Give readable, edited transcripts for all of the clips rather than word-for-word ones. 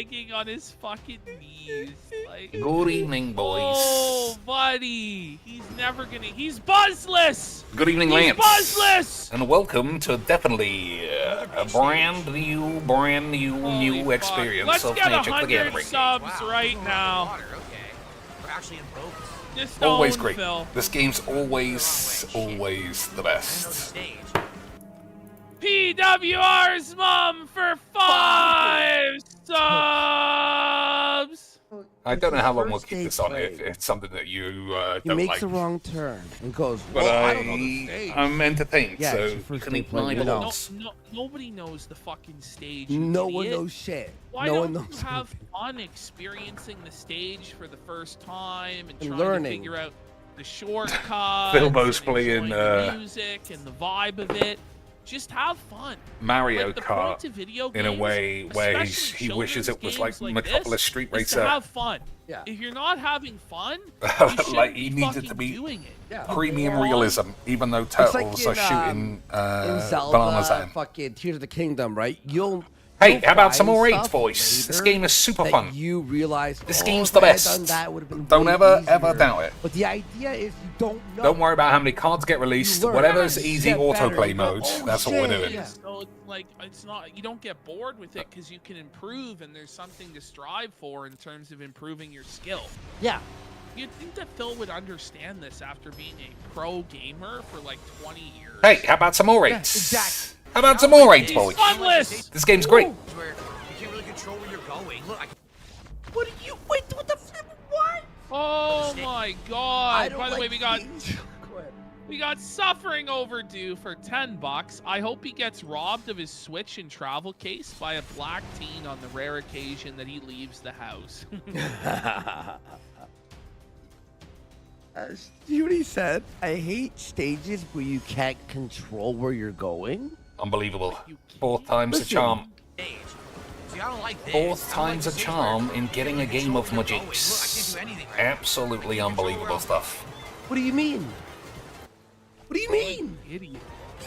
begging on his fucking knees. Like, Good evening, boys. oh, buddy. He's never gonna. He's buzzless. Good evening, He's Lance. buzzless. And welcome to definitely a brand new Holy fuck. experience Let's of get Magic the 100 Gathering. subs right now. Okay. We're actually in boats. Just Always own great. Phil. This game's always the best. Stage. PWR's mom for 5 subs. I don't know how long we'll keep this on if it's something that you He don't makes like. a wrong turn and goes. But "Well, I don't know the stage." I'm entertained, Yeah, so it's your you first can day eat playing, my you know. balls. Nobody knows the fucking stage. you No one idiot. knows shit. Why no don't one knows. you have fun experiencing the stage for the first time and And trying learning. to figure out the shortcuts, Bilbo's and playing, enjoying the music and the vibe of it? Just have fun. Mario Like, the Kart point of video in a games, way where especially he wishes it was like children's games Metropolis this, Street is to Racer. have fun. Yeah. If you're not having fun, you shouldn't Like, be he needed to fucking be doing it. Yeah. Premium realism, even though like turtles are in, shooting in Zelda, bananas at him. fucking Tears of the Kingdom, right? You'll Hey, how about find some more raids, stuff boys? This later game is super that fun. You realize This oh, game's if the I had best. done that, it would have been Don't way ever easier. doubt it. But the idea is you don't know. Don't worry about how many cards get released. You learn. Whatever's You easy get better. autoplay You go, mode, "Oh, that's what we're shit." doing. Yeah. So it's like it's not you don't get bored with it because you can improve and there's something to strive for in terms of improving your skill. Yeah. You'd think that Phil would understand this after being a pro gamer for like 20 years. Hey, how about some more raids? exactly. How about some more raids, He's boys? funless! This game's great. Where you can't really control where you're going. Look, What are you? Wait, what the? What? Oh my I god! don't By the way, like we got these. Go ahead. we got Suffering Overdue for $10. I hope he gets robbed of his Switch and travel case by a black teen on the rare occasion that he leaves the house. See what he said? I hate stages where you can't control where you're going. Unbelievable. You Fourth time's a Listen. charm. stage. See, I don't like this. Fourth I don't like time's the a stage charm where in you getting a can't game of control where you're going. Magics. Look, I can't do anything right. Absolutely unbelievable stuff. What do you mean? What do you mean? Idiot.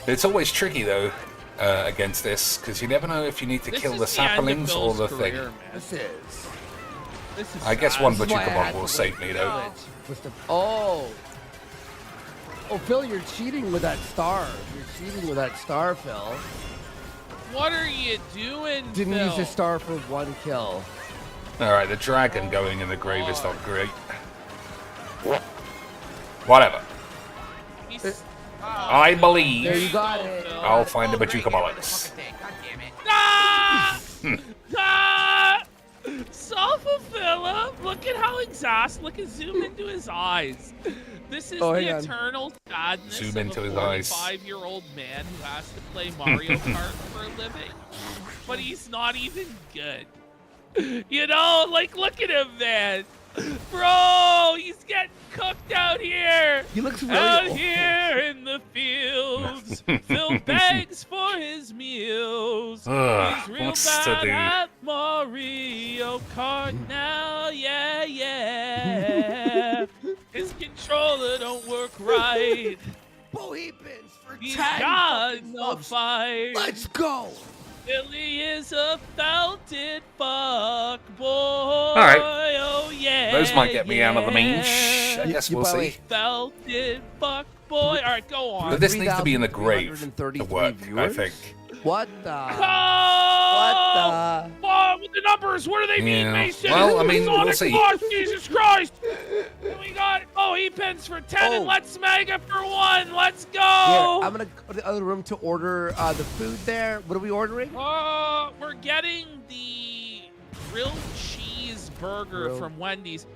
It's always tricky though against this because you never know if you need to This kill is the the end of saplings or Phil's the career, thing. man. This is. This is I guess sad. one This is butcher why I command had will to save wait. me though. What's the? Oh. Oh, Phil, you're cheating with that star. You're cheating with that star, Phil. What are you doing, Didn't Phil? use the star for one kill. All right, the dragon going in the grave is not great. Whatever. He's- I believe There you got it. Phil. I'll find a Oh, great, Bajuka you know Bollocks. the fucking thing. God damn it. Ah! Ah! Self-fulfilling. Look at how exhausted. Look at zoom into his eyes. This is Oh, the hang on. eternal sadness Zoom of into a his eyes. 45-year-old man who has to play Mario Kart for a living, but he's not even good. You know, like look at him, man. Bro, he's getting cooked out here. He looks really Out old. here in the fields, Phil begs for his meals. Ugh, He's real what's to bad do? at Mario Kart now, yeah, yeah. His controller don't work right. Bohemians for He's 10 got fucking no subs. fight. Let's go. Billy is a felted fuck boy. All right. Oh yeah. Those might get me out of the mange. yeah. I guess You we'll probably- see. Felted fuck boy. All right, go on. But this needs to be in the grave to 3,333 work, I viewers? think. What the? Oh! Oh, with the numbers, what do they mean, Yeah. Mason? Well, I mean, Sonic we'll see. Boss, Jesus Christ! And we got he pins for 10 and Oh. Let's Mega for 1. Let's go! Here, I'm gonna go to the other room to order the food there. What are we ordering? We're getting the grilled cheese burger Grilled. from Wendy's.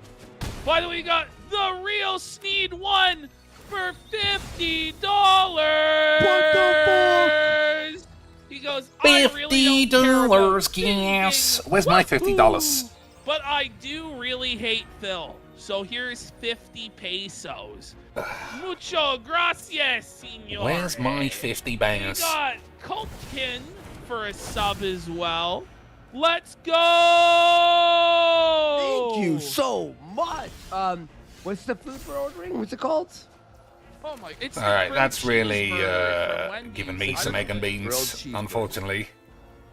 By the way, we got the real Sneed 1 for $50. What the fuck? He goes, I really don't care about $50, yes. Where's my $50? But I do really hate Phil. So here's 50 pesos. Mucho gracias, senor. Where's my 50 We bangers? got Culkin for a sub as well. Let's go! Thank you so much. What's the food we're ordering? What's it called? Oh my! It's All the right, grilled that's cheese really burger from Wendy's. giving me I some don't egg and like grilled beans, cheese unfortunately.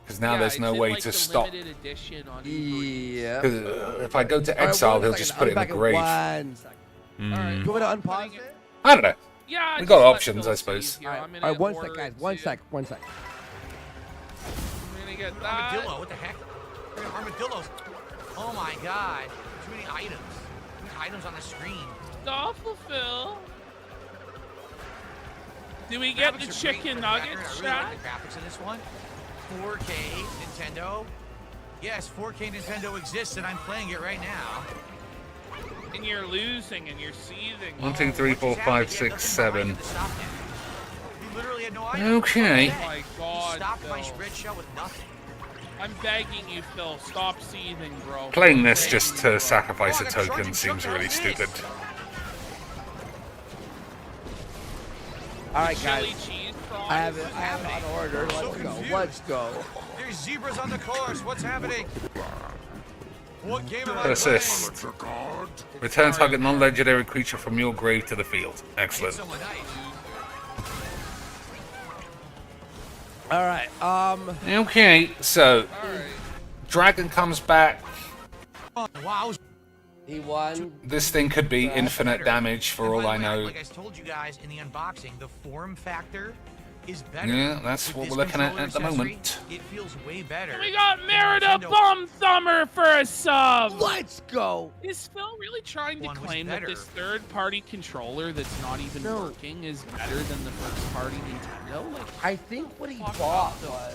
Because now Yeah, there's no it's in, way like, to the stop. limited edition on E3. Yeah. 'Cause, if I go to All right, exile, one he'll second. just I'll put be it in the back grave. 1 second. Hmm. All right. You want me to I'm unpause putting it? I don't know. Yeah, We just got let options, Phil I suppose. see here. All right, I'm all gonna right, 1 order sec, guys. it 1 too. sec. 1 sec. I'm gonna get that. Armadillo, what the heck? Freaking armadillos. Oh my god. Too many items. Too many items on the screen. Stop, Phil. Do we get the Graphics are great chicken for nuggets, Detractor. I really chat? like the graphics in this one. 4K Nintendo. Yes, 4K Nintendo exists, and I'm playing it right now. And you're losing and you're seething. 1, 2, 3, 4, 5, 6, 7. You literally had no items. Okay. Oh my god, Stopped my Phil. spread shot with nothing. I'm begging you, Phil. Stop seething, bro. Playing I'm this begging just you, to bro. sacrifice a Oh, I got token charging seems chuck, really how's this? stupid. All right, Chili guys. cheese fries. I have it on order. I'm so Let's go. confused. Let's go. There's zebras on the course. What's happening? What game am I Persist. playing? Return target non-legendary creature from your grave to the field. Excellent. Someone nice. All right. Okay, so Alright. Dragon comes back. Wow. He won. This thing could be infinite damage for And all by I the way, know. Like I told you guys in the unboxing, the form factor is better. Yeah, that's With what this we're looking at controller the accessory, moment. It feels way better. We got than Merida Nintendo. Bum Thumber for a sub. Let's go. Is Phil really trying to One was claim that better. this third-party controller that's not even No. working is better than the first-party Nintendo? Like, I think what he Fuck bought off, though. was.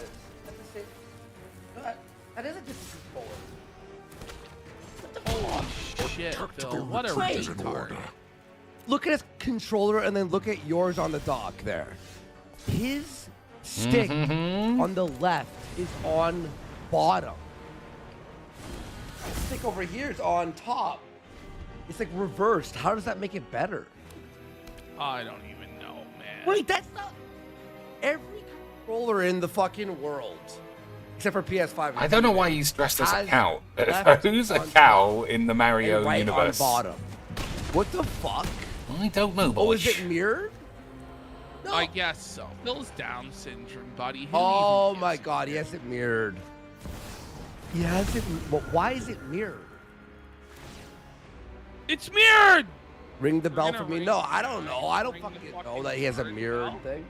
That isn't just a controller. holy shit, Phil! What a Wait. retard! Look at his controller and then look at yours on the dock there. His stick on the left is on bottom. The stick over here is on top. It's like reversed. How does that make it better? I don't even know, man. Wait, that's not every controller in the fucking world, except for PS5. I don't know why he's dressed as a Has cow. left Who's a on cow top in the and Mario right universe? on bottom. What the fuck? I don't know, Oh, boy. is it mirrored? No. I guess so. Phil's Down syndrome, buddy. He Oh even my gets god, he has it mirrored. He has it. But why is it mirrored? It's mirrored. Ring the bell gonna for me. ring No, the I don't bell. know. I don't Ring the fucking know fucking that he has a fucking mirrored bell. thing.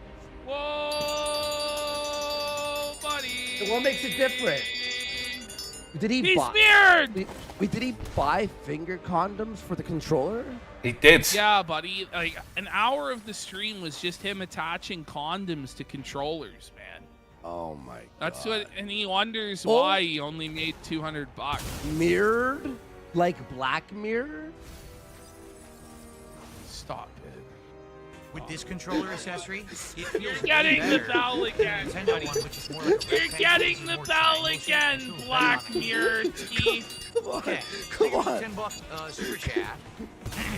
Whoa, buddy. So what makes it different? Did he He's buy? mirrored. Wait, did he buy finger condoms for the controller? He did. Yeah, buddy. Like an hour of the stream was just him attaching condoms to controllers, man. Oh my god. That's what, and he wonders Oh. why he only made $200. Mirrored, like Black Mirror. Stop it. With this controller accessory, it feels You're way getting the better bell than again, Nintendo buddy. one, which is more like a You're rectangle, getting which is the more bell triangle shaped. again, It feels better Black on the Mirror teeth. Come on, Okay, come take on. $10 super chat.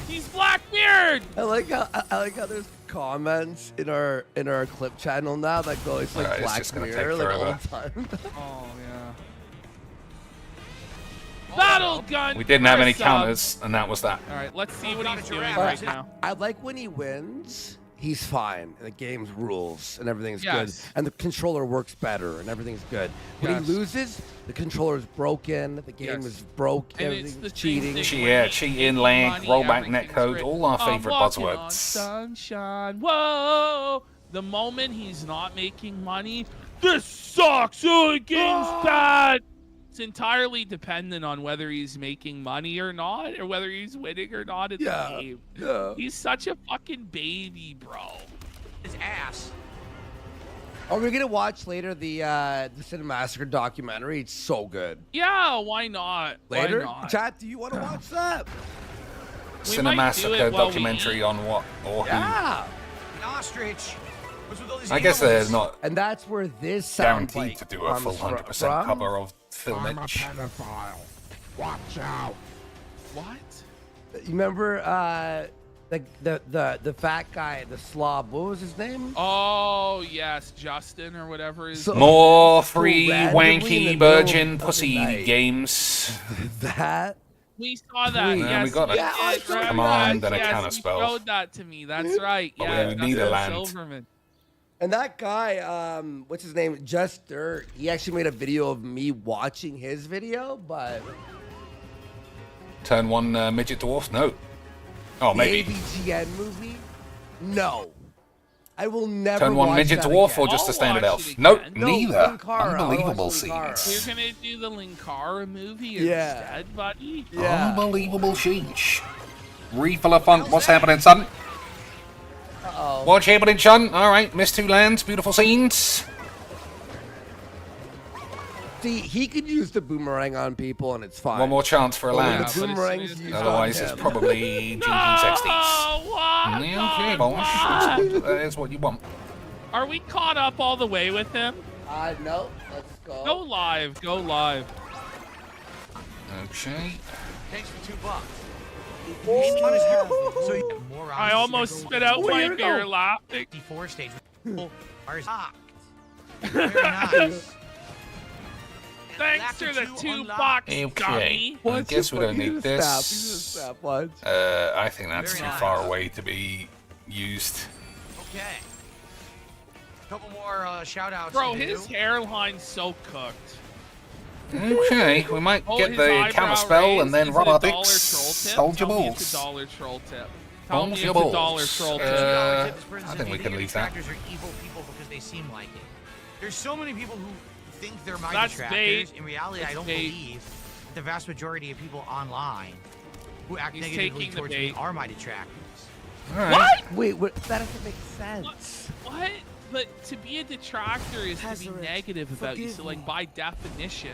He's Black Mirrored. I like how there's comments in our clip channel now that go it's like Alright, it's Black just gonna Mirror take like all forever. the time. Oh yeah. Battle gun. We didn't have any for a sub. counters, and that was that. All right, let's see Oh, what got he's a doing giraffe. right Alright, now. I like when he wins. He's fine. And the game's rules and everything's good. Yes. And the controller works better and everything's good. When Yes. he loses, the controller's broken. The game Yes. is broke. And it's Everything's the same cheating. thing. Yeah, cheating, lag, Money, rollback everything's netcode, great. all our I'm favorite walking on buzzwords. sunshine. Whoa! The moment he's not making money, this sucks. Oh, the game's bad. It's entirely dependent on whether he's making money or not, or whether he's winning or not in Yeah. the game. Yeah. He's such a fucking baby, bro. His ass. Are we gonna watch later the Cinema Massacre documentary? It's so good. Yeah, why not? Later, Why not? chat. Do you want to watch that? We might do Cinemassacre it while we documentary eat. on what or who? Yeah. An ostrich. What's with all these I guess they're animals? not And that's where this sound guaranteed bite to do a full comes 100% from. cover of filmage. pedophile. Watch out. What? You remember the fat guy, the slob? What was his name? Oh yes, Justin or whatever his So- name. More free randomly in the wanky middle virgin of the pussy night. games. That. We saw that. Please. Yes, Yeah, we got a did. command Yes, and a yes, counter you spell. showed that to me. That's right. But we Yeah, would need a Justin land. Silverman. And that guy, what's his name? Just Dirt. He actually made a video of me watching his video, but Turn 1 midget dwarf? No. Oh, maybe. the AVGN movie? No. I will never Turn 1 watch midget that dwarf again. or just a I'll standard watch elf? it Nope, again. No, neither. Linkara. I wanna Unbelievable watch Linkara. scenes. You're gonna do the Linkara movie Yeah. instead, buddy? Yeah. Unbelievable sheesh. Refill of funk. What's happening, son? Uh-oh. What's happening, son? All right, missed 2 lands. Beautiful scenes. See, he could use the boomerang on people, and it's fine. One more chance for a But when land. the but it's- boomerang's it's- used Otherwise, on it's him. probably GG's XDs. what? Okay, the boss. fuck? That is what you want. Are we caught up all the way with him? No, let's go. Go live. Go live. Okay. Thanks for $2. Oh. So you have more I almost spit out Where my you beer go? laughing. 54 stage. People are shocked. Very nice. Thanks for the Latitude $2, unlocked. Okay. dummy. I guess we don't need this. He's a snap. Watch. I think that's Very too nice. far away to be used. Okay. Couple more shout outs. Bro, his hairline's so cooked. Okay, we might Oh, get his the eyebrow counter spell raise, and then is rub it a our dollar dicks. troll tip? Hold your Tell me it's balls. a dollar troll tip. Tell Hold me your it's a dollar balls. troll tip. I think we can leave that. Detractors are evil people because they seem like it. There's so many people who think they're my That's detractors. bait. In reality, I It's don't bait. believe the vast majority of people online who act He's negatively taking the towards me bait. are my detractors. All right. What? Wait, that doesn't make sense. What? But to be a detractor is to be Hazard, negative about you. forgive So, like, me. by definition,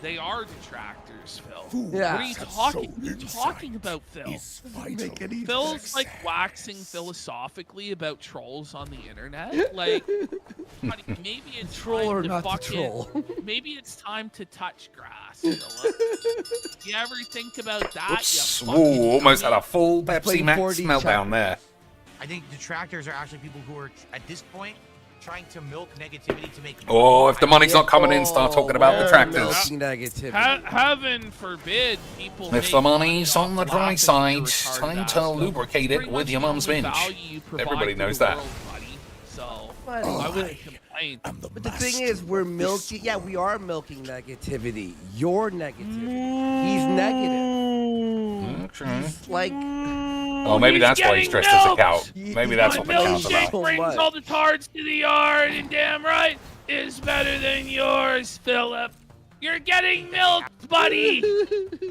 they are detractors, Phil. Yeah. What are you talking about, Phil? Doesn't make any Phil's sense. like waxing philosophically about trolls on the internet. Like, buddy, maybe it's Troll time or to not to fucking, troll? maybe it's time to touch grass, Philip. You ever think about that? Oops. You Whoa, fucking almost had dummy? a full Pepsi playing Max 4D meltdown checkers. there. I think detractors are actually people who are, at this point, trying to milk negativity to make. Oh, if the money's not coming in, start talking about we're detractors. milking negativity. Heaven forbid people. If make the money's money on the off dry laughing at side, your retarded time ass, to though. lubricate it Pretty with much your the mum's only minge. value you provide Everybody to knows the that. world, buddy. So Buddy. I wouldn't complain. But the thing is, we're milking. Yeah, we are milking negativity. Your negativity. He's negative. Okay. He's like. Oh, maybe that's why he's dressed as a cow. He- Maybe he that's got what the My cow's milkshake about. So brings much. all the tarts to the yard, and damn right is better than yours, Philip. You're getting milked, buddy.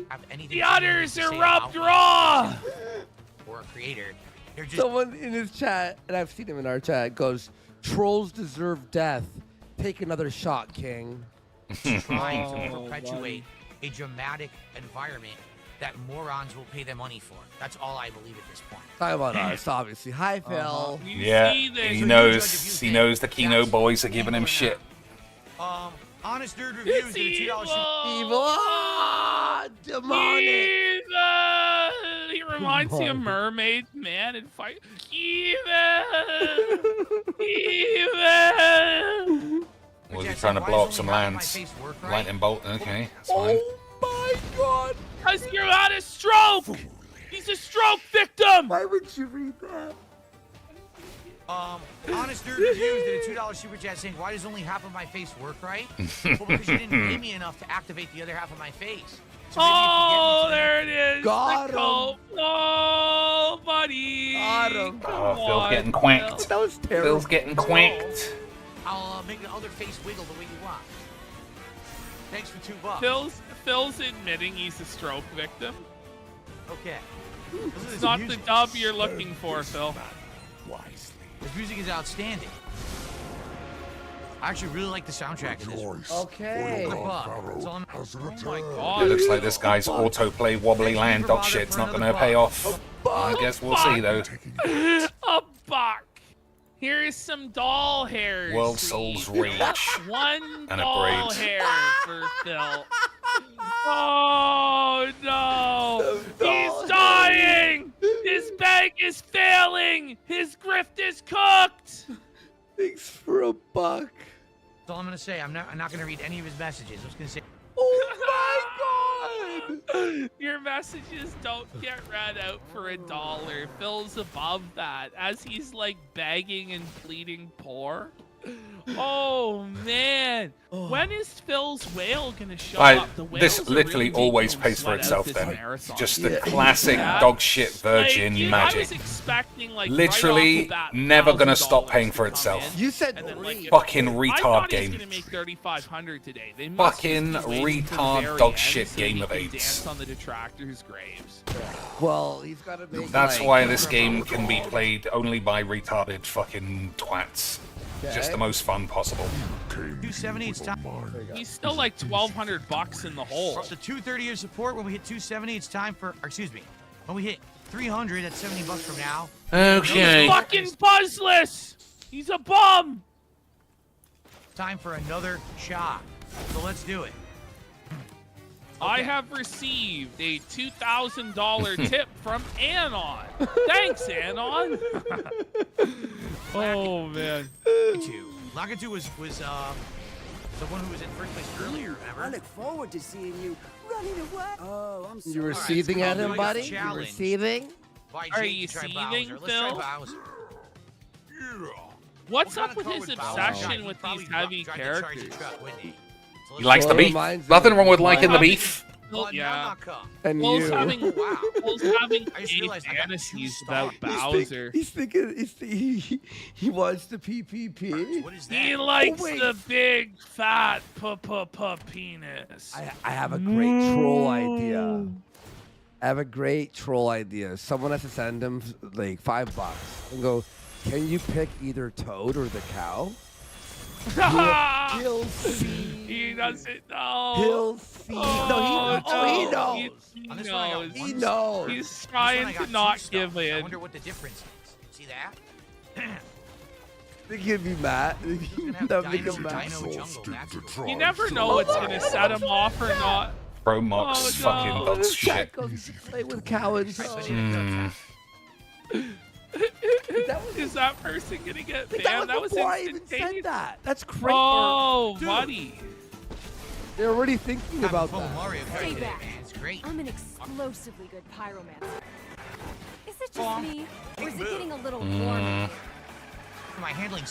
Have anything The to udders say are about rubbed me raw. or a creator. They're just Someone in his chat, and I've seen him in our chat, goes, "Trolls deserve death. Take another shot, King." trying to Oh, perpetuate a dramatic environment that morons will pay their money for. That's all I believe at this point. Talk about us, obviously. Hi, Phil. You Yeah, see this? he So knows. you judge if you He think knows the Kino that's boys are giving him evil or shit. not. Honest nerd reviews It's at a $2 evil. Evil. Ah, demonic. Evil. He reminds me of Demonic. Mermaid Man and Fight. Evil. Evil. Was he Jackson, trying to why blow is up some only half my lands? face work right? Lightning bolt. Okay, that's fine. Oh my God. Because you're out of stroke. He's a stroke victim. Why would you read that? Honest nerd reviews did a $2 super chat saying, "Why does only half of my face work right?" Well, because you didn't pay me enough to activate the other half of my face. So maybe Oh, if you get me to there it is. Got The him. coat. Oh, buddy. Got him. Come Oh, Phil's on, getting Phil. quanked. That was terrible. Phil's getting quanked. I'll make the other face wiggle the way you want. Thanks for $2. Phil's admitting he's a stroke victim. Okay. It's not the dub you're looking for, Phil. This music is outstanding. I actually really like the soundtrack of this one. Okay. $1. That's all I'm- Oh my It god. looks like this guy's autoplay wobbly land dog shit's not gonna pay off. I guess we'll see though. A buck. Here's some doll hairs. World for Souls you. Rage. One And a doll braid. hair for Phil. Oh no! He's dying! His bank is failing! His grift is cooked! Thanks for a buck. That's all I'm gonna say. I'm not gonna read any of his messages. I'm just gonna say, Oh my God. Your messages don't get read out for $1. Phil's above that as he's like begging and pleading poor. Oh man, when is Phil's whale gonna show up? The This whales are literally really always making pays for sweat out itself this then. marathon. Just the classic dog shit virgin I magic. was expecting like Literally right off the bat, never gonna $1,000 stop paying to for come itself. in. You said And then, like, three. if- Fucking I retard thought he was game. gonna make 3,500 today. They must Fucking just be waiting for the retard very dog end shit so game he of can eights. Dance on the detractors' graves. Well, he's got to make. That's like, why this game can be played only by retarded fucking twats. Just the most fun possible. 270, it's time. He's still like $1,200 in the hole. Up to 230 of support. When we hit 270, it's time for, or excuse me, when we hit 300, that's $70 from now. Okay. He's fucking buzzless. He's a bum. Time for another shot. So let's do it. I have received a $2,000 tip from Anon. Thanks, Anon. Oh man. Lakitu was the one who was in first place earlier, I remember? look forward to seeing you running away. Oh, I'm sorry. You were seething at him, Alright, buddy? it's You called were a seething? Why Are Jake you to try seething, Bowser? Let's Phil? try Bowser. What's What up kind with of his car would Bowser obsession drive? with He'd probably these heavy drive the charging characters? truck, wouldn't he? So He likes the Well, beef. reminds me Nothing of wrong with liking the mine. beef. Yeah. And Will's you. having, Wow. Will's having I just gay realized I got fantasies two about stars. Bowser. He's thinking he wants the PPP. What is that? He likes wait. the big fat penis. I have a great troll idea. I have a great troll idea. Someone has to send him like $5 and go, can you pick either Toad or the cow? He'll see. He doesn't know. He'll see. He knows. He On this one, I got knows. He knows. He's This one trying I to got not two give stars. I in. wonder what the difference is. See that? Think he'd be mad. He's gonna have That'd make Dino, him mad. Dino Jungle. That's what You never know what's gonna set him off or not. Bro mocks Oh, fucking no. dog shit. Play with cow and Toad. Is that person gonna get That banned? That was before I even said instantaneous. that. That's crazy. Oh, Dude. buddy. They're already thinking about full that. Mario Kart Stay today, back. man. It's great. I'm an explosively good pyromancer. Is it Go just on. me, or is it Big getting a little warm? My handling.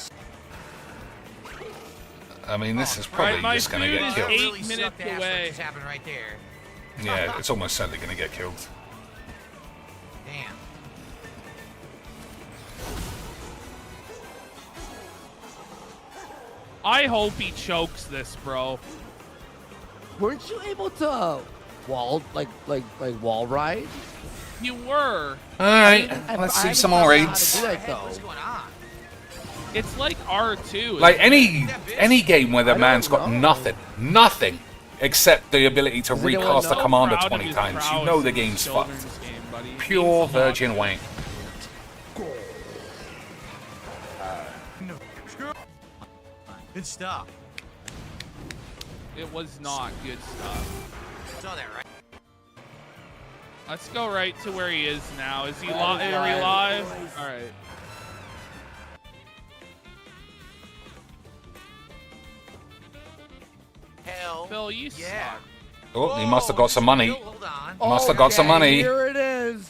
I mean, this is probably Right, my just gonna food get is killed. 8 really minutes sucked ass away. what just happened right there. Yeah, it's almost certainly gonna get killed. Damn. I hope he chokes this, bro. Weren't you able to wall wall ride? You were. Alright, I let's see haven't some found more out how to raids. do that, Hey, though. what's going on? It's like R2. Like any game where the I don't man's got know. nothing except the ability to Does anyone recast the know? commander Proud of 20 his times, you prowess know in the this game's fucked. children's game, buddy. It Pure means a lot. virgin wank. Good stuff. It was not good stuff. Saw that, right? Let's go right to where he is now. Is he That are is we live. live? All right. Hell. Phil, you Yeah. suck. Oh, he must have got some money. Hold on. Must have got some money. Here it is.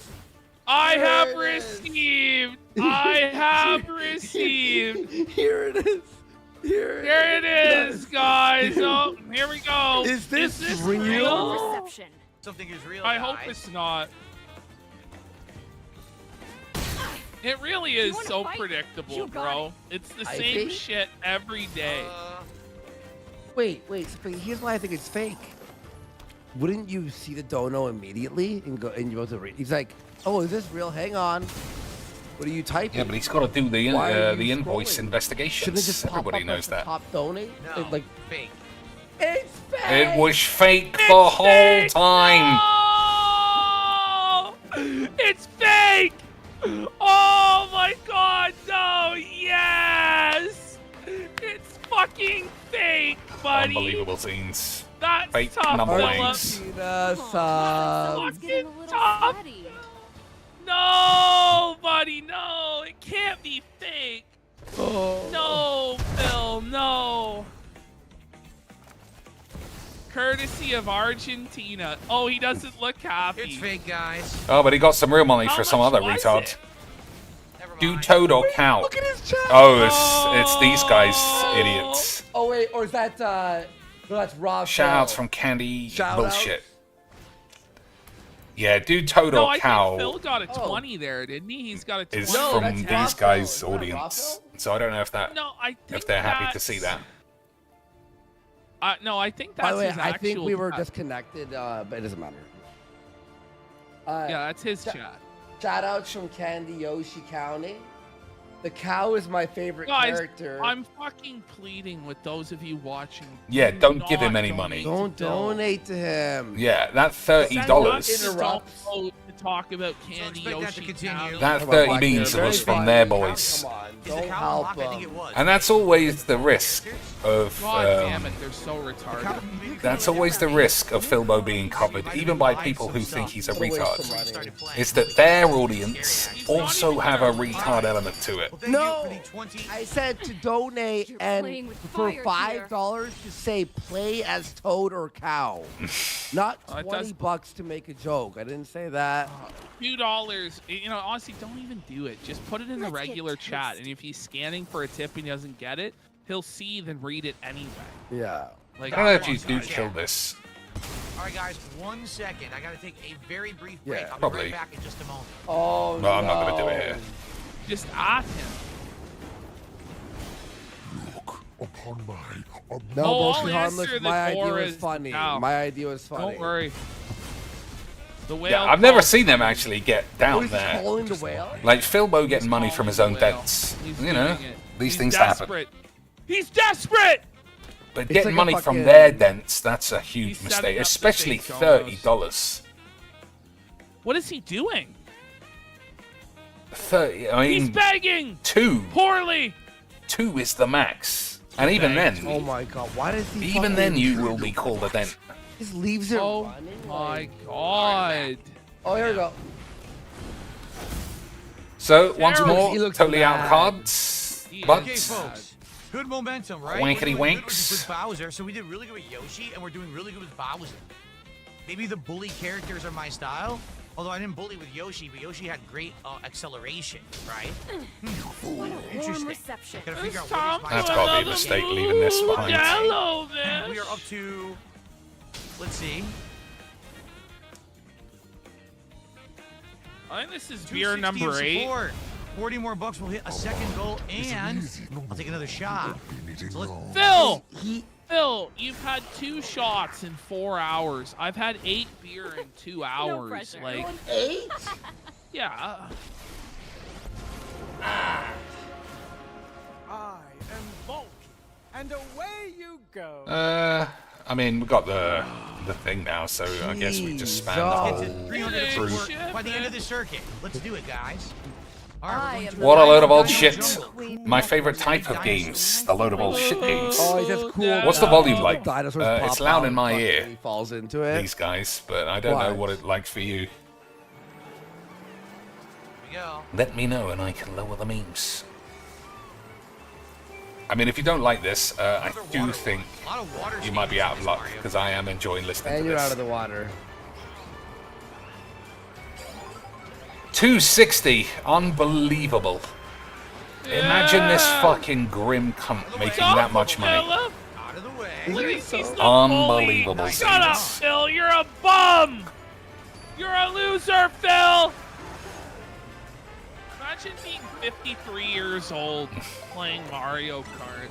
I There have it is. received. I have received. Here it is. Here Here it is, guys. Oh, here we go. Is this Real real? reception. Something is real. I hope guys. it's not. It really You is wanna so fight? predictable, You got bro. It's the I same think- shit every day. Wait, but here's why I think it's fake. Wouldn't you see the dono immediately and go to read? He's like, "Oh, is this real? Hang on. What are you typing?" Yeah, but he's got to do the Why are you invoice scrolling? investigations. Shouldn't it just pop Everybody up knows as the that. top donate? No. It, like, fake. it's fake. It was fake It's the whole fake! time. No! It's fake! Oh my god, no! Yes! It's fucking fake, buddy! Unbelievable scenes. That's Fake tough, number Philip. ones. Argentina, Someone's sub. getting a little Stop. sweaty. No, buddy, no! It can't be fake! Oh. No, Phil, no! Courtesy of Argentina. Oh, he doesn't look happy. It's fake, guys. Oh, but he got some real money How for some much other was retard. it? Never mind. Dude, toad or cow? Look at his chat. Oh, it's these guys, idiots. Oh wait, or is that no, that's Rob. Shoutouts from Candy. Shout Bullshit. Yeah, dude, toad No, or I cow think Phil got a 20 there, didn't he? He's got a 20. is No, from that's these Rocco. guys' Isn't that audience. Rocco? So I don't know if that No, I think if they're happy to that's- see that. No, I think that's By the way, his I think actual we were chat. disconnected, but it doesn't matter. Yeah, that's his Sh- chat. Shout outs from Candy Yoshi County. The cow is my favorite Guys, character. I'm fucking pleading with those of you watching. Yeah, do don't give him not any donate money. Don't to Phil. donate to him. Yeah, that Send $30. us Interrupts. to talk about Candy expect that to Yoshi continue. County. That Come on, 30 Black means Bear, it was very from funny. their boys. Come on, Is the don't cow help unlocked? I think it them. was. And that's always the risk of God damn it, they're so retarded. that's always the risk of Philbo being covered, even by people who think he's a retard. Is that their audience also have a retard element to it. No, I said to donate You're and playing with for fire $5 to say play as toad or cow, not It 20 does- bucks to make a joke. I didn't say that. $2. You know, honestly, don't even do it. Just put it in the Let's get regular chat, toasty. and if he's scanning for a tip and he doesn't get it, he'll see then read it anyway. Yeah. Like, I don't know if come you on, do guys. kill this. All right, guys, 1 second. I got to take a very brief break. Yeah, I'll be probably. right back in just a moment. Oh No, I'm not gonna do it here. Just at him. No, Oh, mostly I'll harmless. answer the My idea door was is funny. now. My idea was funny. Don't worry. The whale. Yeah, I've never called- seen them actually get Oh, down he's there. calling the whale? Like Philbo getting He's money from his calling own the whale. dents. He's You know, doing it. these He's things happen. desperate. He's desperate. But It's getting like a money from fucking- their dents, that's a huge He's setting mistake, up the especially fake $30. What is he doing? 30, I He's mean, begging two poorly. is the max. And even then, Oh my god, why does he even fucking- then you will be called a dent. just leaves it Oh running? my like- god. Oh, here we go. So, once Terrible. more, He looks totally out mad. cards, He but Okay, folks. Good momentum, right? Wankety We're doing good wanks. with Bowser, so we did really good with Yoshi, and we're doing really good with Bowser. Maybe the bully characters are my style. Although I didn't bully with Yoshi, but Yoshi had great acceleration, right? What a warm Interesting. reception. Gotta figure out It's what time is my That's for gotta be a another mistake, leaving this food behind. yellow We fish. are up to, let's see, I think this is beer 260 number of 8. support. 40 more bucks will hit a second goal, and I'll take another shot. So Phil! He, Phil, you've had 2 shots in 4 hours. I've had 8 beer in 2 hours. pressure. Like, 8? yeah. I am bulky, and away you go. I mean, we got the thing now, so I guess we just span the Jesus. Get whole. to 300 of Through. support by the end of the circuit. Let's do it, guys. All right, we're going to What a load of old Dino shit. Jungle. My favorite type of games, the load of old shit games. Oh, he says cool. What's the volume like? Dinosaurs It's pop loud out in my and ear. He falls into it. These guys, but I don't know Why? what it's like for you. Here we go. Let me know and I can lower the memes. I mean, if you don't like this, I do think A lot of water you might be skating out of in this luck Mario. because I am enjoying listening And to you're this. out of the water. 260, unbelievable. Imagine this fucking grim cunt making that much money. Philip. Out of the way. Look at he's the Unbelievable bully. Shut up, scenes. Phil. You're a bum. You're a loser, Phil. Imagine being 53 years old playing Mario Kart.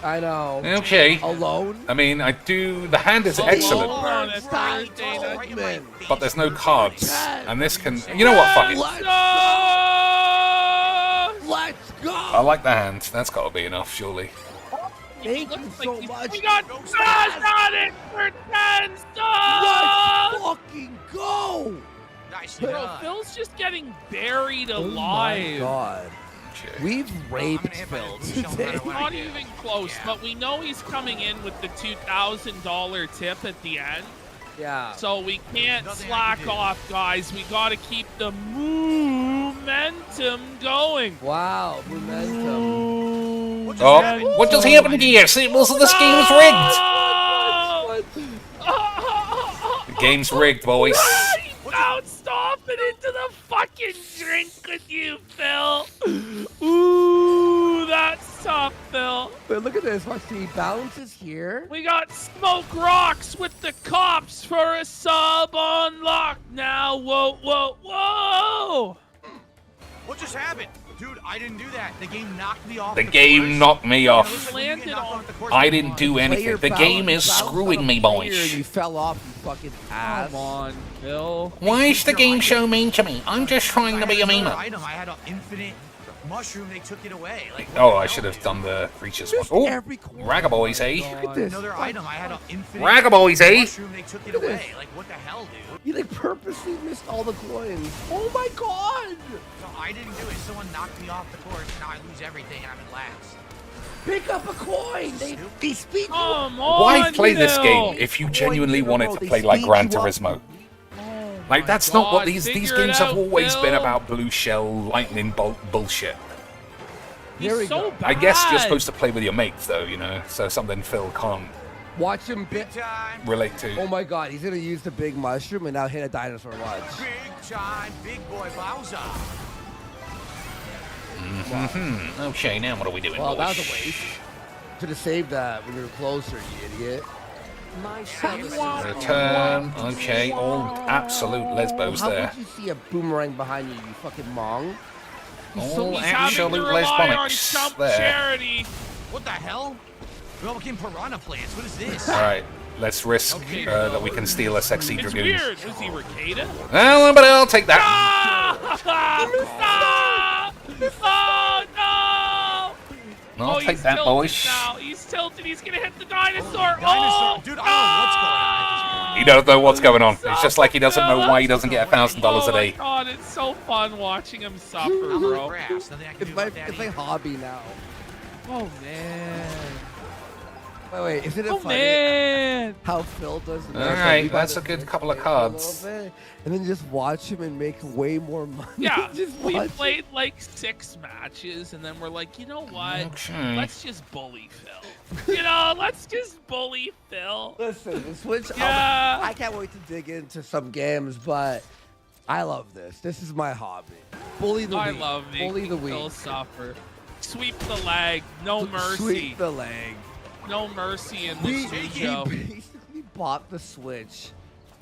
I know. Okay. Alone? I mean, I do. The hand is Alone excellent, on a Right. Thursday night. Right in my Man. face. but there's no cards. And this can. You know what? Fuck it. Let's No! Let's go! I like the hand. That's got to be enough, surely. Thank He you looks so like he's- much. We got stars on it for 10 Let's stars! fucking go! Nicely Bro, done. Phil's just getting buried Oh my alive. god. Okay. We've I'm raped gonna hit my Phil blue shell no matter today. what I Not do. even close, Yeah. but we know he's coming in with the $2,000 tip at the end. Yeah. So we can't Nothing I slack can do. off, guys. We got to keep the momentum going. Wow, momentum. What just Oh, happened? what just happened here? See, most of this game is rigged. Oh! Game's rigged, boys. He bounced off and into the fucking drink with you, Phil. Ooh, that's tough, Phil. But look at this. Watch, he bounces here. We got Smoke Rocks with the cops for a sub unlock now. Whoa, whoa, whoa. What just happened? Dude, I didn't do that. The game knocked me off. The game knocked me off. Landed on I didn't do anything. The game is screwing me, boys. You fell off, you fucking ass. Come on, Phil. Why is the game so mean to me? I'm just trying to be a memer. Item. I had an infinite mushroom. They took it away. Like, what Oh, the I hell, should have dude? done the creatures Just one. Oh, every corner. Ragga boys, eh? Look at this. Another item. I had an infinite Ragga boys, eh? mushroom. They took it Look at away. this. Like, what the hell, dude? You like purposely missed all the coins. Oh my god! No, I didn't do it. Someone knocked me off the course. Now I lose everything and I'm in last. Pick up a coin. They speed you. Come on, Why play this Phil. game if you genuinely wanted to play like Gran Turismo? Like, that's not what God, these figure games it have out, always been Phil. about. Blue shell, lightning bolt bullshit. Here we He's so go. bad. I guess you're supposed to play with your mates, though, you know, so something Phil can't Watch him Big time. relate Oh to. my god, he's gonna use the big mushroom and now hit a dinosaur. Watch. Big time. Big boy Bowser. Okay, now what are we doing, Well, that boys? was a waste. Should have saved that when you were closer, you idiot. My shop. Return. Okay, all absolute lesbos How there. would you see a boomerang behind you, you fucking mong? All He's having to absolute rely on lesbonics chump there. charity. What the hell? We all became piranha plants. What is this? All right, let's risk Okay, that we can steal a sexy It's dragoon. weird. Was he Ricada? Well, but I'll take that. Ah! Oh no! I'll Oh, take he's that, tilted boys. now. He's tilted. He's gonna hit the dinosaur. Dinosaur. Oh, Dude, I don't know what's going on at this point. He don't know what's going on. It's just like he doesn't know why he doesn't get $1,000 a Oh my day. god, it's so fun watching him suffer, I'm on the bro. grass. Nothing I can It's do my about that either. hobby now. Oh man. Wait, isn't it Oh funny man. how Phil does the All right, that's a good couple of cards. And then just watch him and make way more money. Yeah, just we watch played like 6 matches, and then we're like, you know what? Okay. Let's just bully Phil. You know, let's just bully Phil. Listen, the Switch. Yeah. I can't wait to dig into some games, but I love this. This is my hobby. Bully the I weak. love Bully making the Phil weak. suffer. Sweep the leg. No mercy. Sweep the leg. No mercy in He this Joe. basically bought the Switch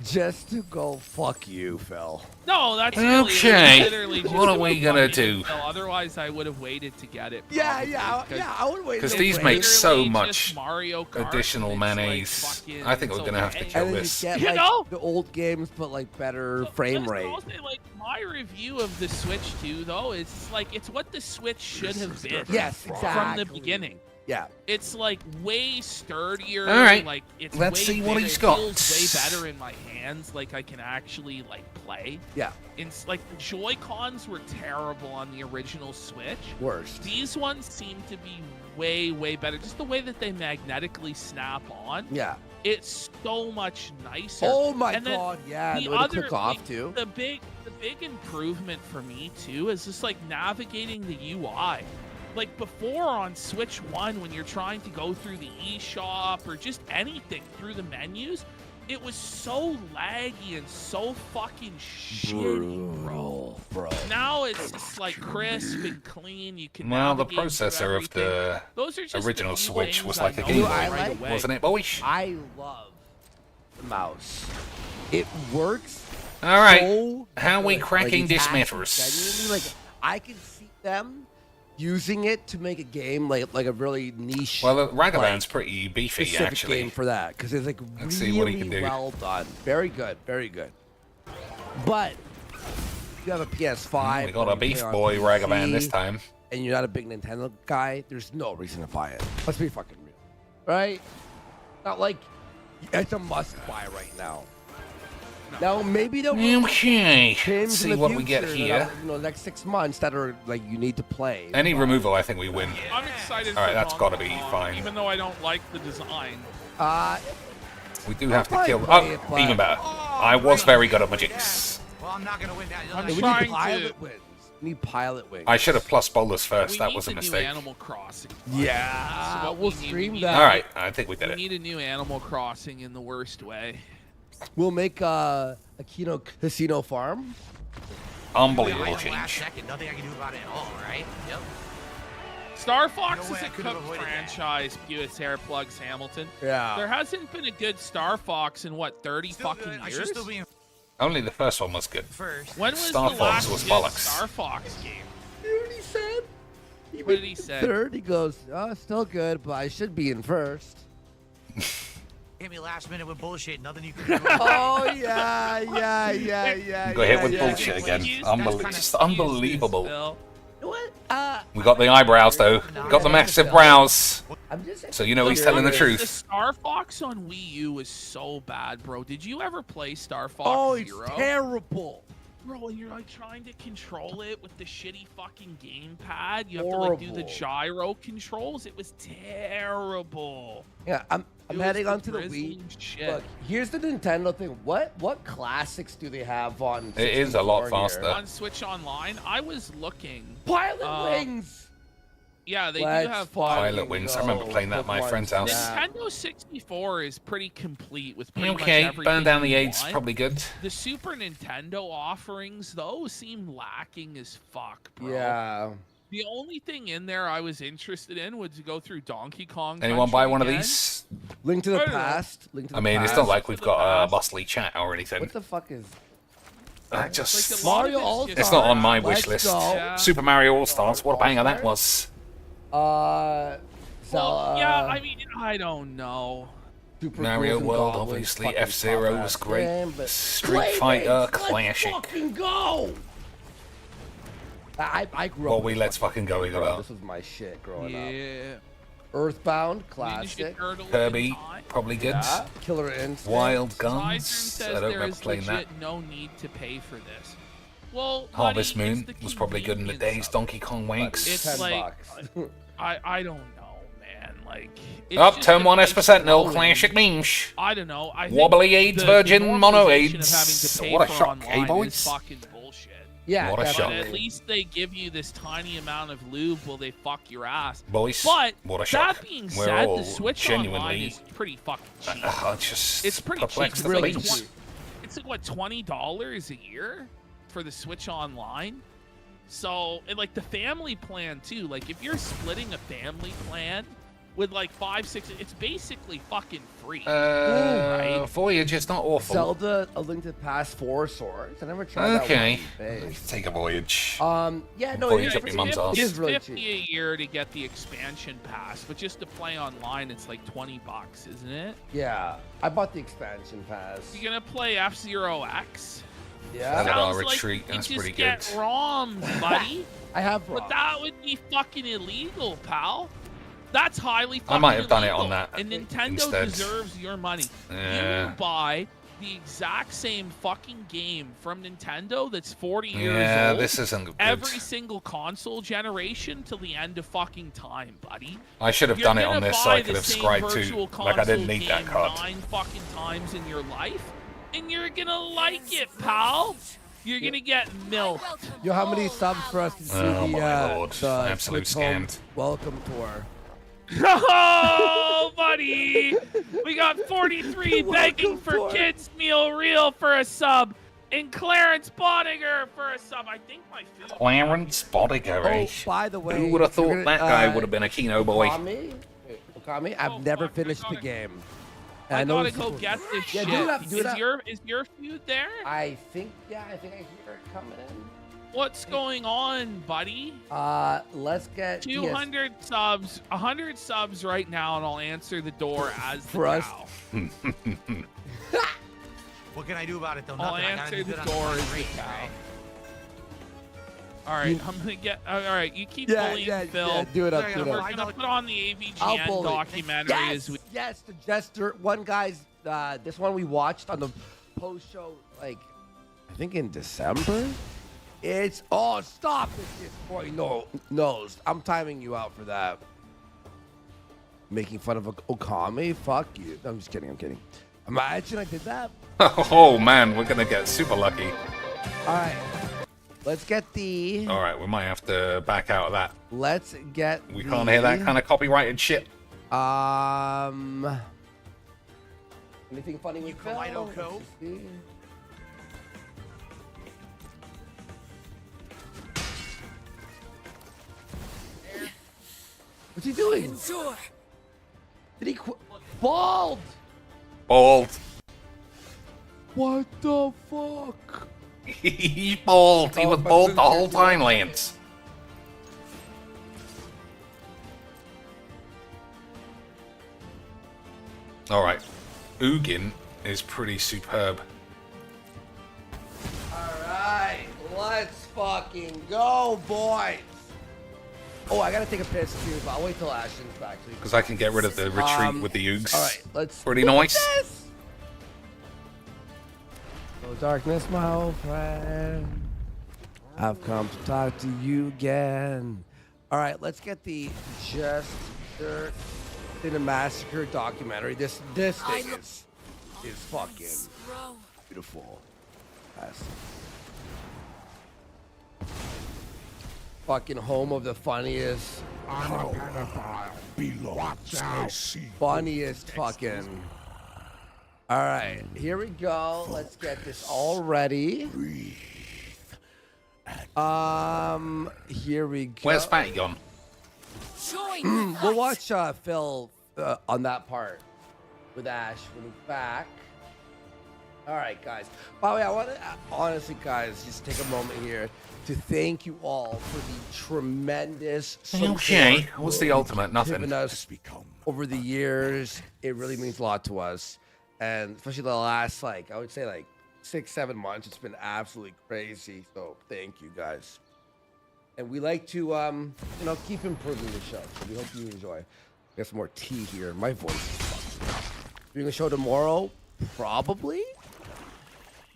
just to go fuck you, Phil. No, that's Okay, literally just what are we gonna fucking do? Phil. Otherwise, I would have waited to get it. Yeah, probably, I would wait. Because to these wait. make so literally much just Mario Kart, additional and it's like mayonnaise. fucking- I think we're it's gonna have to okay. kill And then this. you get You like know? the old games, but like better But frame just rate. also, like my review of the Switch 2, though, is like it's what the Switch should have been. Yes, From exactly. the beginning. Yeah. It's like way sturdier. All right, Like it's let's way see what bigger. he's It got. feels way better in my hands. Like I can actually like play. Yeah. Like the Joy-Cons were terrible on the original Switch. Worst. These ones seem to be way better. Just the way that they magnetically snap on. Yeah. It's so much nicer. Oh my And then god, yeah. the The way to other click off like, too. The big improvement for me too is just like navigating the UI. Like before on Switch 1, when you're trying to go through the eShop or just anything through the menus, it was so laggy and so fucking shitty, bro. Now it's just like crisp and clean. You can Well, the navigate through processor of everything. the Those are just the original few Switch things was I like a know Game Boy, right like- away. wasn't it, boys? I love the mouse. It works. All right, So how we good. cracking Like, this it's matters? actually genuinely, like I can see them using it to make a game like a really niche. Well, the Ragavan's like, pretty beefy, specific actually. game for that because it's like Let's really see what he can do. well done. Very good, very good. But if you have a PS5. We got or a you play beef on boy PC, Ragavan this time. and you're not a big Nintendo guy, there's no reason to buy it. Let's be fucking real, right? Not like it's a must buy right now. Now maybe they'll Okay, let's games in see the what we get future here. that are, you know, next 6 months that are like you need to play. Any removal, I think we win. I'm excited. All right, for that's Bongler, gotta be fine. Even though I don't like the design. We do have to probably kill. play it, Oh, but- even better. I was very good at my jinx. Well, I'm not gonna win that. I'm we need trying pilot to- wins. We need pilot wins. I should have plus bowlers first. We That need was a the new mistake. Animal Crossing. Yeah, what we'll we need. stream We need- that. All right, I think we did We it. need a new Animal Crossing in the worst way. We'll make a Kino Casino farm. Unbelievable Last change. second, nothing I can do about it at all, right? Yep. Star Fox No way is I a could've cooked avoided that. franchise. Pewit's hair plugs Hamilton. Yeah. There hasn't been a good Star Fox in what 30 Still fucking good. I years. should still be in Only the first one was good. first. When was Star the Fox last was good bollocks. Star Fox game? You know what he said? What did he say? Third, he goes, oh, still good, but I should be in first. Hit me last minute with bullshit. Nothing you can do. Oh, yeah. Go ahead with yeah. bullshit again. Excuses. Just unbelievable. Phil. What? We got the eyebrows though. We got the massive brows. I'm just So you know he's telling the The truth. Star Fox on Wii U was so bad, bro. Did you ever play Star Fox Oh, it's Zero? terrible. Bro, you're like trying to control it with the shitty fucking gamepad. You have to like do the Horrible. gyro controls. It was terrible. Yeah, I'm It was heading onto the grisly Wii. shit. Look, here's the Nintendo thing. What classics do they have on? It is a lot 64 here? faster. On Switch Online, I was looking. Pilot Wings. Yeah, they Let's do have Pilot Wings. I remember playing that at my friend's house. Nintendo 64 is pretty complete with pretty much Okay, everything burn down the you AIDS, want. probably good. The Super Nintendo offerings, though, seem lacking as fuck, bro. Yeah. The only thing in there I was interested in was to go through Donkey Kong. Anyone Country buy one of again. these? Link to the I don't know. past. Link to the I mean, past. it's not like we've to the got a past. bustly chat or anything. What the fuck is Just Like, a lot of Mario it's All just- it's not on my Let's wish list. go. Yeah. Super Mario All Stars. What a banger that was. Well, Zelda, yeah, I mean, I don't know. Super Mario Ghouls and World, Goblins, obviously. fucking F-Zero top-ass was great. game, but Street Playmates, Fighter, let's classic. fucking go! I grew up. Well, with let's fucking go, Bro, Igor. this was my shit growing up. Yeah. Earthbound, Ninja classic. Turtle in Kirby, time. probably good. Yeah. Killer Instinct. Wild Sizen Guns. says I don't there remember is playing legit that. no need to pay for this. Well, Harvest buddy, Moon it's the was probably good in the convenience days. of it. Donkey Kong Wanks. It's 10 like- bucks. I don't know, man. Like, it's Up, just turn the 1 price S percent nil. going. Classic memes. I don't know. I think Wobbly AIDS, the virgin, mono normalization AIDS. Of having to pay What a for shock, eh, online boys? is fucking bullshit. Yeah, What a shock. But definitely. at least they give you this tiny amount of lube while they fuck your ass. Boys, But what a shock. that being We're said, all the Switch genuinely Online is pretty fucking cheap. just It's pretty perplexed cheap. at the really memes. cheap. It's like what, $20 a year for the Switch Online? So, and like the family plan too. Like if you're splitting a family plan with like 5, 6, it's basically fucking free. Right. Voyage is not awful. Zelda, A Link to the Past 4 Swords. I never tried Okay. that one. Take a voyage. Yeah, no, Voyage it up your mum's ass. it is really $50 cheap. a year to get the expansion pass, but just to play online, it's like $20, isn't it? Yeah, I bought the expansion pass. You gonna play F-Zero X? Yeah, That- Our Sounds like retreat, you that's just pretty get good. ROMs, buddy. I have. But ROMs. that would be fucking illegal, pal. That's highly fucking I might have done it illegal. on that And Nintendo instead. deserves your money. Yeah. You will buy the exact same fucking game from Nintendo that's 40 years Yeah, old. this isn't good. Every single console generation till the end of fucking time, buddy. I should have You're done it on gonna this so I buy could the have same subscribed virtual to. Like I didn't console need that game card. 9 fucking times in your life, and you're gonna like it, pal. You're gonna get milked. Yo, how many subs for us to see Oh, the, my Lord. the Absolute Switch Home scammed. welcome tour? Oh, buddy! We got 43 Welcome begging for for it. Kids Meal Real for a sub, and Clarence Bodiger for a sub. I think my food. Clarence Bodiger, eh? Oh, by the way, Who would have you're thought gonna- that guy would have been a Kino boy? Okami? Okami? I've Oh, never fuck, I finished the gotta- game. I know gotta it's go supposed- get this Yeah, shit. do that, do that. Is your food there? I think I hear it coming in. What's going on, buddy? Let's get 200 subs, 100 subs right now, and I'll answer the door as the For us. cow. What can I do about it though? I'll Nothing. I gotta answer do the good on door final as the rating, cow. right? All right, You- I'm gonna get. All right, you keep Yeah, bullying yeah, Phil. yeah, do it up, Yeah, do it We're up. gonna put on the I'll AVGN bully. documentary as we. Yes, the Jester. One guy's, this one we watched on the post show, like, I think in December. It's, oh, stop it, this boy knows. I'm timing you out for that. Making fun of Okami? Fuck you. I'm just kidding, I'm kidding. Imagine I did that. Oh man, we're gonna get super lucky. All right, let's get the, All right, we might have to back out of that. let's get We can't hear that kind of copyrighted shit. Anything funny with Phil? Kaleido Co. Let's see. What's he doing? Did he quit? Bald! Bald. What the fuck? He's bald. He was bald the whole time, Lance. Alright. Ugin is pretty superb. Alright, let's fucking go, boys! Oh, I gotta take a piss too, but I'll wait till Ashton's back. Because I can get rid of the retreat with the Oogs. Alright, let's Pretty do nice. this. Oh, darkness, my old friend. I've come to talk to you again. Alright, let's get the Jester in a Massacre documentary. This thing is fucking beautiful. Yes. Fucking home of the funniest. Funniest fucking. All right, here we go. Let's get this all ready. Here we go. Where's Fatty gone? We'll watch Phil on that part with Ash when he's back. All right, guys. By the way, I want to honestly, guys, just take a moment here to thank you all for the tremendous support Okay, what's the ultimate? Nothing. given us over the years. It really means a lot to us, and especially the last, like, I would say, like 6-7 months. It's been absolutely crazy. So thank you, guys. And we like to, keep improving the show. So we hope you enjoy. Get some more tea here. My voice is fucking. Doing a show tomorrow, probably.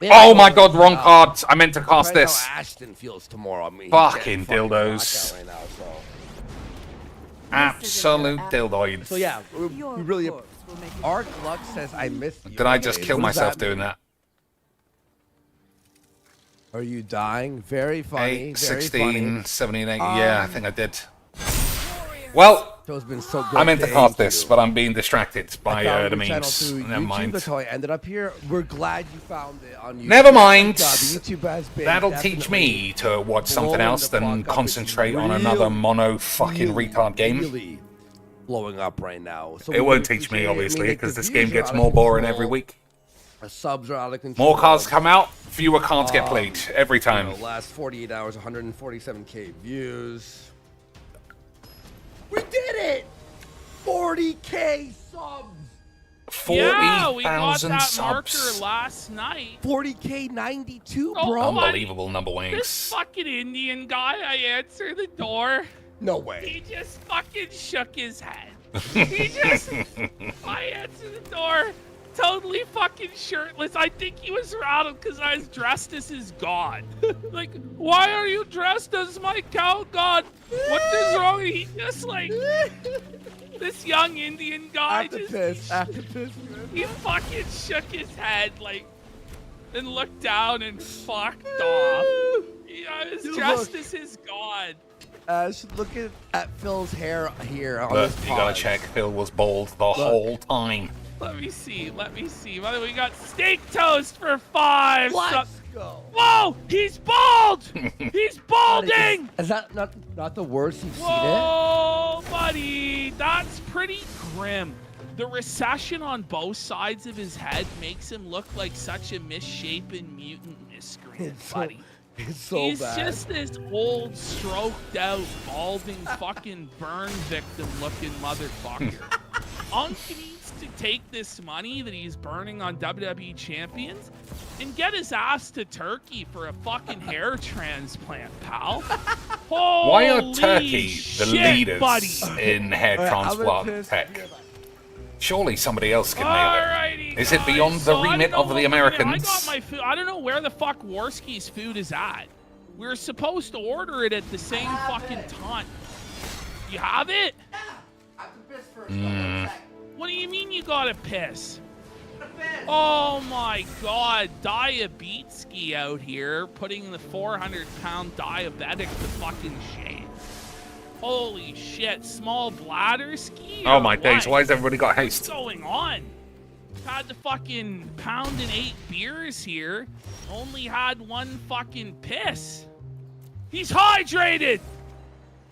Oh my god, wrong cards. I meant to cast this. How Ashton feels tomorrow. I mean, Fucking dildos. right now, so. Absolute dildoids. So yeah, we really. Arc Lux says I missed you. Did I just What kill does myself that doing mean? that? Are you dying? Very funny. 8, very 16, funny. 17, 8. Yeah, I think I did. Well, Show's been so good. I meant to Thank cast this, you. but I'm being distracted by I found the your channel memes. through Never YouTube. mind. That's how I ended up here. We're glad you found it on YouTube. Never mind. The YouTube has been That'll teach me to watch something blowing else the than fuck up. concentrate It's on another really, mono fucking really, retard game. Really blowing up right now. So It we won't really teach me, appreciate it. I mean, obviously, like, because the this game views are gets out of more boring every control. week. The subs are out of control. More cards come out, fewer cards get played every time. Last 48 hours, 147k views. We did it! 40k subs! Yeah, we got 40,000 that marker subs. last night. 40k 92, Oh, bro. my- Unbelievable number This wings. fucking Indian guy, I answer the door. No way. He just fucking shook his head. He just, I answer the door, totally fucking shirtless. I think he was rattled because I was dressed as his god. Like, why are you dressed as my cow god? What is wrong? He just like, this young Indian guy After just, piss. After piss. he fucking shook his head like, and looked down and fucked off. I was Dude, dressed look. as his god. Look at Phil's hair here on Look, this you gotta pod. check. Phil was bald the whole time. Let me see. Let me see. By the way, we got steak toast for 5. Let's go. Whoa! He's bald! He's balding! Is that not the worst you've seen it? Whoa, buddy! That's pretty grim. The recession on both sides of his head makes him look like such a misshapen mutant miscreant, buddy. It's so He's bad. just this old, stroked out, balding, fucking burn victim looking motherfucker. Unk needs to take this money that he's burning on WWE champions and get his ass to Turkey for a fucking hair transplant, pal. Why are Holy Turkey the shit, leaders buddy. in hair Alright, I'm gonna transplant piss. tech? Surely somebody else can nail it. Alrighty, Is it guys. beyond the So I remit don't know of the what- Americans? I got my food. I don't know where the fuck Worski's food is at. We were supposed to order it at the same fucking time. You have it? I have to piss first. What do you mean you gotta piss? Oh my god, Diabetski out here putting the 400-pound diabetic to fucking shame. Holy shit, small bladder ski? Oh or my days, what? why has everybody got haste? What's going on? Had the fucking pound and 8 beers here. Only had 1 fucking piss. He's hydrated!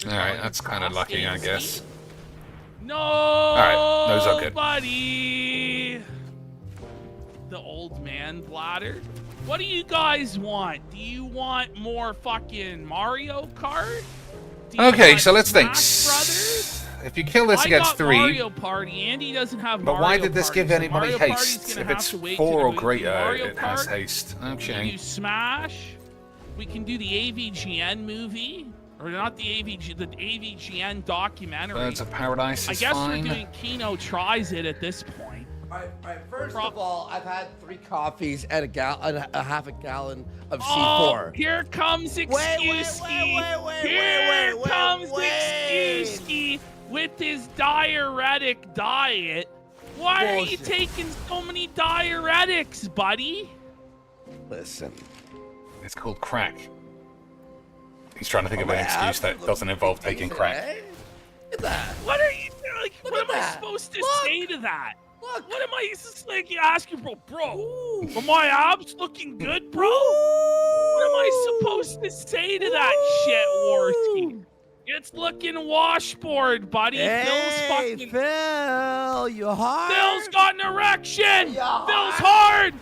Alright, that's kind of lucky, I guess. No, Alright, those are good. buddy. The old man bladder. What do you guys want? Do you want more fucking Mario Kart? Do you Okay, want so let's think. Smash Brothers? If you kill this, it gets I got 3. Mario Party. Andy doesn't have But Mario why did this Party, give so anybody Mario Party's haste? gonna If have it's to wait 4 to or do greater, Mario it has Kart. haste. We can Okay. do Smash. We can do the AVGN movie. Or not the AVGN documentary. Birds of Paradise I is guess fine. we're doing Kino tries it at this point. All right, first of all, I've had 3 coffees and a half a gallon of C4. Oh, here comes Excuse wait, Here wait, comes wait. Excuse with his diuretic diet. Why are you Bullshit. taking so many diuretics, buddy? Listen. It's called crack. He's trying to think of an excuse that doesn't involve taking crack. Look at that. What are you like? Look What at am I that. supposed to Look. say to that? Look. What am I just like asking, bro? Are my abs looking good, bro? What am I supposed to say to that shit, Warski? It's looking washboard, buddy. Hey, Phil's fucking. Phil, you hard? Phil's got an erection. Yeah. Phil's hard.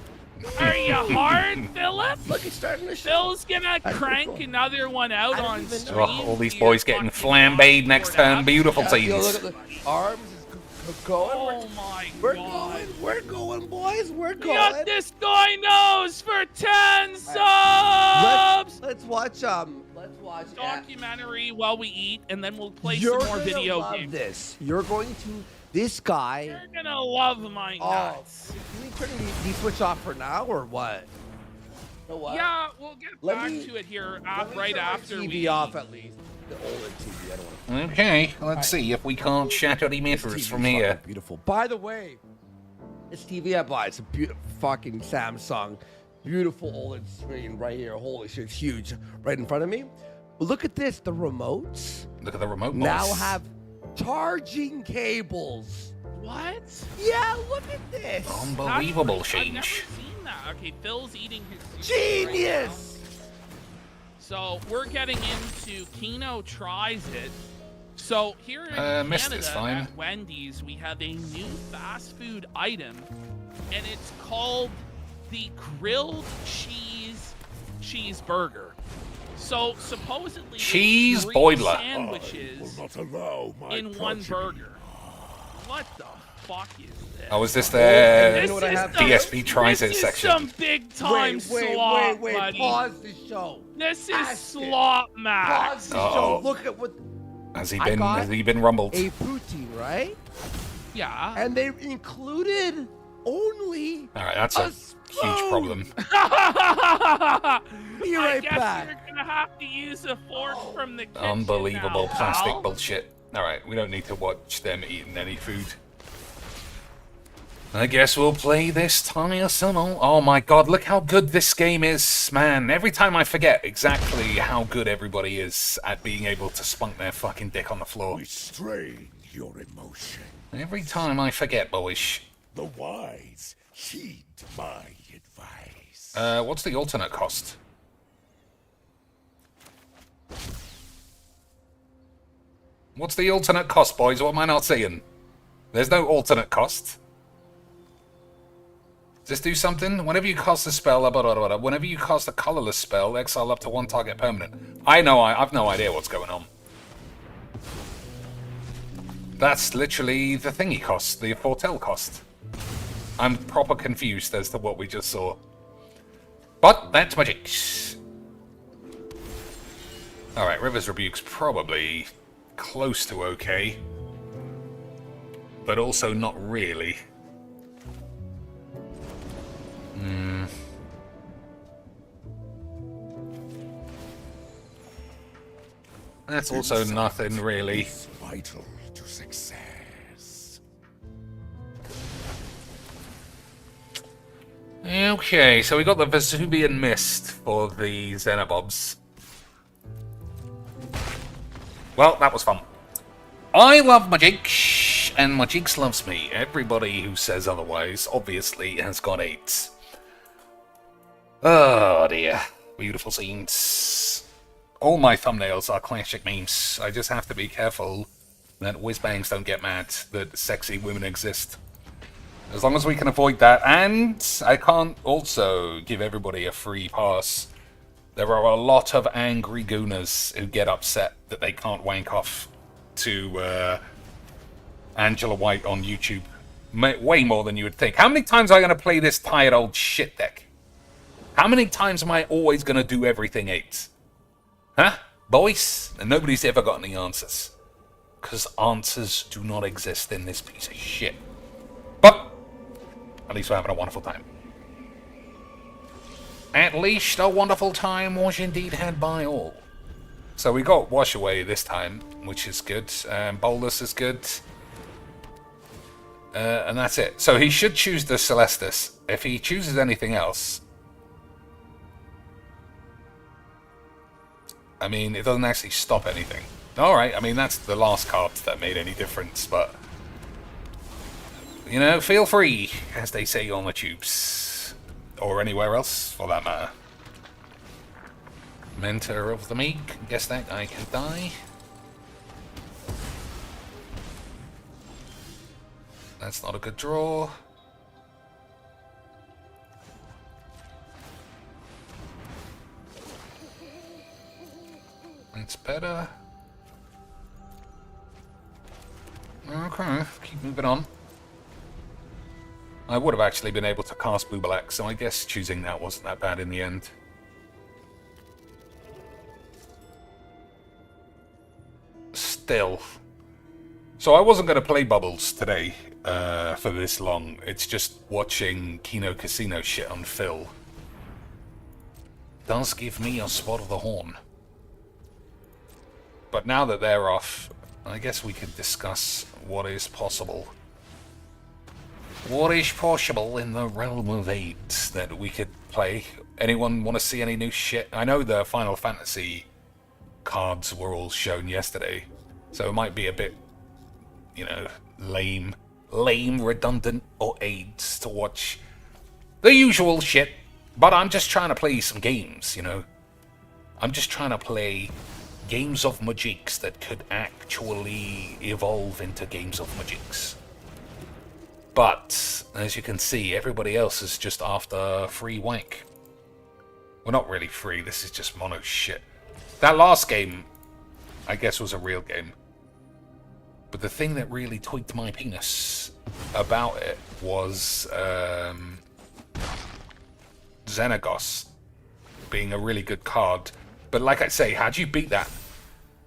Are you hard, Philip? Look, he's starting to show. Phil's gonna That's crank pretty cool. another one out I don't on even stream. know. Oh, all these to boys your getting fucking flambéed next washboard turn. abs. Beautiful Yeah, yo, teams. look at the arms is going. Oh my We're god. going. We're going, boys. We're We going. got this guy knows for 10 subs. Let's watch. Let's watch. Documentary while we eat, and then we'll play You're some more gonna video love games. this. You're going to. This guy. You're gonna love my nuts. Can we turn the switch off for now or what? You know what? Yeah, we'll get Let back me- to it here Let me right turn my after TV we off at least. The OLED TV. I don't want Okay, let's see if we can't shatter the mirrors from here. Beautiful. By the way, this TV I bought, it's a beautiful fucking Samsung. Beautiful OLED screen right here. Holy shit, it's huge. Right in front of me. But look at this. The remotes Look at the remote now boys. have charging cables. What? Yeah, look at this. Unbelievable I've never change. seen that. Okay, Phil's eating his Genius. So we're getting into Kino tries it. So here in missed Canada this, fine. at Wendy's, we have a new fast food item, and it's called the grilled cheeseburger. So supposedly Cheese three boiler. sandwiches in one burger. What the fuck is this? Oh, is this And the you know what I have? DSP tries it this section? is some big time slop, buddy. Pause the show. This is Ask it. slop, Pause Max. the Uh-oh. show. Look at what Has he I been? got Has he been rumbled? a poutine, right? Yeah. And they included only All right, that's a a huge problem. Be I right guess back. you're gonna have to use a fork from the kitchen Unbelievable now, plastic pal. bullshit. All right, we don't need to watch them eating any food. I guess we'll play this tiresome. Oh my god, look how good this game is, man. Every time I forget exactly how good everybody is at being able to spunk their fucking dick on the floor. Restrain your emotion. Every time I forget, boys. The wise heed my advice. What's the alternate cost? What's the alternate cost, boys? What am I not seeing? There's no alternate cost. Does this do something? Whenever you cast a spell, whenever you cast a colorless spell, exile up to one target permanent. I've no idea what's going on. That's literally the thingy cost, the foretell cost. I'm proper confused as to what we just saw. But that's magic. Alright, River's Rebuke's probably close to okay. But also not really. That's also nothing really. It's vital to success. Okay, so we got the Vesuvian Mist for the Xenobobs. Well, that was fun. I love magic. and Majix loves me. Everybody who says otherwise, obviously, has got 8. Oh dear. Beautiful scenes. All my thumbnails are classic memes. I just have to be careful that whiz-bangs don't get mad that sexy women exist. As long as we can avoid that, and I can't also give everybody a free pass. There are a lot of angry gooners who get upset that they can't wank off to Angela White on YouTube. Way more than you would think. How many times am I going to play this tired old shit deck? How many times am I always going to do everything 8? Huh? Boys? And nobody's ever got any answers. Because answers do not exist in this piece of shit. But at least we're having a wonderful time. At least a wonderful time was indeed had by all. So we got Wash Away this time, which is good. Bolus is good. And that's it. So he should choose the Celestis. If he chooses anything else... I mean, it doesn't actually stop anything. Alright, I mean, that's the last card that made any difference, but... You know, feel free, as they say on the tubes. Or anywhere else, for that matter. Mentor of the Meek. Guess that guy can die. That's not a good draw. It's better. Okay, keep moving on. I would have actually been able to cast Boobalak, so I guess choosing that wasn't that bad in the end. Still. So I wasn't going to play Bubbles today for this long. It's just watching Kino Casino shit on Phil. Does give me a spot of the horn. But now that they're off, I guess we could discuss what is possible. What is possible in the realm of 8 that we could play? Anyone want to see any new shit? I know the Final Fantasy cards were all shown yesterday, so it might be a bit, you know, lame, redundant, or AIDS to watch the usual shit. But I'm just trying to play some games, you know. I'm just trying to play games of Magics that could actually evolve into games of Magics. But, as you can see, everybody else is just after free wank. Well, not really free, this is just mono shit. That last game, I guess, was a real game. But the thing that really tweaked my penis about it was Xenagos being a really good card. But like I say, how do you beat that?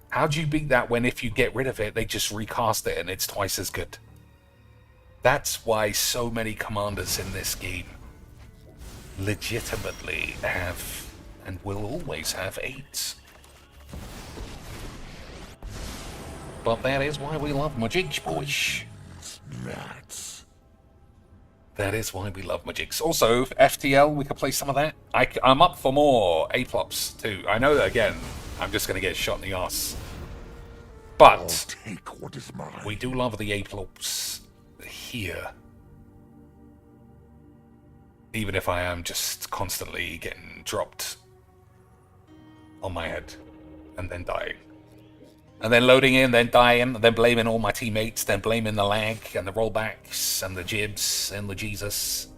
How do you beat that when if you get rid of it, they just recast it and it's twice as good? That's why so many commanders in this game legitimately have, and will always have, 8s. But that is why we love Magics, boys. Nuts. That is why we love Magics. Also, FTL, we could play some of that. I'm up for more A-plops too. I know that, again, I'm just going to get shot in the arse. I'll But take what is mine. we do love the A-plops here. Even if I am just constantly getting dropped on my head and then dying. And then loading in, then dying, and then blaming all my teammates, then blaming the lag and the rollbacks and the jibs and the Jesus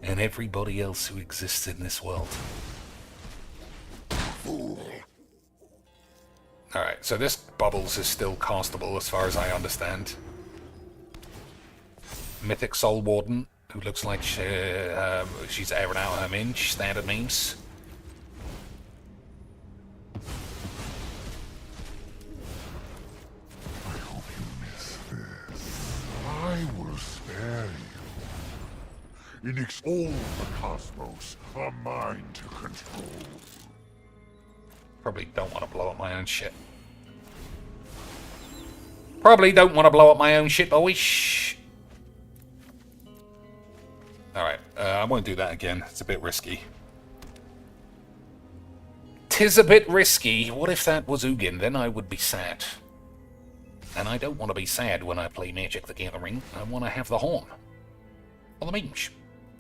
and everybody else who exists in this world. Fool. Alright, so this Bubbles is still castable as far as I understand. Mythic Soul Warden, who looks like she's airing out her minge, standard memes. I hope you miss this. I will spare you. All the cosmos are mine to control. Probably don't want to blow up my own shit. Probably don't want to blow up my own shit, boys. Alright, I won't do that again. It's a bit risky. 'Tis a bit risky. What if that was Ugin? Then I would be sad. And I don't want to be sad when I play Magic the Gathering. I want to have the horn. For the memes.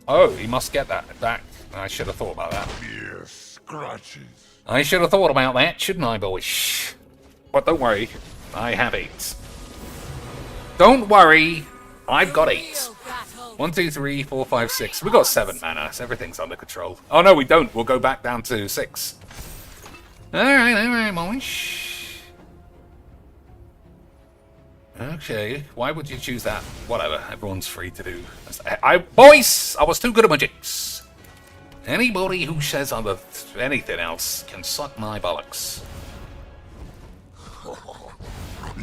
Oh, he must get that back. I should have thought about that. Mere scratches. I should have thought about that, shouldn't I, boys? But don't worry, I have 8. Don't worry, I've got 8. 1, 2, 3, 4, 5, 6. We got 7 mana, so everything's under control. Oh no, we don't. We'll go back down to 6. Alright, boys. Okay, why would you choose that? Whatever, everyone's free to do. Boys, I was too good at Magix. Anybody who says anything else can suck my bollocks.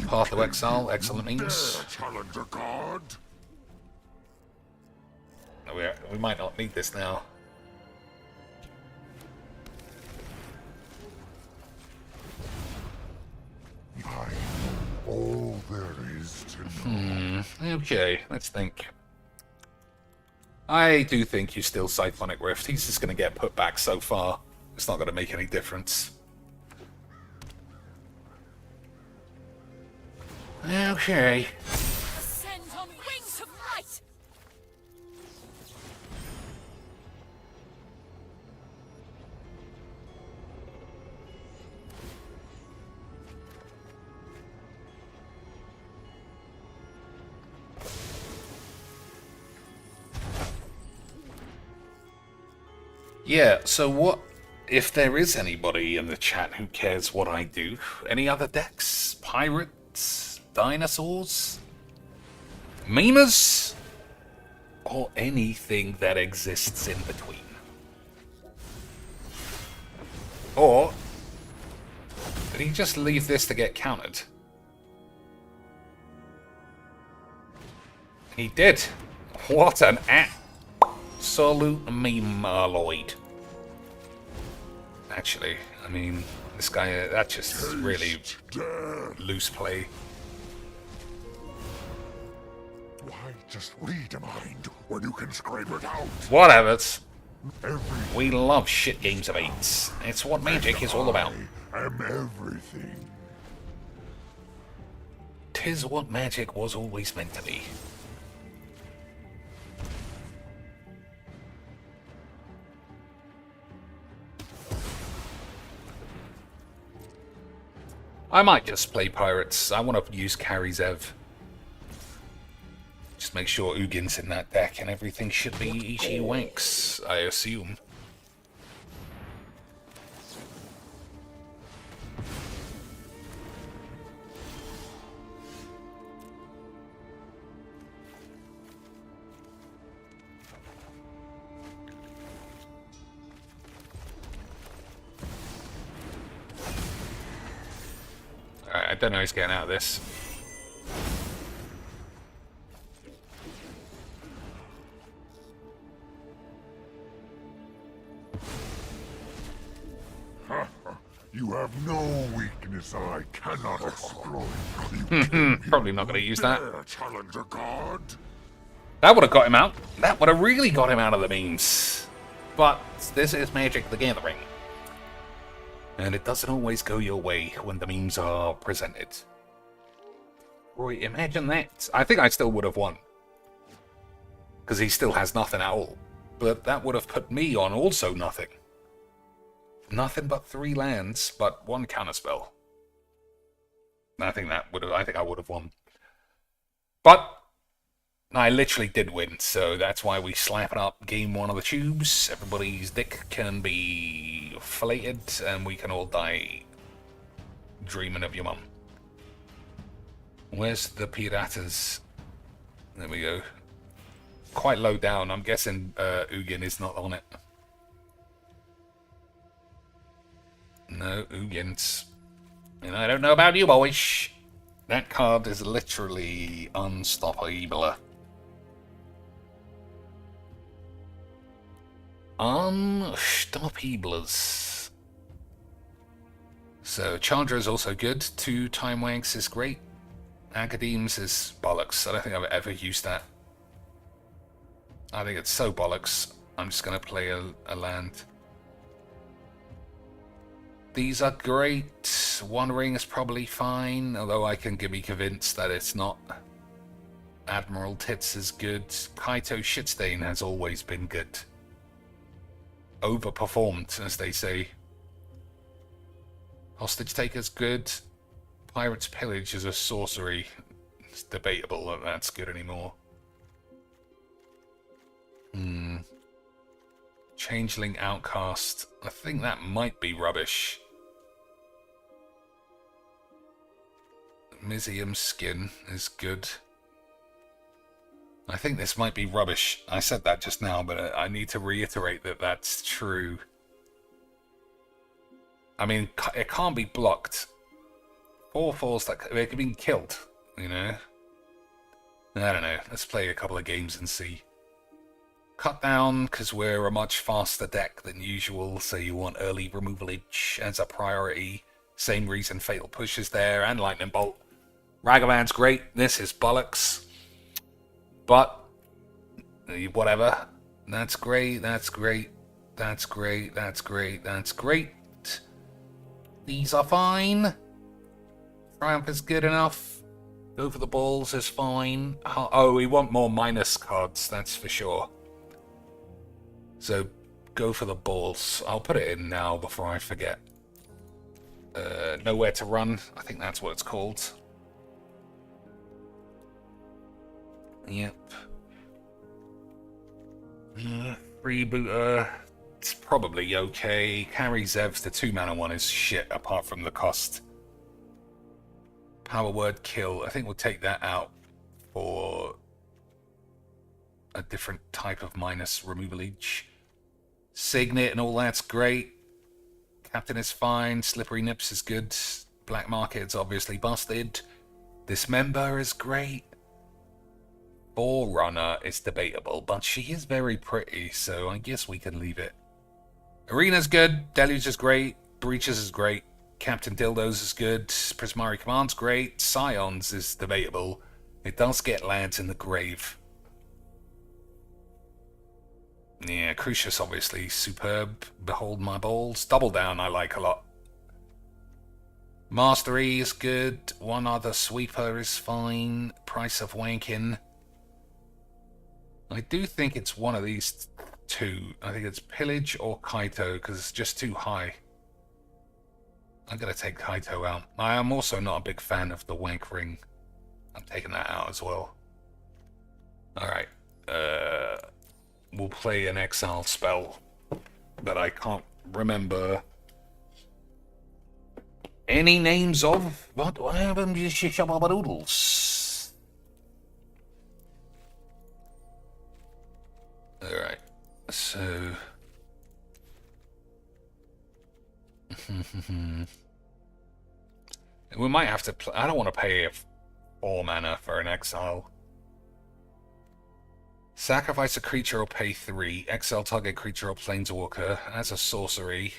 Path to Exile, excellent means. Challenge a god. We might not need this now. I know all there is to know. Okay, let's think. I do think he's still Siphonic Rift. He's just going to get put back so far. It's not going to make any difference. Okay. Ascend on wings of light. Yeah, so what if there is anybody in the chat who cares what I do? Any other decks? Pirates? Dinosaurs? Memers? Or anything that exists in between? Or did he just leave this to get countered? He did. What an absolute meme-loid. Actually, I mean, this guy, that's just really loose play. Why just read a mind when you can scrape it out? Whatever. Every We love shit games of 8s. It's what Magic is all about. I am everything. 'Tis what Magic was always meant to be. I might just play Pirates. I want to use Carry Zev. Just make sure Ugin's in that deck and everything should be Ichi Wanks, I assume. Alright, I don't know who's getting out of this. You have no weakness I cannot exploit. Probably not going to use that. Dare challenge a god? That would have got him out. That would have really got him out of the memes. But this is Magic the Gathering. And it doesn't always go your way when the memes are presented. Roy, imagine that. I think I still would have won. Because he still has nothing at all. But that would have put me on also nothing. Nothing but 3 lands, but 1 counterspell. I think I would have won. But I literally did win, so that's why we slap it up game 1 of the tubes. Everybody's dick can be filleted, and we can all die dreaming of your mum. Where's the piratas? There we go. Quite low down. I'm guessing Ugin is not on it. No, Ugin's. And I don't know about you, boys. That card is literally unstoppable. Unstoppables. So, Chandra is also good. 2 Time Wanks is great. Academes is bollocks. I don't think I've ever used that. I think it's so bollocks. I'm just going to play a land. These are great. One Ring is probably fine, although I can be convinced that it's not. Admiral Tits is good. Kaito Shitstain has always been good. Overperformed, as they say. Hostage Taker's good. Pirate's Pillage is a sorcery. It's debatable that that's good anymore. Changeling Outcast. I think that might be rubbish. Mizium Skin is good. I think this might be rubbish. I said that just now, but I need to reiterate that that's true. I mean, it can't be blocked. 4/4s that they could be killed, you know? I don't know. Let's play a couple of games and see. Cut down, because we're a much faster deck than usual, so you want early removalage as a priority. Same reason Fatal Push is there, and Lightning Bolt. Ragavan's great. This is bollocks. But, whatever. That's great, that's great. That's great, that's great, that's great. These are fine. Triumph is good enough. Go for the balls is fine. Oh, we want more minus cards, that's for sure. So, go for the balls. I'll put it in now before I forget. Nowhere to Run, I think that's what it's called. Yep. Freebooter. It's probably okay. Carry Zevs, the 2-mana one is shit apart from the cost. Power Word Kill. I think we'll take that out for a different type of minus removalage. Signet and all that's great. Captain is fine. Slippery Nips is good. Black Market's obviously busted. Dismember is great. Forerunner is debatable, but she is very pretty, so I guess we can leave it. Arena's good. Deluge is great. Breaches is great. Captain Dildos is good. Prismari Command's great. Scions is debatable. It does get lands in the grave. Yeah, Crucius obviously superb. Behold my balls. Double Down I like a lot. Mastery is good. One Other Sweeper is fine. Price of Wankin. I do think it's one of these two. I think it's Pillage or Kaito, because it's just too high. I'm going to take Kaito out. I am also not a big fan of the Wank Ring. I'm taking that out as well. Alright. We'll play an exile spell that I can't remember any names of. What happened to Shabbadoodles? Alright. So... we might have to play. I don't want to pay 4 mana for an exile. Sacrifice a creature or pay 3. Exile target creature or planeswalker as a sorcery.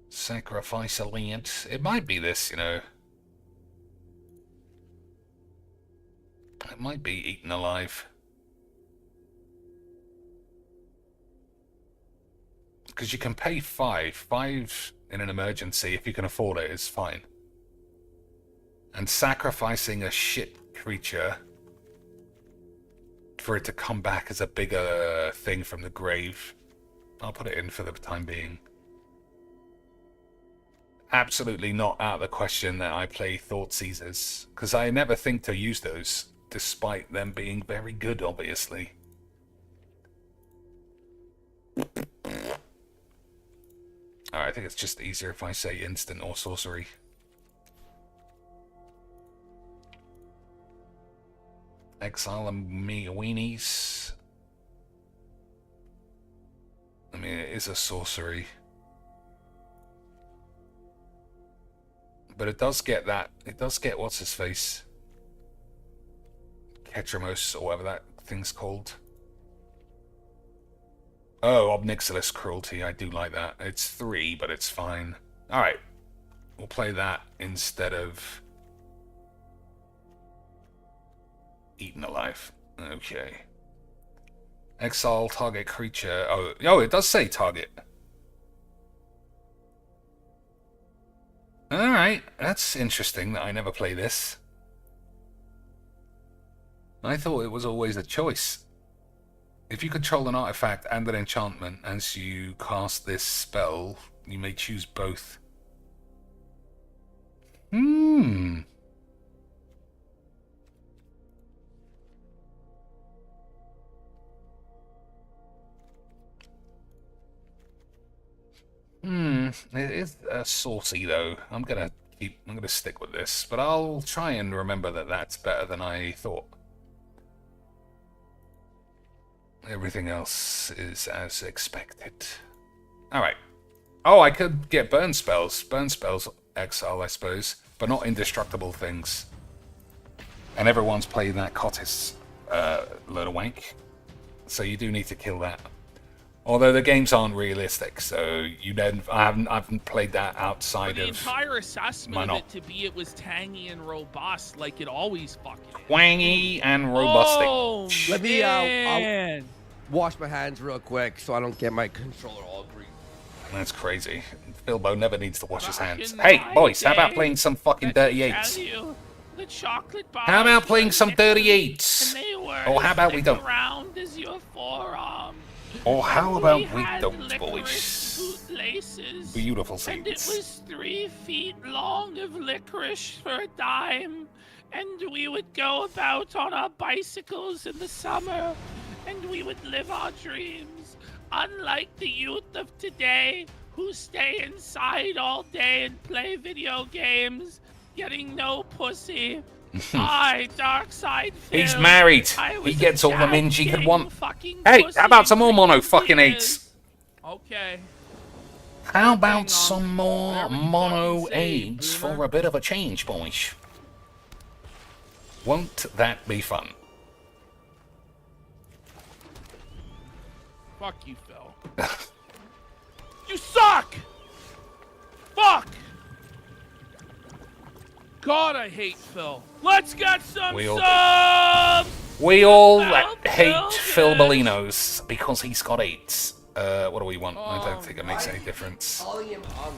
Sacrifice a land. It might be this, you know. It might be Eaten Alive. Because you can pay 5. 5 in an emergency, if you can afford it, is fine. And sacrificing a shit creature for it to come back as a bigger thing from the grave. I'll put it in for the time being. Absolutely not out of the question that I play Thought Seizers, because I never think to use those, despite them being very good, obviously. Alright, I think it's just easier if I say instant or sorcery. Exile and me weenies. I mean, it is a sorcery. But it does get that. It does get what's his face? Ketramos, or whatever that thing's called. Oh, Obnixilis Cruelty. I do like that. It's 3, but it's fine. Alright. We'll play that instead of Eaten Alive. Okay. Exile target creature. Oh, it does say target. Alright, that's interesting that I never play this. I thought it was always a choice. If you control an artifact and an enchantment as you cast this spell, you may choose both. It is saucy though. I'm gonna stick with this, but I'll try and remember that that's better than I thought. Everything else is as expected. Alright. Oh, I could get burn spells. Burn spells exile, I suppose, but not indestructible things. And everyone's playing that Cottis load of wank. So you do need to kill that. Although the games aren't realistic, so I haven't played that outside of the entire assessment of it to be it was tangy and robust, like it always fucking twangy and robust. Oh, Let me man. I'll wash my hands real quick so I don't get my controller all green. That's crazy. Philbo never needs to wash his hands. In Hey, my boys, how about day, playing some fucking let me 38s? tell you, the chocolate bars How about playing were some thicker 38s? and they were Or how about we as don't? round as your forearm. Or how about we had don't, licorice boys? bootlaces, Beautiful and it seeds. was 3 feet long of licorice for a dime. And we would go about on our bicycles in the summer, and we would live our dreams. Unlike the youth of today, who stay inside all day and play video games, getting no pussy. I, Darkside Phil, He's married. I was He gets all the dad minge he could getting want. fucking Hey, pussy how about some more for mono fucking years. eights? Okay. How Hang on. about some more Whatever you mono fucking say, aids Boomer. for a bit of a change, boys? Won't that be fun? Fuck you, Phil. You suck! Fuck! God, I hate Phil. Let's get some We all do. subs! We all Well, hate well, Phil yes. Bolinos because he's got 8s. What do we want? I don't think it makes any difference. Calling him Unk.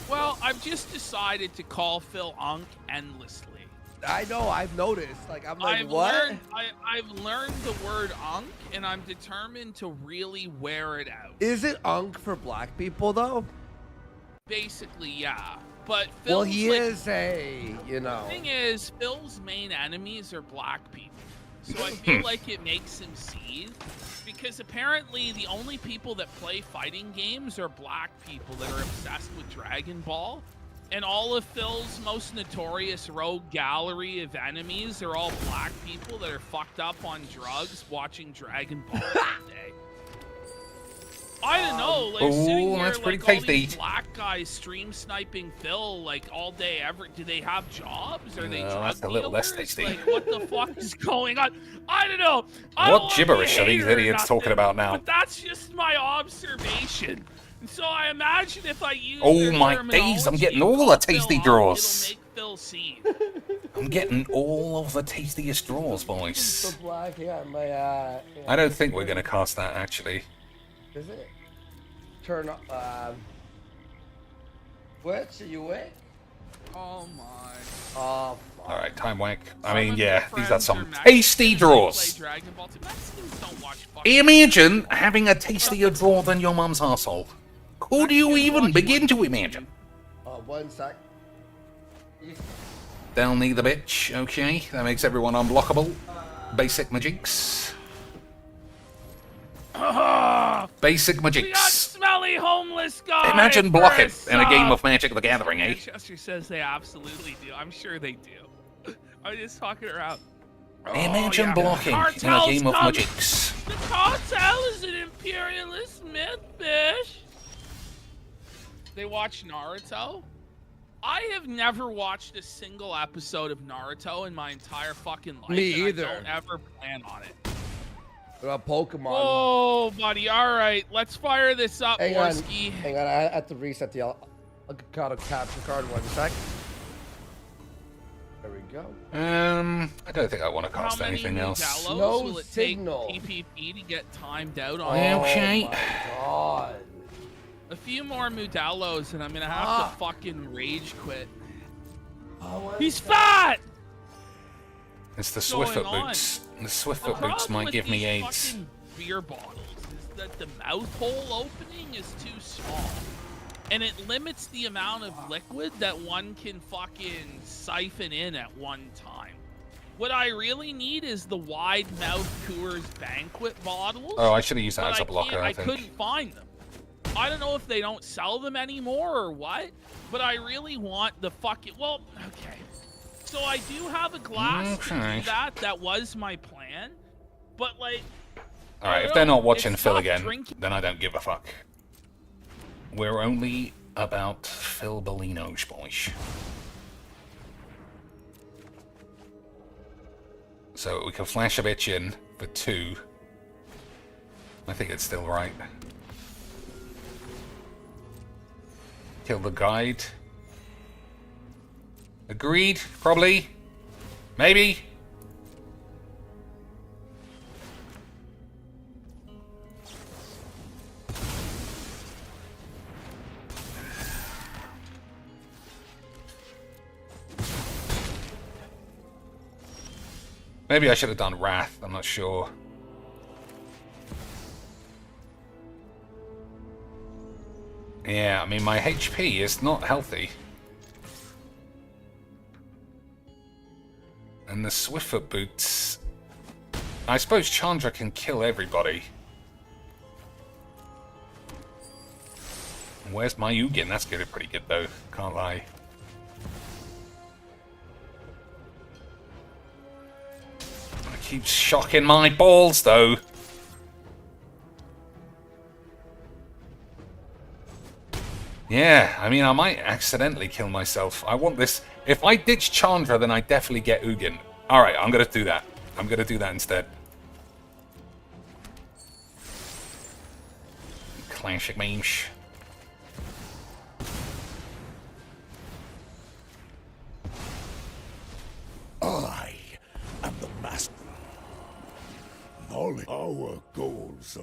Well, I've just decided to call Phil Unk endlessly. I know, I've noticed. Like, I'm like, what? I've learned the word Unk, and I'm determined to really wear it out. Is it Unk for black people, though? Basically, yeah. But Phil's Well, he like, is a, you know. The thing is, Phil's main enemies are black people. So I feel like it makes him seethe. Because apparently the only people that play fighting games are black people that are obsessed with Dragon Ball. And all of Phil's most notorious rogue gallery of enemies are all black people that are fucked up on drugs watching Dragon Ball all day. I don't know, like sitting Ooh, here that's pretty like all these tasty. black guys stream sniping Phil like all day do they have jobs? Are they No, drug that's a little less dealers? tasty. Like what the fuck is going on? I don't know. I don't What wanna gibberish be a are these hater or idiots talking nothing, about now? But that's just my observation. And so I imagine if I use Oh their my days, I'm terminology getting and all call the Phil tasty Unk, draws. It'll make Phil seethe. I'm getting all of the tastiest draws, The boys. black, yeah, my, I don't think we're going to cast that, actually. Is it? Turn what? Are you awake? Oh my. Oh, fuck. Alright, time wank. I Some mean, of yeah, my these are friends some Mexicans tasty and they draws. play Dragon Ball. Mexicans don't watch fucking Imagine having a tastier draw than your mum's arsehole. Could you Mexicans even watch begin to fucking imagine? 1 sec. Down knee the bitch, okay. That makes everyone unblockable. Basic magics. Basic We got magics. smelly homeless guy. Imagine blocking in a game of of Magic the Gathering, eh? Manchester says they absolutely do. I'm sure they do. I'm just talking around. Imagine yeah. blocking in a Cartel's game of coming. magics. The cartel is an imperialist myth, bitch. They watch Naruto? I have never watched a single episode of Naruto in my entire fucking life. Me and either. I don't ever plan on it. What about Pokemon? Oh, buddy. All right. Let's fire this up, Hang on. Morski. Hang on, I have to reset the I'll gotta capture card 1 sec. There we go. I don't think I want to cast anything else. How many No will it signal. take TPP to get timed out on? Okay. Oh my god. A few more Mudalos and I'm gonna have to fucking rage quit. He's fat! It's the Going Swiftfoot on? boots. The The Swiftfoot boots problem might with give me these AIDS. fucking beer bottles is that the mouth hole opening is too small. And it limits the amount of liquid that one can fucking siphon in at one time. What I really need is the wide mouth Coors Banquet bottles. Oh, I should have used that but as a blocker, I I think. couldn't find them. I don't know if they don't sell them anymore or what, but I really want the fucking... Well, okay. So I do have a glass to Okay. do that. That was my plan. But, like... Alright, if they're not watching it's Phil not again, drinking- then I don't give a fuck. We're only about Phil Bellino's, boys. So we can flash a bitch in for 2. I think it's still right. Kill the guide. Agreed, probably. Maybe. Maybe I should have done Wrath, I'm not sure. Yeah, I mean, my HP is not healthy. And the Swiftfoot boots... I suppose Chandra can kill everybody. Where's my Ugin? That's getting pretty good, though. Can't lie. I keep shocking my balls, though. Yeah, I mean, I might accidentally kill myself. I want this... If I ditch Chandra, then I definitely get Ugin. Alright, I'm gonna do that. I'm gonna do that instead. Classic memes. I am the master. Knowledge our goals.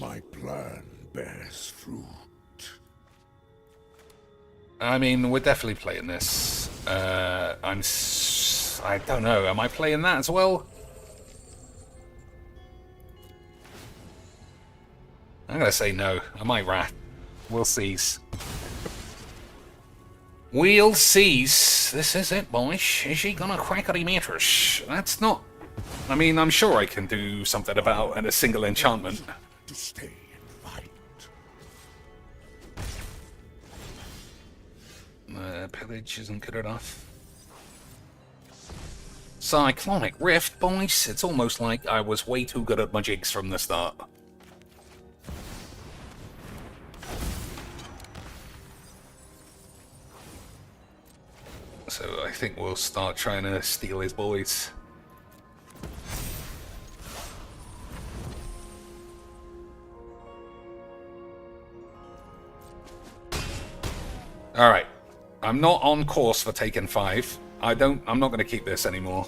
My plan bears fruit. I mean, we're definitely playing this. I don't know. Am I playing that as well? I'm gonna say no. I might Wrath. We'll sees. We'll sees. This is it, boys. Is she gonna crackety matters? That's not... I mean, I'm sure I can do something about a single enchantment. To stay and fight. Pillage isn't good enough. Cyclonic Rift, boys. It's almost like I was way too good at my jigs from the start. So I think we'll start trying to steal his boys. Alright. I'm not on course for taking 5. I'm not going to keep this anymore.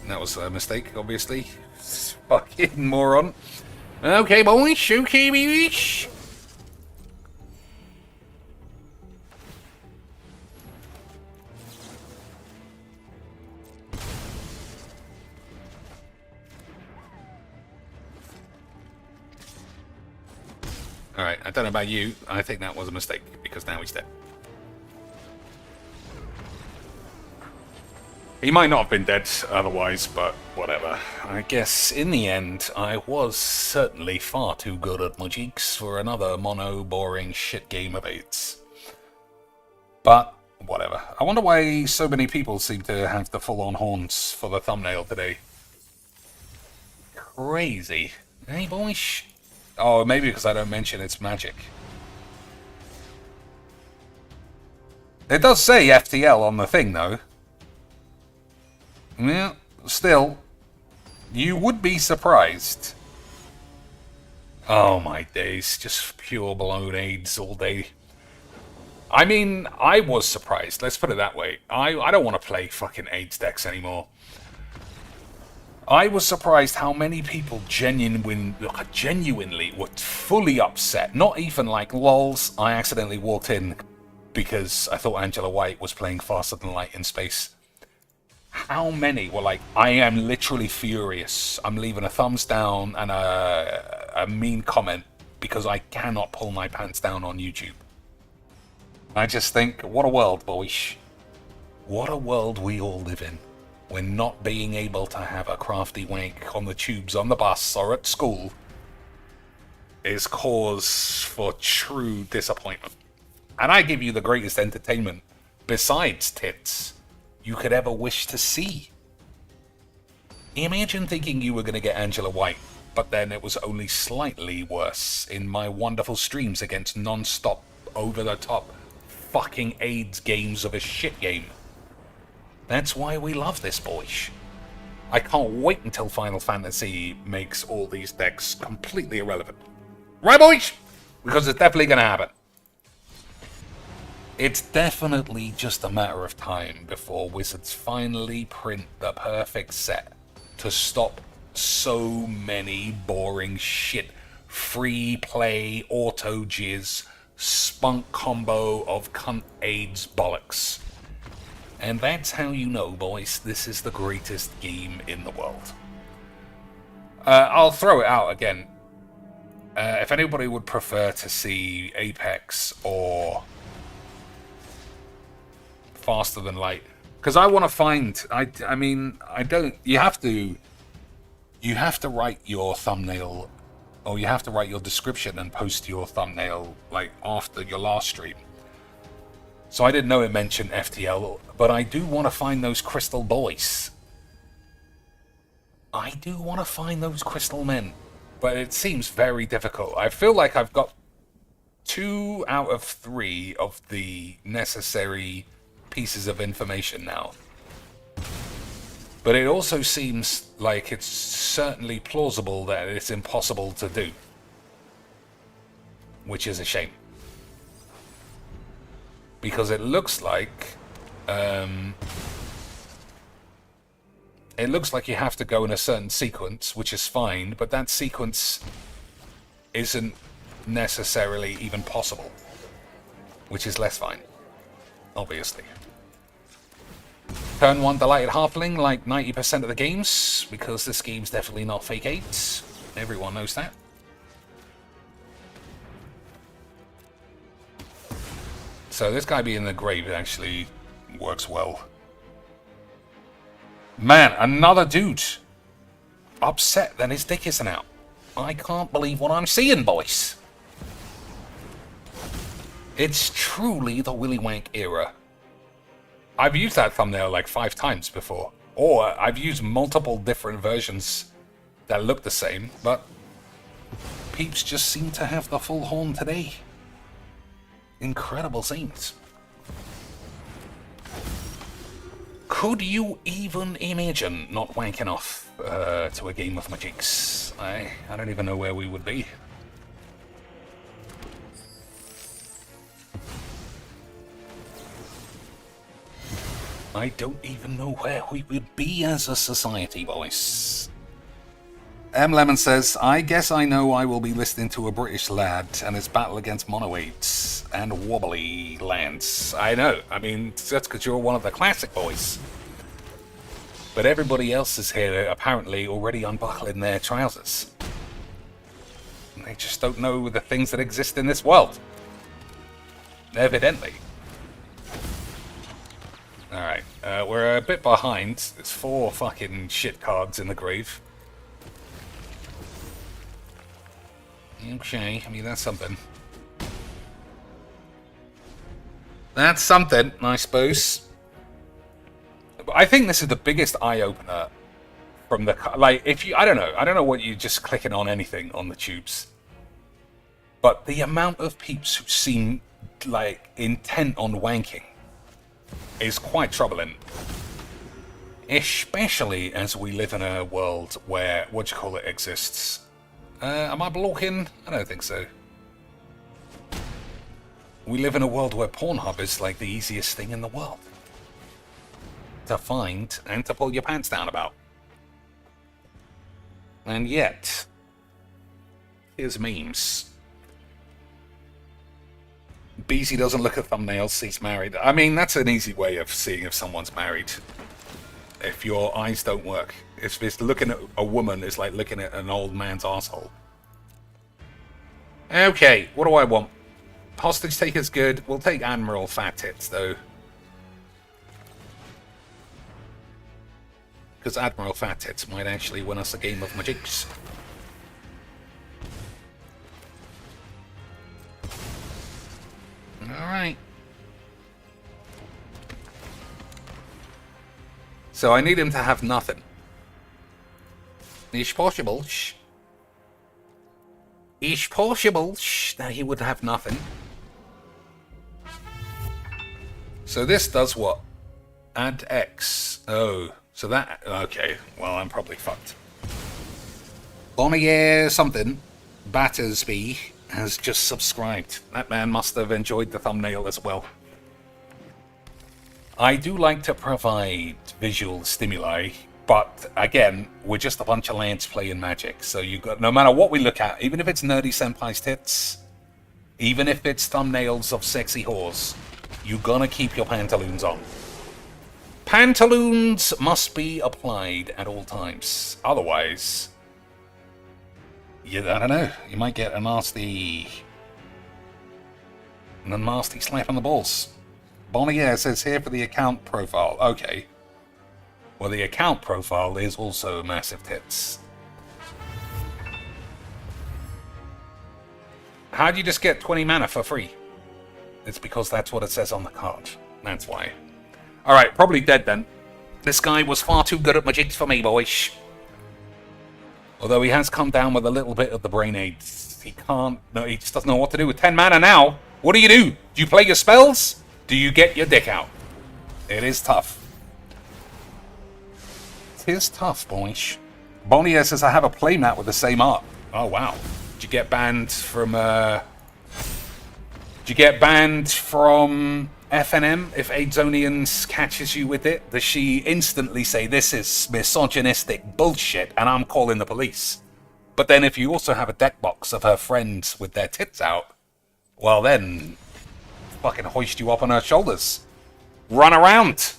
That was a mistake, obviously. Fucking moron. Okay, boys. Okay, boys. Alright, I don't know about you. I think that was a mistake, because now he's dead. He might not have been dead otherwise, but whatever. I guess, in the end, I was certainly far too good at my jigs for another mono, boring shit game of 8s. But, whatever. I wonder why so many people seem to have the full-on horns for the thumbnail today. Crazy. Hey, boys. Oh, maybe because I don't mention it's magic. It does say FTL on the thing, though. Yeah, still, you would be surprised. Oh my days, just pure blown AIDS all day. I mean, I was surprised, let's put it that way. I don't want to play fucking AIDS decks anymore. I was surprised how many people genuinely were fully upset. Not even like, lols, I accidentally walked in because I thought Angela White was playing faster than light in space. How many were like, I am literally furious. I'm leaving a thumbs down and a mean comment because I cannot pull my pants down on YouTube. I just think, what a world, boys. What a world we all live in. When not being able to have a crafty wank on the tubes on the bus or at school is cause for true disappointment. And I give you the greatest entertainment, besides tits, you could ever wish to see. Imagine thinking you were going to get Angela White, but then it was only slightly worse in my wonderful streams against non-stop, over-the-top fucking AIDS games of a shit game. That's why we love this, boys. I can't wait until Final Fantasy makes all these decks completely irrelevant. Right, boys? Because it's definitely going to happen. It's definitely just a matter of time before Wizards finally print the perfect set to stop so many boring shit, free play, auto jizz, spunk combo of cunt AIDS bollocks. And that's how you know, boys, this is the greatest game in the world. I'll throw it out again. If anybody would prefer to see Apex or Faster Than Light, because I want to find, I mean, I don't, you have to write your thumbnail, or you have to write your description and post your thumbnail, like, after your last stream. So I didn't know it mentioned FTL, but I do want to find those crystal boys. I do want to find those crystal men, but it seems very difficult. I feel like I've got 2 out of 3 of the necessary pieces of information now. But it also seems like it's certainly plausible that it's impossible to do, which is a shame. Because it looks like you have to go in a certain sequence, which is fine, but that sequence isn't necessarily even possible, which is less fine, obviously. Turn 1 delighted halfling like 90% of the games, because this game's definitely not fake 8. Everyone knows that. So this guy being in the grave actually works well. Man, another dude upset that his dick isn't out. I can't believe what I'm seeing, boys. It's truly the Willy Wank era. I've used that thumbnail like 5 times before. Or I've used multiple different versions that look the same, but peeps just seem to have the full horn today. Incredible scenes. Could you even imagine not wanking off to a game of Magix? I don't even know where we would be. I don't even know where we would be as a society, boys. M. Lemon says, I guess I know I will be listening to a British lad and his battle against monoids and wobbly lands. I know, I mean, that's because you're one of the classic boys. But everybody else is here apparently already unbuckling their trousers. They just don't know the things that exist in this world. Evidently. Alright, we're a bit behind. There's 4 fucking shit cards in the grave. Okay, I mean, that's something. That's something, I suppose. I think this is the biggest eye-opener from the... Like, if you... I don't know what you're just clicking on anything on the tubes. But the amount of peeps who seem, like, intent on wanking is quite troubling. Especially as we live in a world where, exists. Am I blocking? I don't think so. We live in a world where Pornhub is like the easiest thing in the world to find and to pull your pants down about. And yet, here's memes. Beezy doesn't look at thumbnails, he's married. I mean, that's an easy way of seeing if someone's married. If your eyes don't work. If it's looking at a woman is like looking at an old man's asshole. Okay, what do I want? Hostage taker's good. We'll take Admiral Fat Tits, though. Because Admiral Fat Tits might actually win us a game of Magics. Alright. So I need him to have nothing. It's possible. It's possible that he would have nothing. So this does what? Add X. Oh, so that... Okay, well, I'm probably fucked. Bonnier something, Battersby, has just subscribed. That man must have enjoyed the thumbnail as well. I do like to provide visual stimuli, but again, we're just a bunch of lads playing Magic. So you got, no matter what we look at, even if it's nerdy senpai's tits, even if it's thumbnails of sexy whores, you gotta keep your pantaloons on. Pantaloons must be applied at all times. Otherwise, I don't know, you might get a nasty slap on the balls. Bonnier says here for the account profile. Okay. Well, the account profile is also massive tits. How do you just get 20 mana for free? It's because that's what it says on the card. That's why. Alright, probably dead then. This guy was far too good at Magics for me, boys. Although he has come down with a little bit of the brain aids. He can't... No, he just doesn't know what to do with 10 mana now. What do? Do you play your spells? Do you get your dick out? It is tough. It is tough, boys. Bonnier says, I have a playmat with the same art. Oh, wow. Did you get banned from, Did you get banned from FNM if Aidzonians catches you with it? Does she instantly say, this is misogynistic bullshit and I'm calling the police? But then if you also have a deck box of her friends with their tits out, well then... fucking hoist you up on her shoulders. Run around.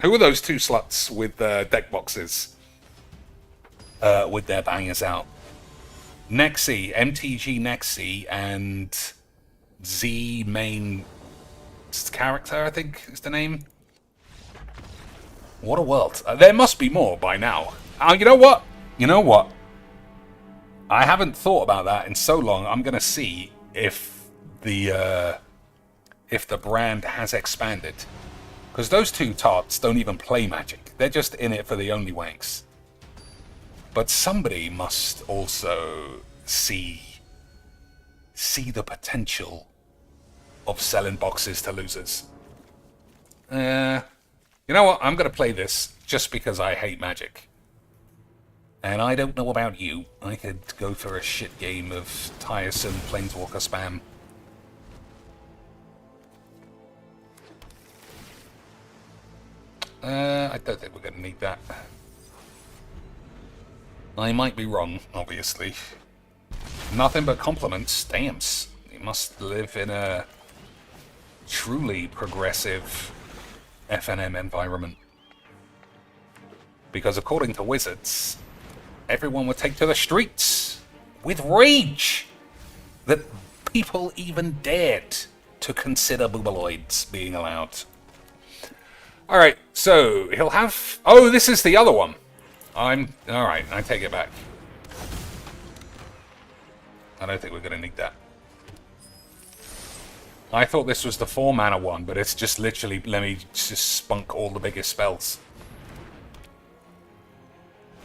Who are those two sluts with deck boxes? With their bangers out. Nexi, MTG Nexi, and Z main character, I think is the name. What a world. There must be more by now. You know what? You know what? I haven't thought about that in so long. I'm going to see if the brand has expanded. Because those two tarts don't even play Magic. They're just in it for the only wanks. But somebody must also see the potential of selling boxes to losers. You know what? I'm going to play this just because I hate Magic. And I don't know about you. I could go for a shit game of tiresome Planeswalker spam. I don't think we're going to need that. I might be wrong, obviously. Nothing but compliments. Damn. You must live in a truly progressive FNM environment. Because according to Wizards, everyone would take to the streets with rage that people even dared to consider boobaloids being allowed. Alright, so he'll have... Oh, this is the other one. Alright, I take it back. I don't think we're going to need that. I thought this was the 4 mana one, but it's just literally let me just spunk all the biggest spells.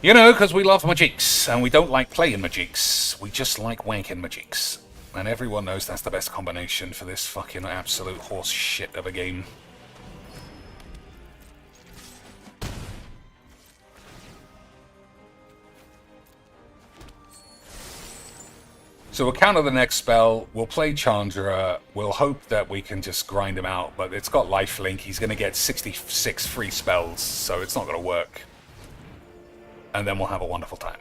You know, because we love Magics, and we don't like playing Magics. We just like wanking Magics. And everyone knows that's the best combination for this fucking absolute horse shit of a game. So we'll counter the next spell, we'll play Chandra, we'll hope that we can just grind him out, but it's got lifelink, he's going to get 66 free spells, so it's not going to work. And then we'll have a wonderful time.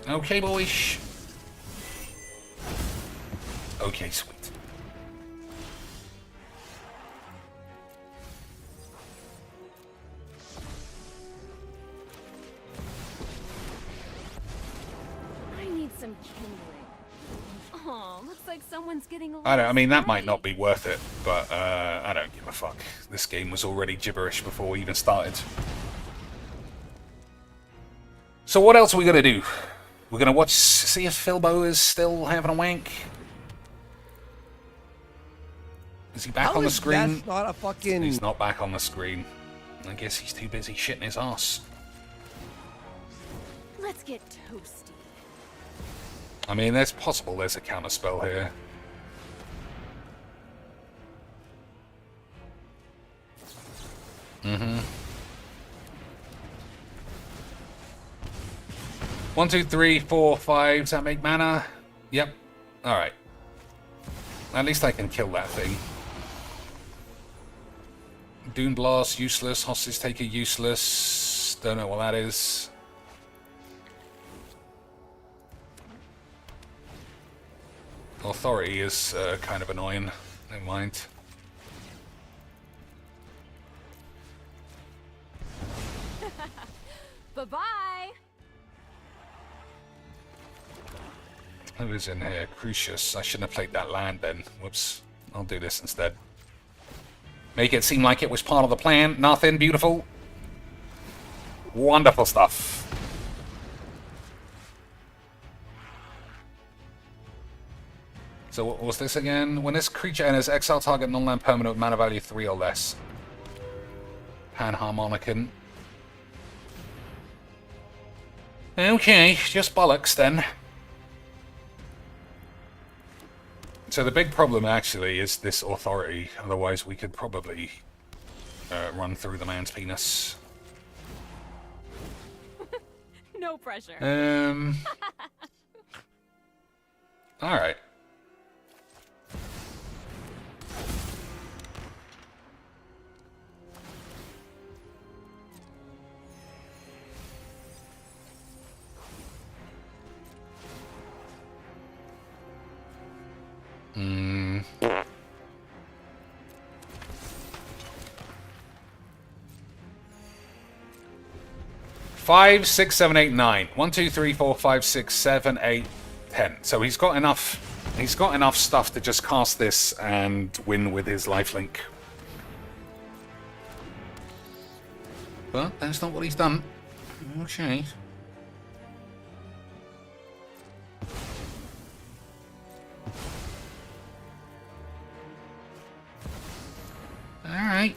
Okay, boys. Okay, sweet. Some kindling. Oh, looks like someone's getting a I mean, that might not be worth it, but I don't give a fuck. This game was already gibberish before we even started. So what else are we gonna do? We're gonna watch, see if Philbo is still having a wank. Is he back on the screen? That's not a fucking... He's not back on the screen. I guess he's too busy shitting his ass. Let's get toasty. I mean, there's possible there's a counter spell here. Mm-hmm. 1, 2, 3, 4, 5. Does that make mana? Yep. Alright. At least I can kill that thing. Dune Blast, useless. Hostage Taker, useless. Don't know what that is. Authority is kind of annoying. Never mind. Bye-bye. Who is in here? Crucius. I shouldn't have played that land then. Whoops. I'll do this instead. Make it seem like it was part of the plan. Nothing. Beautiful. Wonderful stuff. So what was this again? When this creature enters, exile target non-land permanent with mana value 3 or less. Panharmonicon. Okay, just bollocks then. So the big problem actually is this authority. Otherwise we could probably run through the man's penis. No pressure. Alright. Hmm. 5, 6, 7, 8, 9. 1, 2, 3, 4, 5, 6, 7, 8, 10. So he's got enough. He's got enough stuff to just cast this and win with his lifelink. But that's not what he's done. Okay. Alright.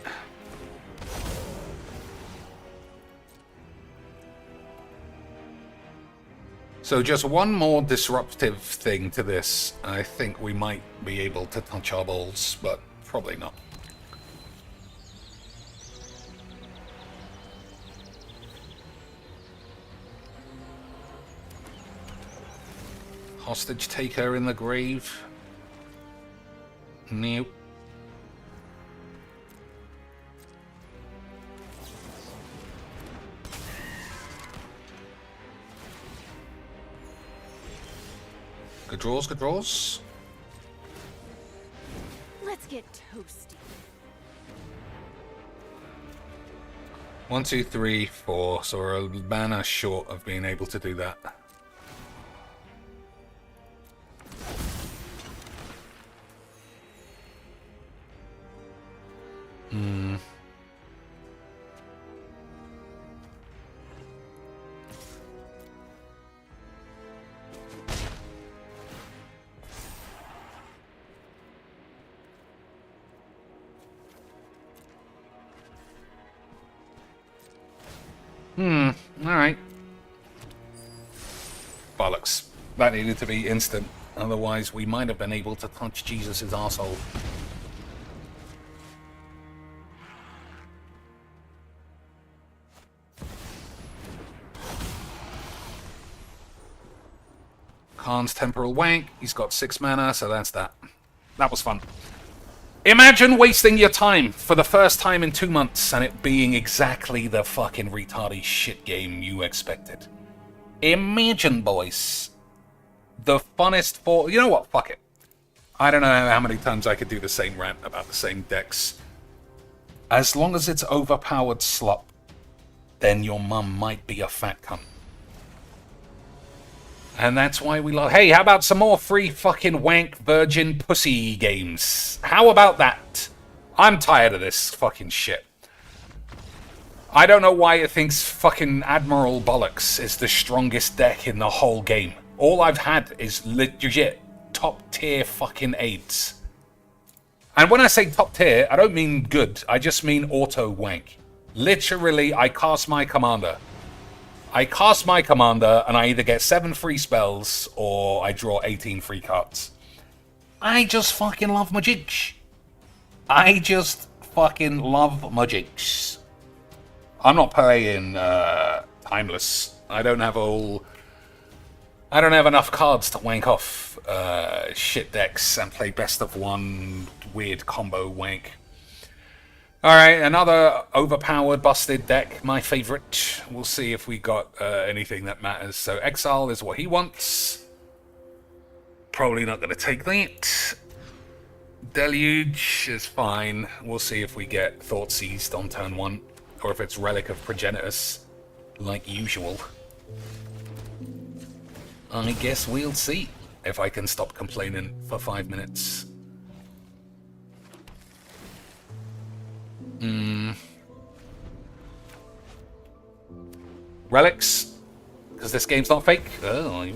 So just one more disruptive thing to this. I think we might be able to touch our balls, but probably not. Hostage taker in the grave. Nope. Good draws, good draws. Let's get toasty. 1, 2, 3, 4. So we're a mana short of being able to do that. Hmm. Alright. Bollocks. That needed to be instant. Otherwise, we might have been able to touch Jesus' arsehole. Khan's Temporal Wank. He's got 6 mana, so that's that. That was fun. Imagine wasting your time for the first time in 2 months and it being exactly the fucking retarded shit game you expected. Imagine, boys. The funnest for... You know what? Fuck it. I don't know how many times I could do the same rant about the same decks. As long as it's overpowered slop, then your mum might be a fat cunt. And that's why we love... Hey, how about some more free fucking wank virgin pussy games? How about that? I'm tired of this fucking shit. I don't know why it thinks fucking Admiral Bollocks is the strongest deck in the whole game. All I've had is legit top tier fucking aids. And when I say top tier, I don't mean good. I just mean auto wank. Literally, I cast my commander. I cast my commander and I either get 7 free spells or I draw 18 free cards. I just fucking love magics. I just fucking love magics. I'm not playing Timeless. I don't have enough cards to wank off shit decks and play best of one weird combo wank. Alright, another overpowered busted deck, my favourite. We'll see if we got anything that matters. So Exile is what he wants. Probably not going to take that. Deluge is fine. We'll see if we get Thought Seized on turn 1. Or if it's Relic of Progenitus, like usual. I guess we'll see if I can stop complaining for 5 minutes. Relics? Because this game's not fake? Oh,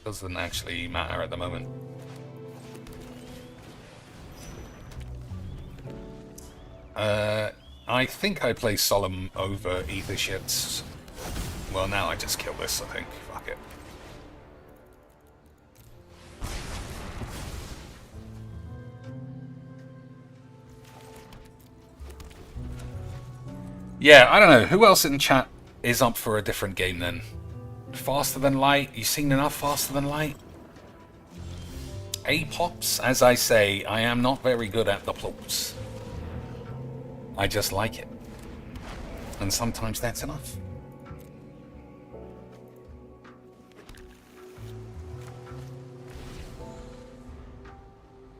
doesn't actually matter at the moment. I think I play Solemn over Ether Shits. Well, now I just kill this, I think. Fuck it. Yeah, I don't know. Who else in chat is up for a different game then? Faster Than Light? You seen enough Faster Than Light? A-pops? As I say, I am not very good at the plops. I just like it. And sometimes that's enough.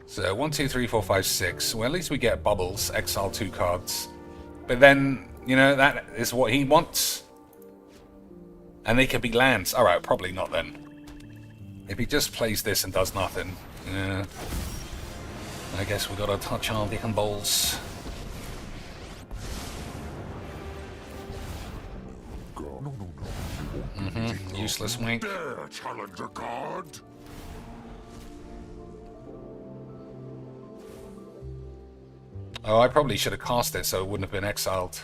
So 1, 2, 3, 4, 5, 6. Well, at least we get bubbles. Exile 2 cards. But then, you know, that is what he wants. And they can be lands. Alright, probably not then. If he just plays this and does nothing, I guess we gotta touch our dick and balls. Useless wank. Dare challenge a god? Oh, I probably should have cast it so it wouldn't have been exiled.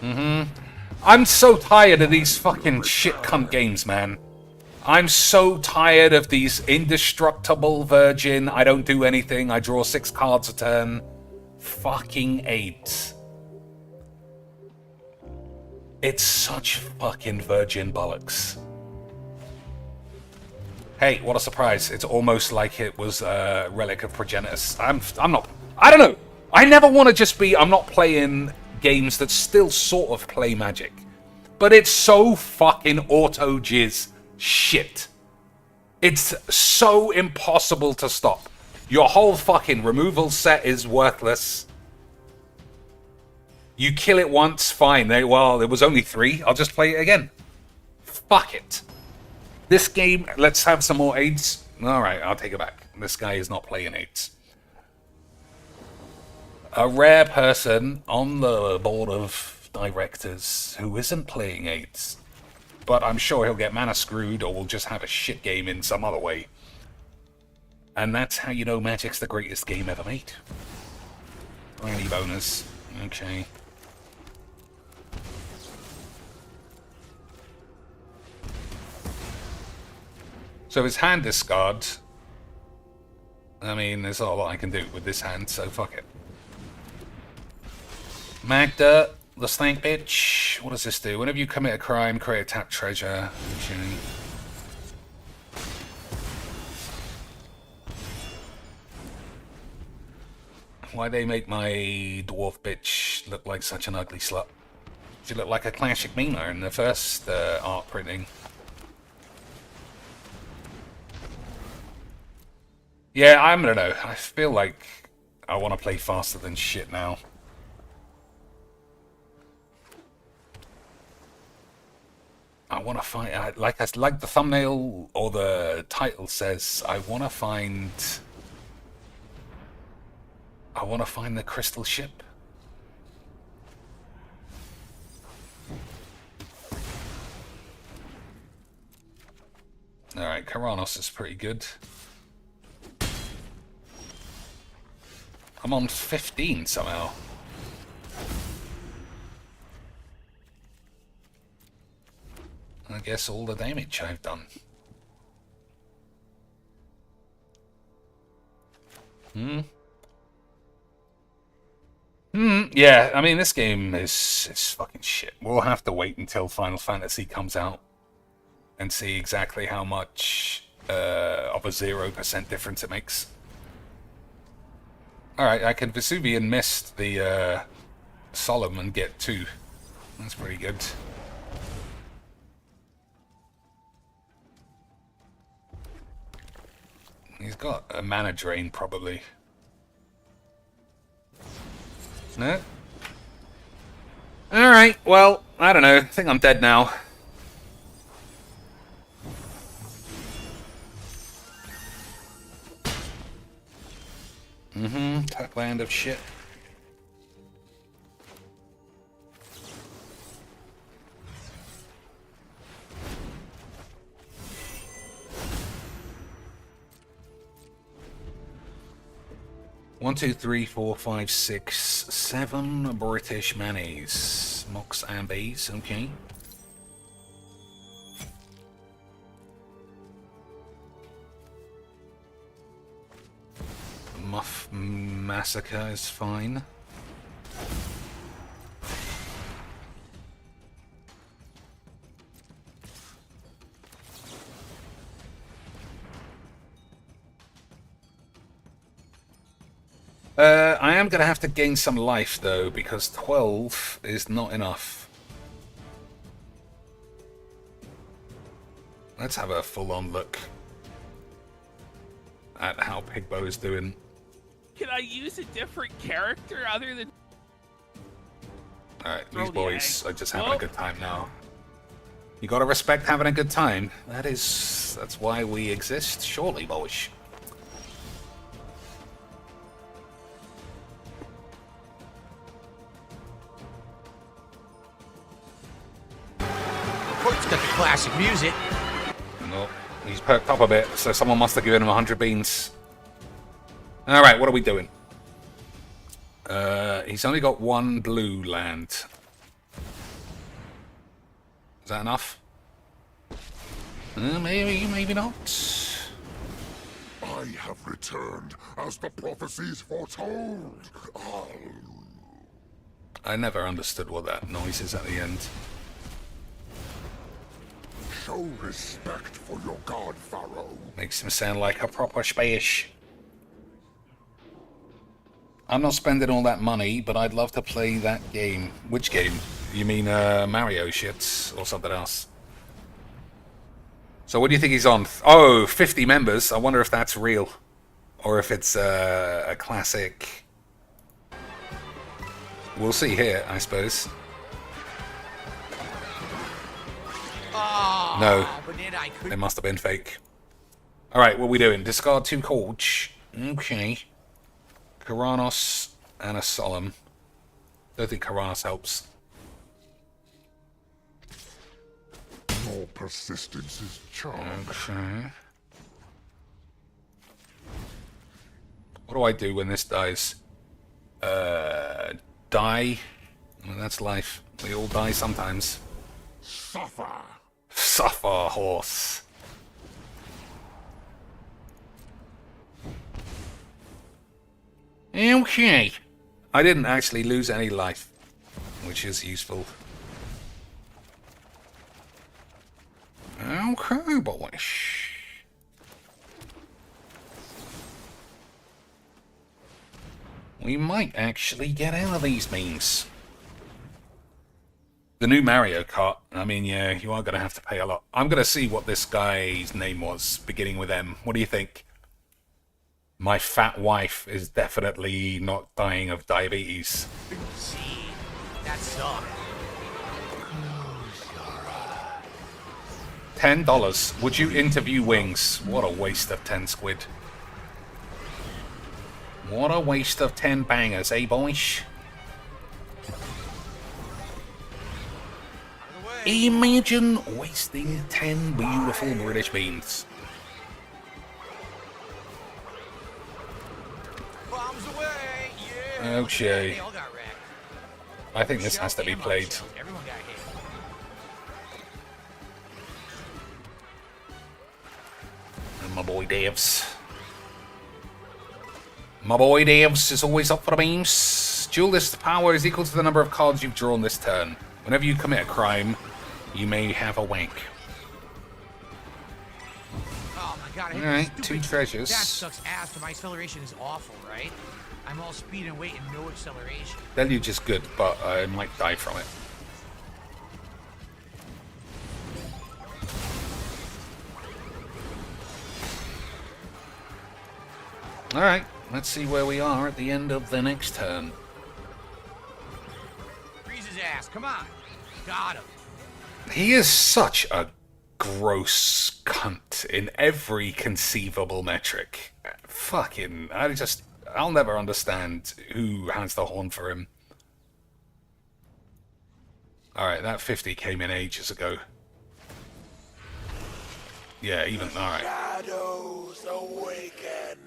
I'm so tired of these fucking shit cunt games, man. I'm so tired of these indestructible virgin, I don't do anything, I draw 6 cards a turn. Fucking 8. It's such fucking virgin bollocks. Hey, what a surprise. It's almost like it was a Relic of Progenitus. I'm not... I don't know. I never want to just be... I'm not playing games that still sort of play Magic. But it's so fucking auto-jizz shit. It's so impossible to stop. Your whole fucking removal set is worthless. You kill it once, fine. Well, it was only 3. I'll just play it again. Fuck it. This game, let's have some more aids. Alright, I'll take it back. This guy is not playing aids. A rare person on the board of directors who isn't playing aids. But I'm sure he'll get mana screwed or will just have a shit game in some other way. And that's how you know Magic's the greatest game ever made. Tiny bonus. Okay. So his hand discard. I mean, there's not a lot I can do with this hand, so fuck it. Magda, The stank bitch. What does this do? Whenever you commit a crime, create a tap treasure. Okay. Why they make my dwarf bitch look like such an ugly slut? She looked like a classic memer in the first art printing. Yeah, I don't know. I feel like I want to play faster than shit now. I want to find, like the thumbnail or the title says, I want to find the crystal ship. Alright, Karanos is pretty good. I'm on 15 somehow. I guess all the damage I've done. Yeah, I mean, this game is fucking shit. We'll have to wait until Final Fantasy comes out and see exactly how much of a 0% difference it makes. Alright, I can Vesuvian mist the Solemn and get 2. That's pretty good. He's got a mana drain, probably. No? Alright, well, I don't know. I think I'm dead now. Tap land of shit. One, two, three, 4, 5, 6, 7 British mayonnaise. Mox and bees, okay. Muff Massacre is fine. I am going to have to gain some life, though, because 12 is not enough. Let's have a full-on look at how Pigbo is doing. Can I use a different character other than... Alright, these boys are just having a good time now. You gotta respect having a good time. That's why we exist, surely, boys. It's got the classic music. No, he's perked up a bit, so someone must have given him 100 beans. Alright, what are we doing? He's only got 1 blue land. Is that enough? Maybe not. I have returned, as the prophecies foretold. I never understood what that noise is at the end. Show respect for your god, Pharaoh. Makes him sound like a proper space. I'm not spending all that money, but I'd love to play that game. Which game? You mean Mario shit or something else? So what do you think he's on? Oh, 50 members. I wonder if that's real. Or if it's a classic. We'll see here, I suppose. Oh, No, but then I could. it must have been fake. Alright, what are we doing? Discard 2 Corge. Okay. Karanos and a Solemn. Don't think Karanos helps. Your persistence is charmed. Okay. What do I do when this dies? Die? Well, that's life. We all die sometimes. Suffer. Suffer, horse. Okay. I didn't actually lose any life which is useful. Okay, boys. We might actually get out of these memes. The new Mario Kart, I mean, yeah, you are going to have to pay a lot. I'm going to see what this guy's name was, beginning with M. What do you think? My fat wife is definitely not dying of diabetes. See, that sucked. $10. Would you interview Wings? What a waste of 10 squid. What a waste of 10 bangers, eh, boys? Imagine wasting 10 beautiful British beans. Bombs away! Yeah! Okay. They all got wrecked. I think this has to be played. Everyone got hit. And my boy Daves. My boy Daves is always up for the beams. Duelist power is equal to the number of cards you've drawn this turn. Whenever you commit a crime, you may have a wank. Oh my god, I hate Alright, this 2 stupid- treasures. That sucks ass, but my acceleration is awful, right? I'm all speed and weight and no acceleration. Deluge is good, but I might die from it. Alright, let's see where we are at the end of the next turn. Freeze his ass, come on. Got him. He is such a gross cunt in every conceivable metric. Fucking, I'll never understand who has the horn for him. Alright, that 50 came in ages ago. Yeah, even, alright. Shadows awaken.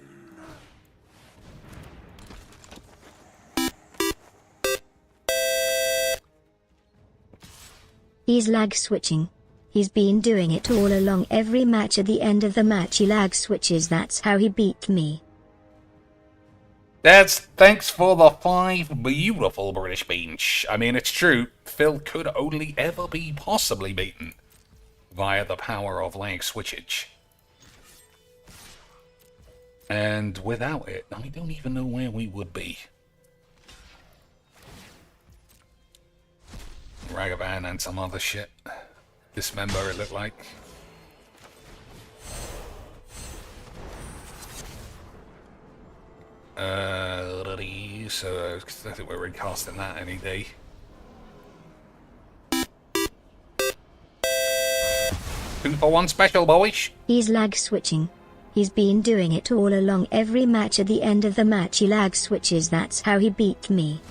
He's lag switching. He's been doing it all along. Every match, at the end of the match he lag switches. That's how he beat me. Thanks for the 5 beautiful British beans. I mean, it's true, Phil could only ever be possibly beaten via the power of lag switchage. And without it, I don't even know where we would be. Ragavan and some other shit. Dismember, it looked like. So I think we're recasting that any day. 2-for-1 special, boys. He's lag switching. He's been doing it all along. Every match, at the end of the match he lag switches. That's how he beat me.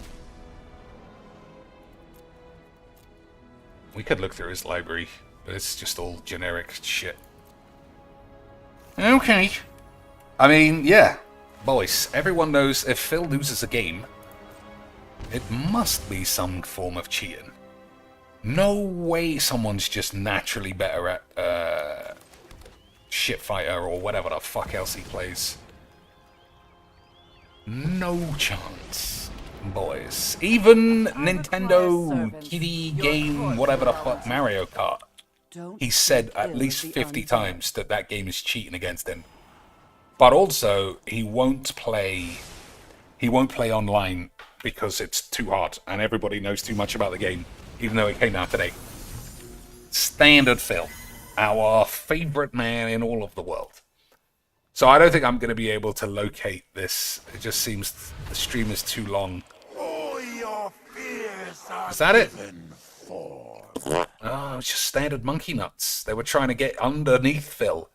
We could look through his library, but it's just all generic shit. Okay. I mean, yeah. Boys, everyone knows if Phil loses a game, it must be some form of cheating. No way someone's just naturally better at shit fighter or whatever the fuck else he plays. No chance, boys. Even Nintendo kiddie game, whatever the fuck, Mario Kart. He said at least 50 times that that game is cheating against him. But also, he won't play online because it's too hard and everybody knows too much about the game, even though it came out today. Standard Phil, our favorite man in all of the world. So I don't think I'm going to be able to locate this. It just seems the stream is too long. All your fears are Is that it? given form. Oh, it's just standard monkey nuts. They were trying to get underneath Phil.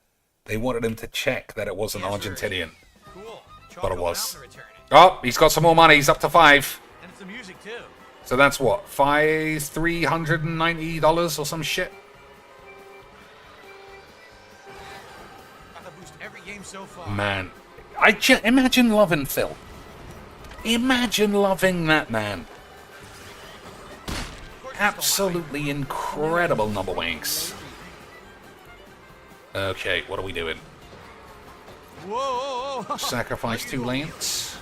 They wanted him to check that it wasn't Argentinian. Cool. But it was. Chocolate returning. Oh, he's got some more money. He's up to 5. And it's the music too. So that's what, $390 or some shit? Got to boost every game so far. Man, imagine loving Phil. Imagine loving that man. Absolutely incredible number wanks. Okay, what are we doing? Whoa! Sacrifice 2 lands.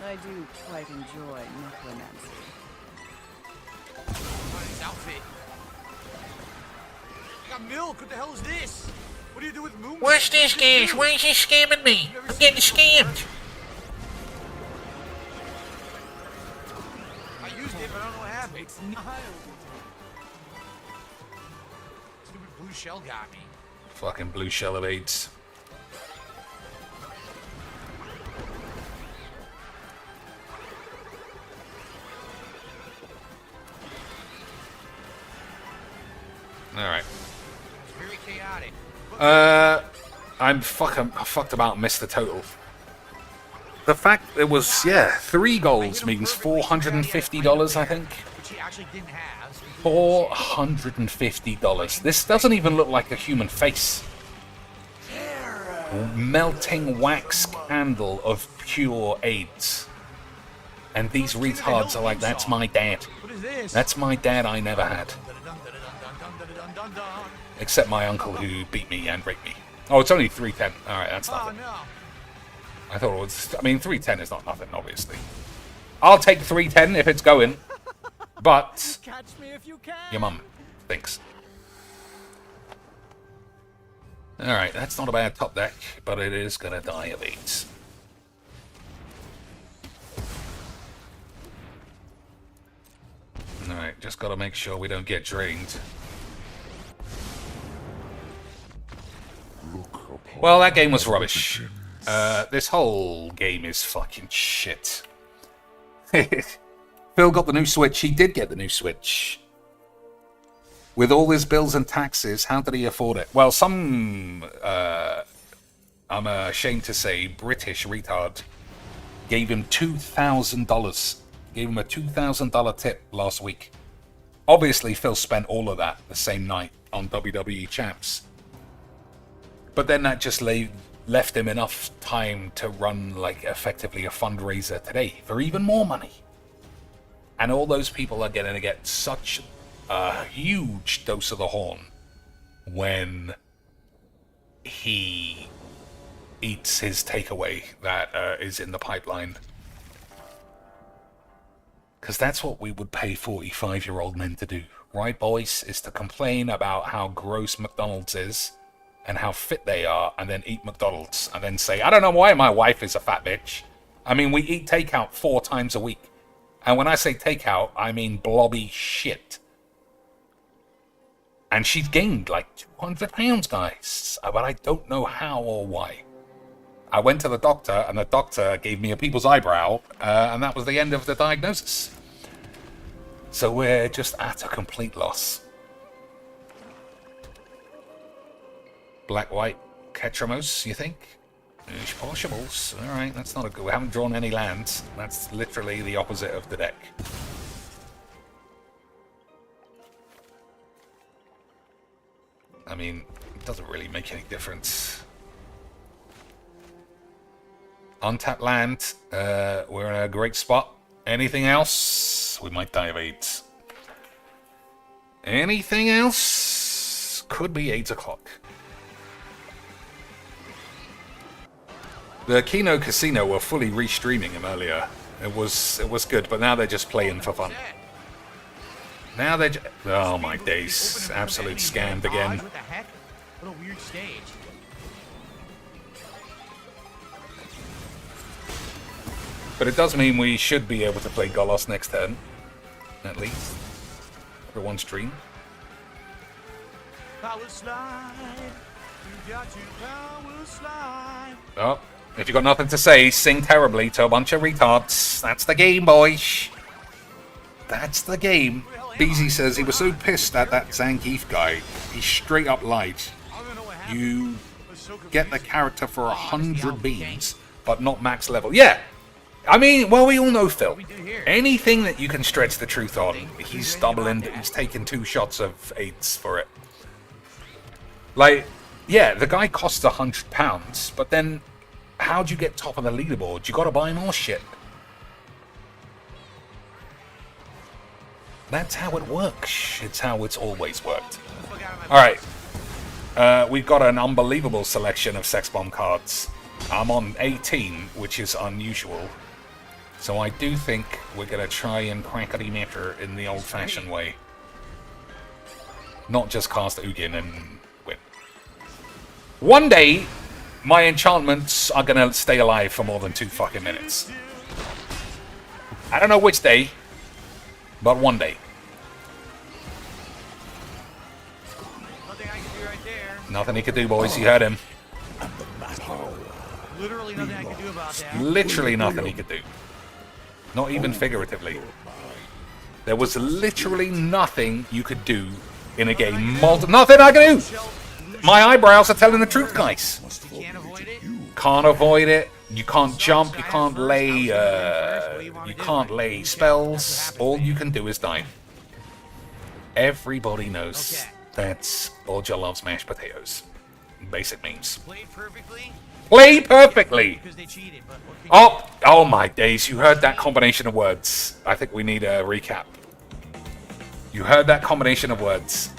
I do quite enjoy necromancy. His outfit. I got milk. What the hell is this? What do you do with moon? What's this, guys? Why is he scamming me? I'm getting scammed. I used it, but I don't know what happened. It's stupid blue shell got me. Fucking blue shell of AIDS. Alright. Very chaotic. I fucked about and missed the total. The fact it was, 3 goals means $450, I think. Which he actually didn't have. $450. This doesn't even look like a human face. Melting wax candle of pure AIDS. And these retards are like, that's my dad. What is this? That's my dad I never had. Except my uncle who beat me and raped me. Oh, it's only 310. Alright, that's Oh nothing. no. I thought it was... I mean, 310 is not nothing, obviously. I'll take 310 if it's going. But... Catch me if you can. Your mum thinks. Alright, that's not a bad top deck, but it is going to die of AIDS. Alright, just got to make sure we don't get drained. Well, that game was rubbish. This whole game is fucking shit. Phil got the new Switch. He did get the new Switch. With all his bills and taxes, how did he afford it? Well, some, I'm ashamed to say, British retard gave him $2,000. Gave him a $2,000 tip last week. Obviously, Phil spent all of that the same night on WWE Champs. But then that just left him enough time to run, like, effectively a fundraiser today for even more money. And all those people are going to get such a huge dose of the horn when he eats his takeaway that is in the pipeline. Because that's what we would pay 45-year-old men to do. Right, boys? Is to complain about how gross McDonald's is and how fit they are, and then eat McDonald's, and then say, I don't know why my wife is a fat bitch. I mean, we eat takeout 4 times a week. And when I say takeout, I mean blobby shit. And she's gained like 200 pounds, guys. But I don't know how or why. I went to the doctor, and the doctor gave me a people's eyebrow, and that was the end of the diagnosis. So we're just at a complete loss. Black-white Ketramos, you think? Ish possibles. Alright, that's not a good... We haven't drawn any lands. That's literally the opposite of the deck. I mean, it doesn't really make any difference. Untapped land. We're in a great spot. Anything else? We might die of AIDS. Anything else? Could be 8 o'clock. The Kino Casino were fully restreaming him earlier. It was good, but now they're just playing for fun. Now they're oh my days. Absolute scammed again. What the heck? What a weird stage. But it does mean we should be able to play Golos next turn. At least. For one stream. Power slide. You got to power slide. Oh, if you've got nothing to say, sing terribly to a bunch of retards. That's the game, boys. That's the game. Beezy says he was so pissed at that Zangief guy, he straight up lied. You get the character for 100 beams, but not max level. Yeah! I mean, well, we all know Phil. Anything that you can stretch the truth on, he's doubling, he's taking 2 shots of 8s for it. Like, yeah, the guy costs £100, but then how'd you get top of the leaderboard? You gotta buy more shit. That's how it works. It's how it's always worked. Alright. We've got an unbelievable selection of Sex Bomb cards. I'm on 18, which is unusual. So I do think we're going to try and crack a Demeter in the old-fashioned way. Not just cast Ugin and win. One day, my enchantments are going to stay alive for more than 2 fucking minutes. I don't know which day, but one day. Nothing I can do right there. Nothing he could do, boys. You heard him. Literally nothing I can do about that. Literally nothing he could do. Not even figuratively. There was literally nothing you could do in a game. Nothing I can do! My eyebrows are telling the truth, guys. You can't avoid it. Can't avoid it. You can't jump. You can't lay spells. All you can do is die. Everybody knows that's Orja loves mashed potatoes. Basic memes. Played perfectly. Play perfectly. Because they cheated, but what can Oh my days! You heard that combination of words. I think we need a recap. You heard that combination of words.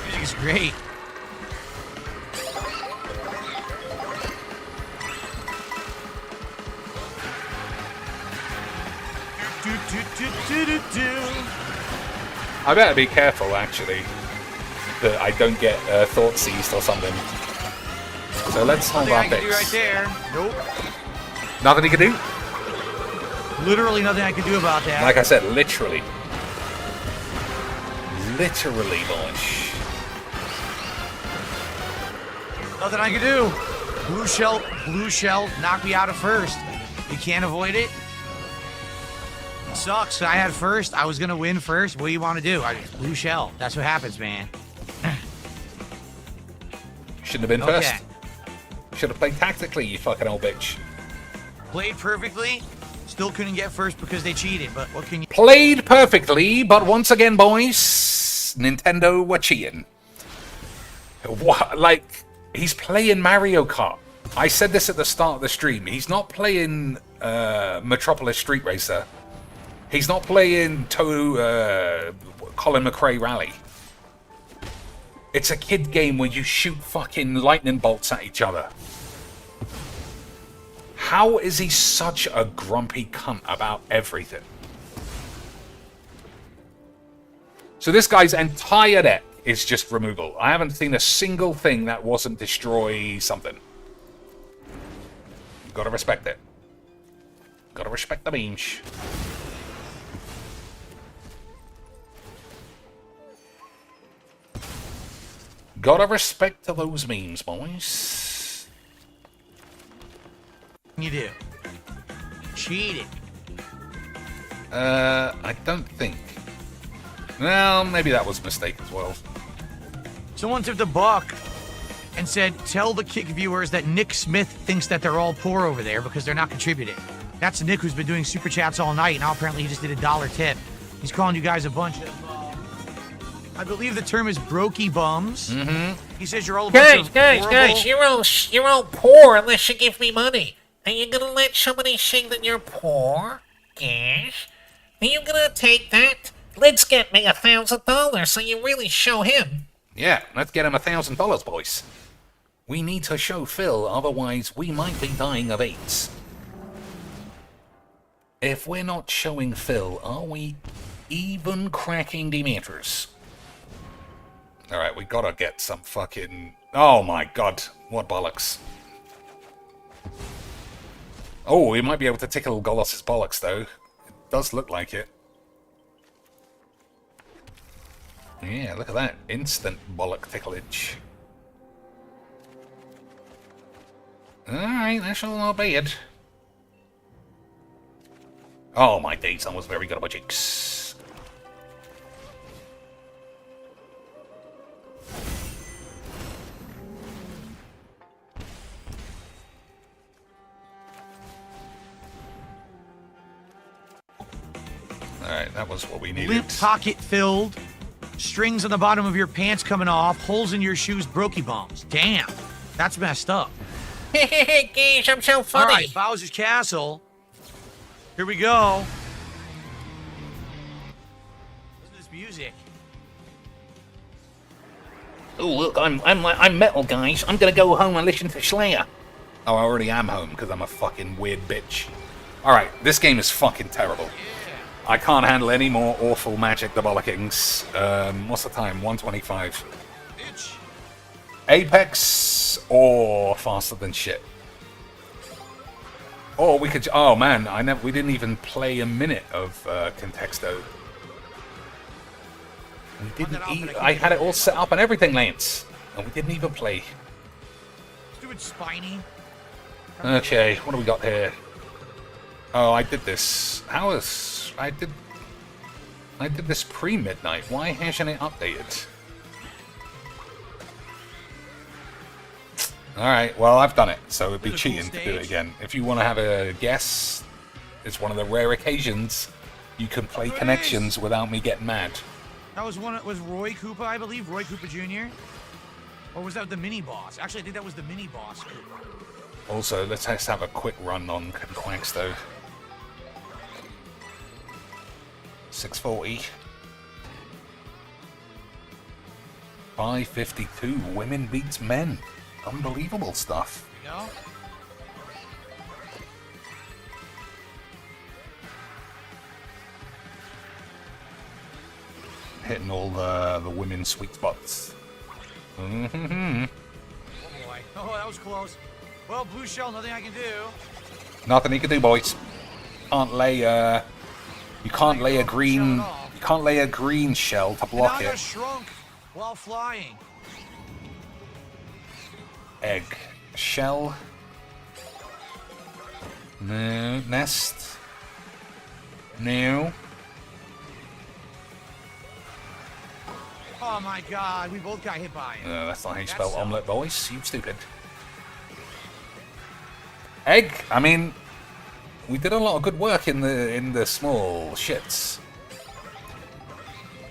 Music's great. I better be careful, actually, that I don't get thought seized or something. So let's hold Nothing our I can do right picks. there. Nope. Nothing he can do? Literally nothing I can do about that. Like I said, literally. Literally, boys. Nothing I can do. Blue shell, knock me out at first. You can't avoid it. Sucks. I had first. I was gonna win first. What do you want to do? Blue shell. That's what happens, man. Shouldn't have been first. Should have played tactically, you fucking old bitch. Played perfectly. Still couldn't get first because they cheated. But what can you? Played perfectly, but once again, boys, Nintendo were cheating. What? Like, he's playing Mario Kart. I said this at the start of the stream. He's not playing Metropolis Street Racer. He's not playing Colin McRae Rally. It's a kid game where you shoot fucking lightning bolts at each other. How is he such a grumpy cunt about everything? So this guy's entire deck is just removal. I haven't seen a single thing that wasn't destroy something. You gotta respect it. Gotta respect the beams. Gotta respect to those memes, boys. You do. Cheated. I don't think. Well, maybe that was a mistake as well. Someone took the buck and said, tell the kick viewers that Nick Smith thinks that they're all poor over there because they're not contributing. That's Nick, who's been doing super chats all night. Now apparently he just did a $1 tip. He's calling you guys a bunch of... I believe the term is brokey bums. Mm-hmm. He says you're all a bunch of Guys, you're all poor unless you give me money. Are you gonna let somebody say that you're poor? Yes. Are you gonna take that? Let's get me $1,000 so you really show him. Yeah, let's get him $1,000, boys. We need to show Phil, otherwise we might be dying of AIDS. If we're not showing Phil, are we even cracking Demeters? Alright, we gotta get some fucking... Oh my god, what bollocks. Oh, we might be able to tickle Golos's bollocks, though. It does look like it. Yeah, look at that. Instant bollock ticklage. Alright, that shall not be it. Oh my days, I was very good at my jigs. Alright, that was what we needed. Limp pocket filled, strings on the bottom of your pants coming off, holes in your shoes, brokey bums. Damn, that's messed up. Geez, I'm so funny. All right, Bowser's Castle. Here we go. Listen to this music. Oh, look, I'm metal, guys. I'm gonna go home and listen to Slayer. Oh, I already am home because I'm a fucking weird bitch. Alright, this game is fucking terrible. I can't handle any more awful magic debolikings. What's the time? 125. Apex or faster than shit. Or we could. Oh man, we didn't even play a minute of Contexto. We didn't. I had it all set up and everything, Lance, and we didn't even play. Stupid spiny. Okay, what do we got here? Oh, I did this. I did this pre-midnight. Why hasn't it updated? Alright, well, I've done it, so it'd be cheating to do it again. If you want to have a guess, it's one of the rare occasions you can play Connections without me getting mad. That was was Roy Koopa, I believe? Roy Koopa Jr.? Or was that the mini-boss? Actually, I think that was the mini-boss Koopa. Also, let's just have a quick run on Conquest, though. 640. 552. Women beats men. Unbelievable stuff. You know? Hitting all the women's sweet spots. Mm-hmm. Oh boy. Oh, that was close. Well, blue shell, nothing I can do. Nothing you can do, boys. Can't lay you can't lay a green. You can't lay a green shell to block and I it. got shrunk while flying. Egg, shell. No nest. No. Oh my god, we both got hit by it. No, that's not how you spell omelette, boys. You stupid. Egg. I mean, we did a lot of good work in the small shits.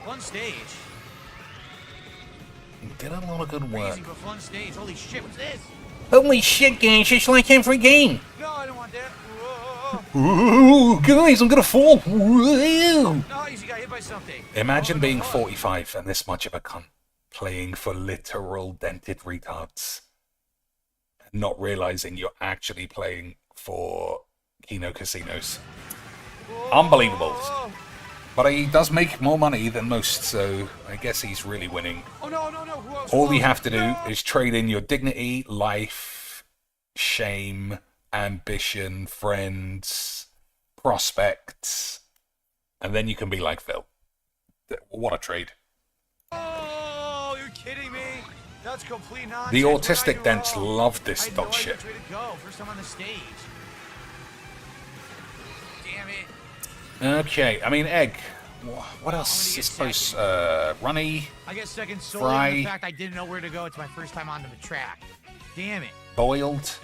Fun stage. We did a lot of good work. Crazy but fun stage. Holy shit, what's this? Holy shit, guys, it's like every game. No, I don't want that. Whoa. Ooh, guys, I'm gonna fall. Whoa. No, you got hit by something. Imagine being 45 and this much of a cunt, playing for literal dented retards, and not realizing you're actually playing for Kino Casinos. Unbelievable. But he does make more money than most, so I guess he's really winning. Oh no, no, no. All you have to do is trade in your dignity, life, shame, ambition, friends, prospects, and then you can be like Phil. What a trade. Oh, you're kidding me. That's complete nonsense. The autistic dents love this dog I shit. had no idea which way to go. First time on the stage. Damn it. Okay, I mean, egg. What else? I suppose, runny, I get second solely fry, in the fact I didn't know where to go. It's my first time onto the track. Damn it. boiled.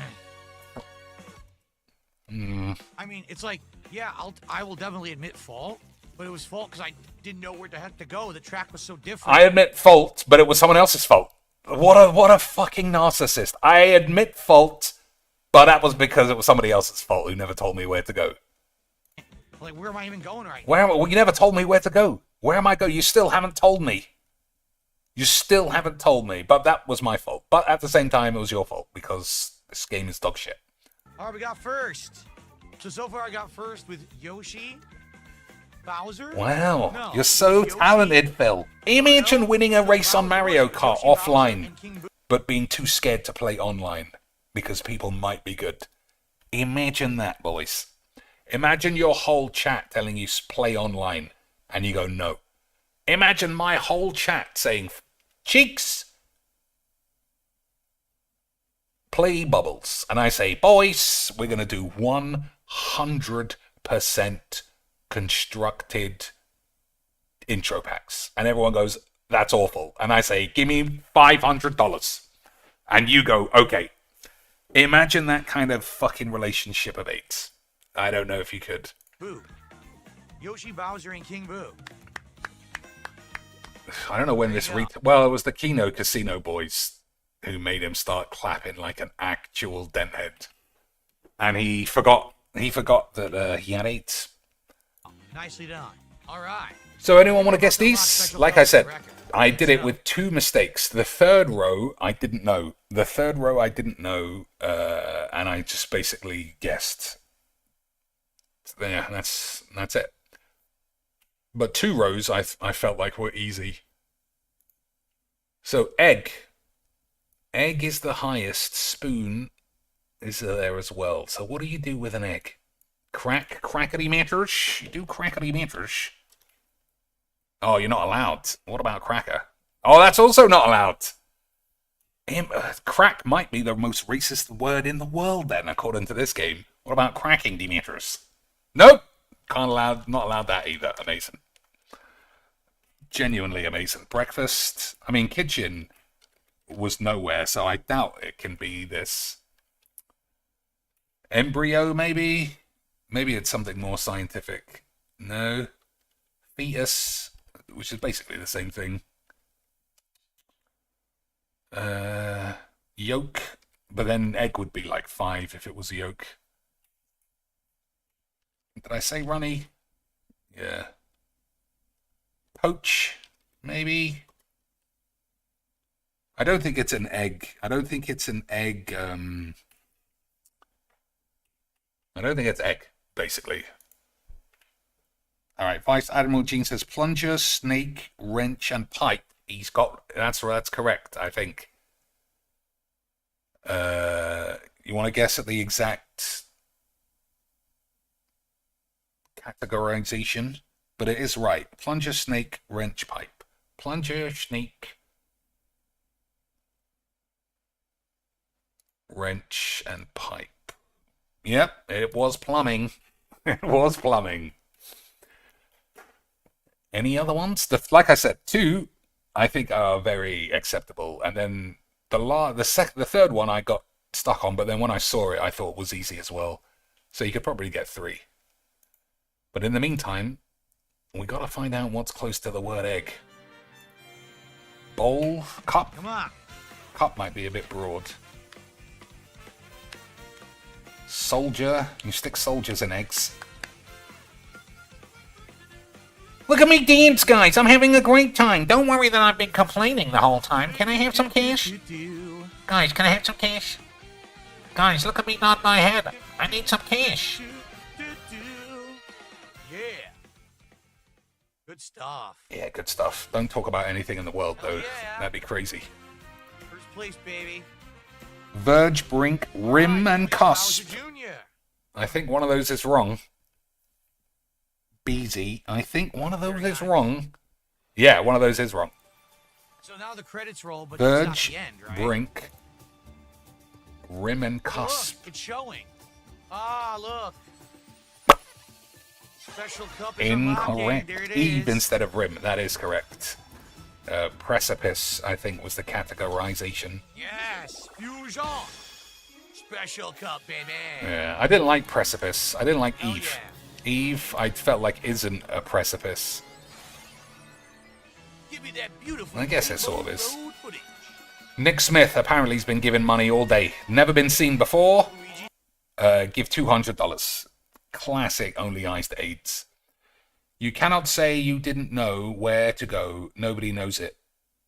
I mean, it's like, yeah, I will definitely admit fault, but it was fault because I didn't know where the heck to go. The track was so different. I admit fault, but it was someone else's fault. What a fucking narcissist. I admit fault, but that was because it was somebody else's fault who never told me where to go. Like, where am I even going right now? Well, you never told me where to go. Where am I going? You still haven't told me. You still haven't told me, but that was my fault. But at the same time, it was your fault because this game is dog shit. All right, we got first. So far I got first with Yoshi, Bowser. Wow, No, you're so Yoshi, talented, Phil. Imagine winning a race on Mario Kart Yoshi, Bowser, offline, and King Boo. but being too scared to play online because people might be good. Imagine that, boys. Imagine your whole chat telling you play online, and you go no. Imagine my whole chat saying, Cheeks, play Bubbles. And I say, boys, we're going to do 100% constructed intro packs. And everyone goes, that's awful. And I say, give me $500. And you go, okay. Imagine that kind of fucking relationship of eight. I don't know if you could. Boo. Yoshi, Bowser, and King Boo. I don't know when this well, it was the Kino Casino boys who made him start clapping like an actual denthead. And he forgot that he had 8. Nicely done. All right. So anyone want to guess these? Like I said, I did it with 2 mistakes. The third row, I didn't know. And I just basically guessed. So yeah, that's it. But 2 rows I felt like were easy. So egg. Egg is the highest. Spoon is there as well. So what do you do with an egg? Crackety matters? You do crackety matters. Oh, you're not allowed. What about cracker? Oh, that's also not allowed. Crack might be the most racist word in the world then, according to this game. What about cracking, Demeters? Nope. Not allowed that either. Amazing. Genuinely amazing. Breakfast. I mean, kitchen was nowhere, so I doubt it can be this. Embryo, maybe? Maybe it's something more scientific. No. Fetus, which is basically the same thing. Yolk, but then egg would be like 5 if it was a yolk. Did I say runny? Yeah. Poach, maybe? I don't think it's an egg. I don't think it's egg, basically. Alright, Vice Admiral Gene says plunger, snake, wrench, and pipe. He's got... That's correct, I think. You want to guess at the exact categorization? But it is right. Plunger, snake, wrench, pipe. Plunger, snake, wrench, and pipe. Yep, it was plumbing. It was plumbing. Any other ones? Like I said, 2 I think are very acceptable, and then the third one I got stuck on, but then when I saw it, I thought it was easy as well. So you could probably get 3. But in the meantime, we got to find out what's close to the word egg. Bowl, cup. Come on. Cup might be a bit broad. Soldier. You stick soldiers in eggs. Look at me dance, guys. I'm having a great time. Don't worry that I've been complaining the whole time. Can I have some cash? Guys, can I have some cash? Guys, look at me nod my head. I need some cash. Yeah. Good stuff. Yeah, good stuff. Don't talk about anything in the world, though. Yeah. That'd be crazy. First place, baby. Verge, brink, rim, and cusp. Junior. I think one of those is wrong. Beezy. I think one of those is wrong. Yeah, one of those is wrong. So now the credits roll, but Verge, it's not the end, right? brink, rim, and cusp. Look, it's showing. Ah, look. Special cup is Incorrect. there it Eve is. instead of rim. That is correct. Precipice, I think, was the categorization. Yes, fusion. Special cup, baby. Yeah, I didn't like precipice. I didn't like Hell Eve. yeah. Eve, I felt like isn't a precipice. Give me that beautiful I guess it sort of is. road footage. Nick Smith apparently has been given money all day. Never been seen before. Give $200. Classic Only Eyes to AIDS. You cannot say you didn't know where to go. Nobody knows it.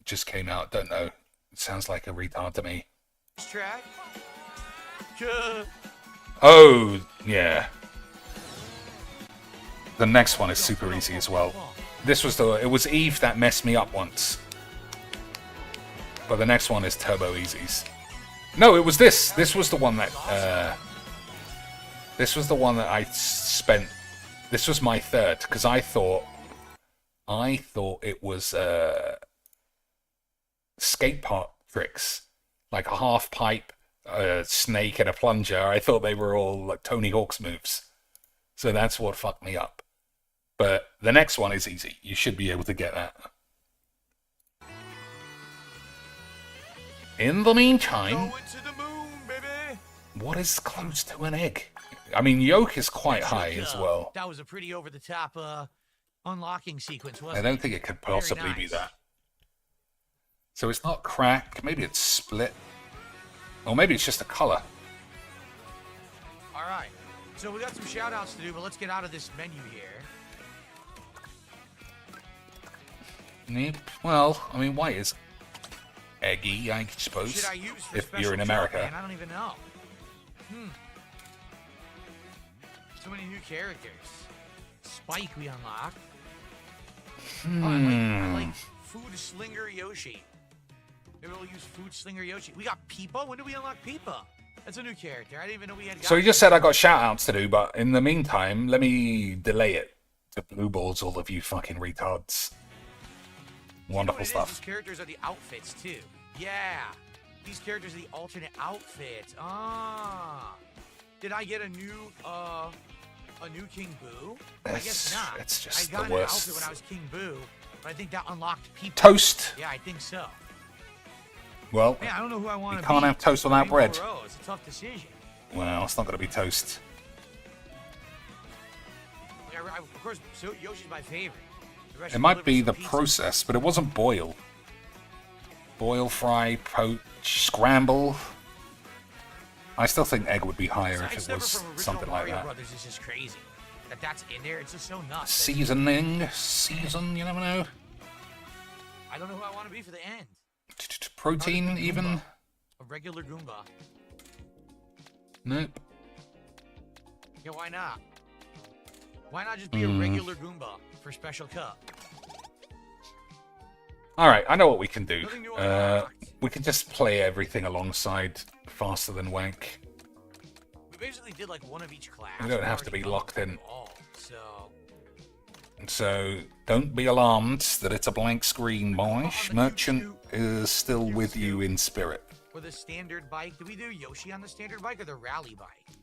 Just came out. Don't know. It sounds like a retard to me. Track. Oh, yeah. The next one is super easy as well. It was Eve that messed me up once. But the next one is turbo easies. No, it was this. This was the one that I spent. This was my third because I thought it was skate park tricks, like a half pipe, a snake, and a plunger. I thought they were all like Tony Hawk's moves. So that's what fucked me up. But the next one is easy. You should be able to get that. In the meantime, what is close to an egg? I mean, yolk is quite high as well. That was a pretty over-the-top unlocking sequence, wasn't it? I don't think it could possibly be that. So it's not crack. Maybe it's split. Or maybe it's just a color. All right. So we got some shout-outs to do, but let's get out of this menu here. Nope. Well, I mean, white is eggy, I suppose, Should I use for if special you're in job, America. man? I don't even know. So many new characters. Spike we unlocked. Oh, I like Food Slinger Yoshi. Maybe we'll use Food Slinger Yoshi. We got Peepa? When did we unlock Peepa? That's a new character. I didn't even know we had. So you just said I got shout-outs to do, but in the meantime, let me delay it to blue balls all of you fucking retards. Wonderful stuff. These characters are the outfits, too. Yeah. These characters are the alternate outfits. Ah. Did I get a new King Boo? I guess not. It's just I got the an worst. outfit when I was King Boo, but I think that unlocked people. Toast. Yeah, I think so. Well, Man, I don't know who I want to you be. can't have toast without Rainbow bread. Row. It's a tough decision. Well, it's not going to be toast. Like, of course, so Yoshi's my favorite. The rest It of might be delivers the some pizza. process, but it wasn't boil. Boil, fry, poach, scramble. I still think egg would be higher if it Sidestepper was from original something like Mario that. Brothers is just crazy. That's in there. It's just so nuts. Season, you never know. I don't know who I want to be for the end. Protein, even? A regular Goomba. Nope. Yeah, why not? Why not just be a regular Goomba for Special Cup? Alright, I know what we can do. Nothing new unlocked. We can just play everything alongside faster than wank. We basically did like one of each class. We don't We've have to already be done locked in. them all, so So, don't be alarmed that it's a blank screen, boys. Merchant is still with you in spirit. for the standard bike, did we do Yoshi on the standard bike or the rally bike?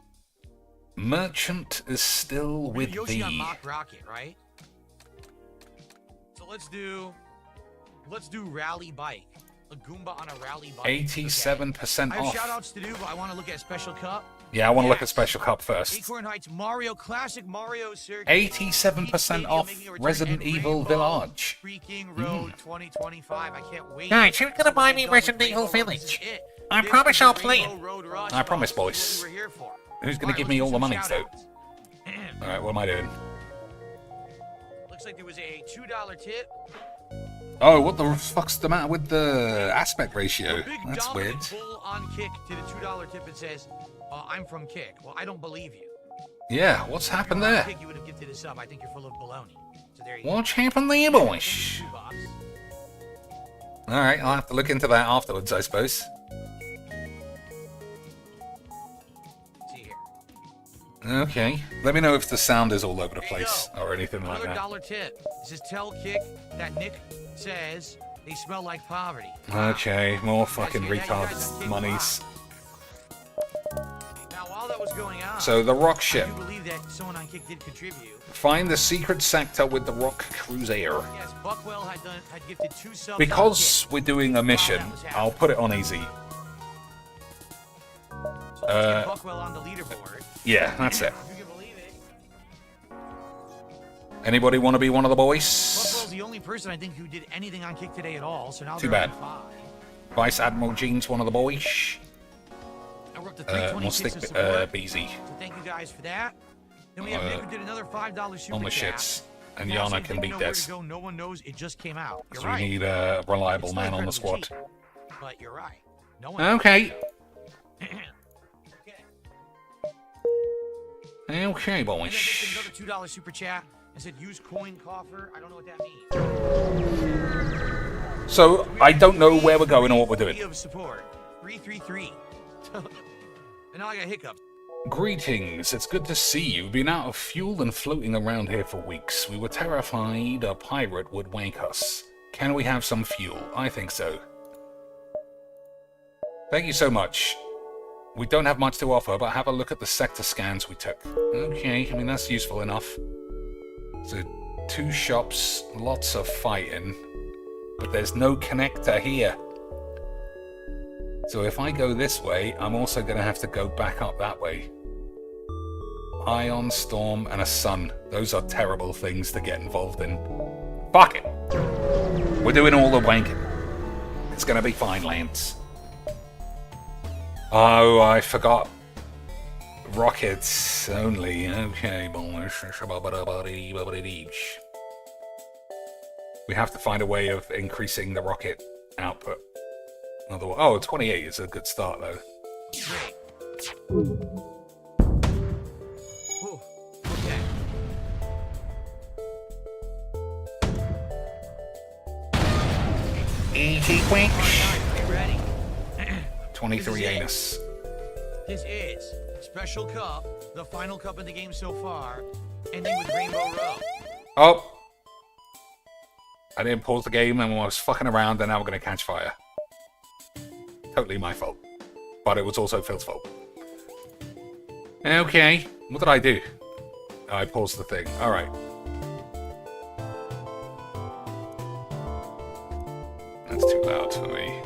Merchant is still We did with Yoshi on thee. Mock Rocket, right? So let's do rally bike. A Goomba on a rally bike. 87% I have off. shout outs to do, but I want to look at Special Cup. Yeah, I want to look at Yes. Special Cup first. Acorn Heights Mario Classic Mario Circuit. 87% off Resident Evil Village. Freaking Road 2025. I can't wait. Guys, you're gonna buy me Resident Evil Village. I promise I'll play it. I promise, boys. Who's going to give me all the money, though? Alright, what am I doing? Looks like there was a $2 tip. Oh, what the fuck's the matter with the aspect ratio? Big That's weird. dominant bull on Kick to the $2 tip and says, I'm from Kick. Well, I don't believe you. Yeah, what's happened If you were on there? Kick, you would have gifted us up. I think you're full of baloney. So there you go. What's happened there, boys? $2. Alright, I'll have to look into that afterwards, I suppose. See here. Okay. Let me know if the sound is all over the There you place go. or anything like Another that. dollar tip. This is tell Kick that Nick says they smell like poverty. Okay, more fucking You guys hear that? You guys retarded have Kick monies. Now, while that was going on, So, the rock I ship. do believe that someone on Kick did contribute. Find the secret sector with the rock cruiser. Yes, Buckwell had gifted 2 subs on Because Kick. we're doing a mission, I'll put it on easy. So let's get Buckwell on the leaderboard. Yeah, that's it. If you can believe it. Anybody want to be one of the boys? Buckwell's the only person I think who did anything on Kick today at all. So now Too they're bad. on 5. Vice Admiral Jean's one of the boys. Now we're up to We'll 326 stick of support. Beezy So thank you guys for that. Then we have Nick who did another $5 super on the chat. shits. And Now, Yana saying can didn't beat know where this. to go, no one knows. It just came out. You're So right. we need a reliable It's man on the incredibly squad. cheap, but you're right. No one. Okay. Okay. Okay, And then boys. just another $2 super chat and said use coin coffer. I don't know what that means. So, I don't know where we're going or what we're doing. Of support 333. And now I got hiccups. Greetings, it's good to see you. We've been out of fuel and floating around here for weeks. We were terrified a pirate would wank us. Can we have some fuel? I think so. Thank you so much. We don't have much to offer, but have a look at the sector scans we took. Okay, I mean, that's useful enough. So, 2 shops, lots of fighting, but there's no connector here. So if I go this way, I'm also going to have to go back up that way. Ion, Storm, and a Sun. Those are terrible things to get involved in. Fuck it! We're doing all the wanking. It's going to be fine, Lance. Oh, I forgot. Rockets only. Okay, boys. We have to find a way of increasing the rocket output. Otherwise, oh, 28 is a good start, though. Ooh, okay. Easy quick. Are you ready? 23 anus. This is Special Cup, the final cup in the game so far, ending with Rainbow Row. Oh! I didn't pause the game and I was fucking around and now we're gonna catch fire. Totally my fault. But it was also Phil's fault. Okay. What did I do? I paused the thing. Alright. That's too loud for me.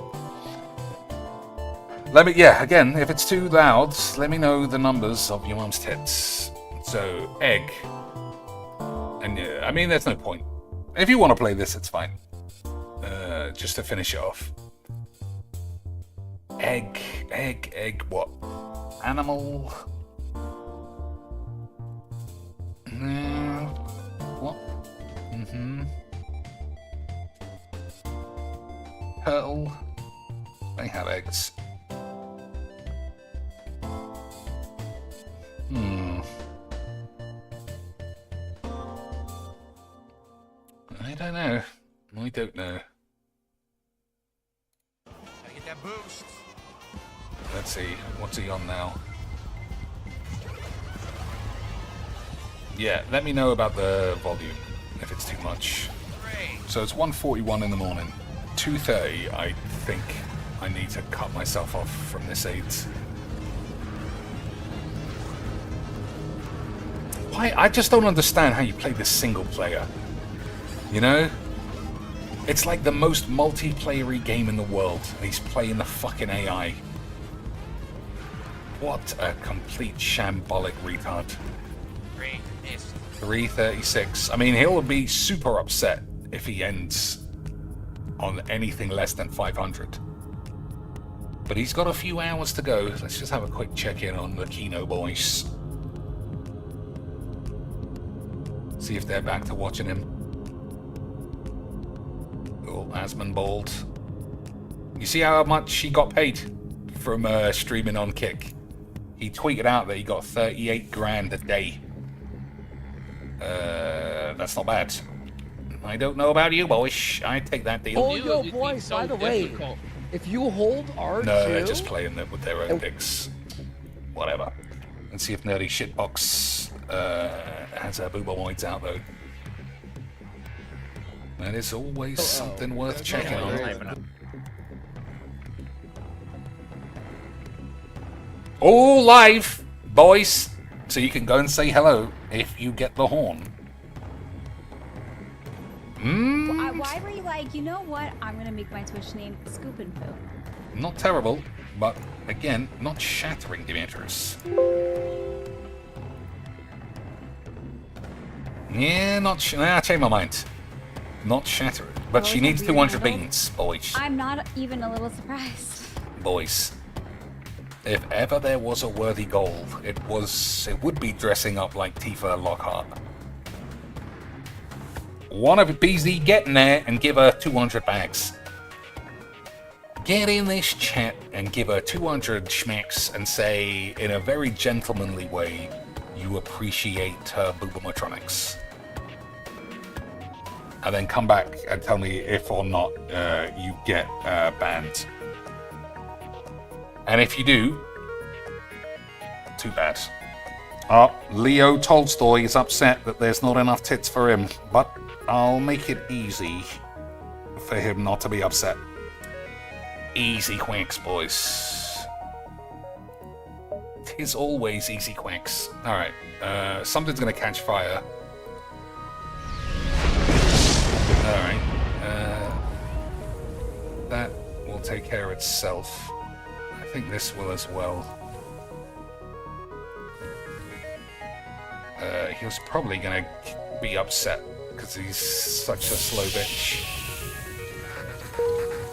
Yeah, again, if it's too loud, let me know the numbers of your mum's tits. So, egg. And I mean, there's no point. If you want to play this, it's fine. Just to finish it off. Egg, what? Animal. What? Turtle. They have eggs. I don't know. I don't know. Gotta get that boost. Let's see. What's he on now? Yeah, let me know about the volume if it's too much. So it's 1:41 in the morning. 2:30, I think I need to cut myself off from this AIDS. Why? I just don't understand how you play this single player. You know? It's like the most multiplayer-y game in the world, and he's playing the fucking AI. What a complete shambolic retard. 336. I mean, he'll be super upset if he ends on anything less than 500. But he's got a few hours to go. Let's just have a quick check-in on the Kino boys. See if they're back to watching him. Oh, Asmonbold. You see how much he got paid from streaming on Kick? He tweeted out that he got 38 grand a day. That's not bad. I don't know about you, boys. I take that deal. Oh, yo, boys, by the way, if you hold R2... No, they're just playing them with their own dicks. Whatever. Let's see if Nerdy Shitbox has her booboids out, though. That is always something worth checking on. All live, boys! So you can go and say hello if you get the horn. Why were you like, you know what? I'm gonna make my Twitch name Scoop and Poo. Not terrible, but again, not shattering, Demetrius. Yeah, not I changed my mind. Not shattering, but she needs 200 beans, boys. I'm not even a little surprised. Boys, if ever there was a worthy goal, it would be dressing up like Tifa Lockhart. One of BZ, get in there and give her 200 bags. Get in this chat and give her 200 schmacks and say, in a very gentlemanly way, you appreciate her boobomatronics. And then come back and tell me if or not you get banned. And if you do, too bad. Leo Tolstoy is upset that there's not enough tits for him, but I'll make it easy for him not to be upset. Easy quacks, boys. 'Tis always easy quacks. Alright, something's gonna catch fire. Alright, that will take care of itself. I think this will as well. He was probably gonna be upset because he's such a slow bitch.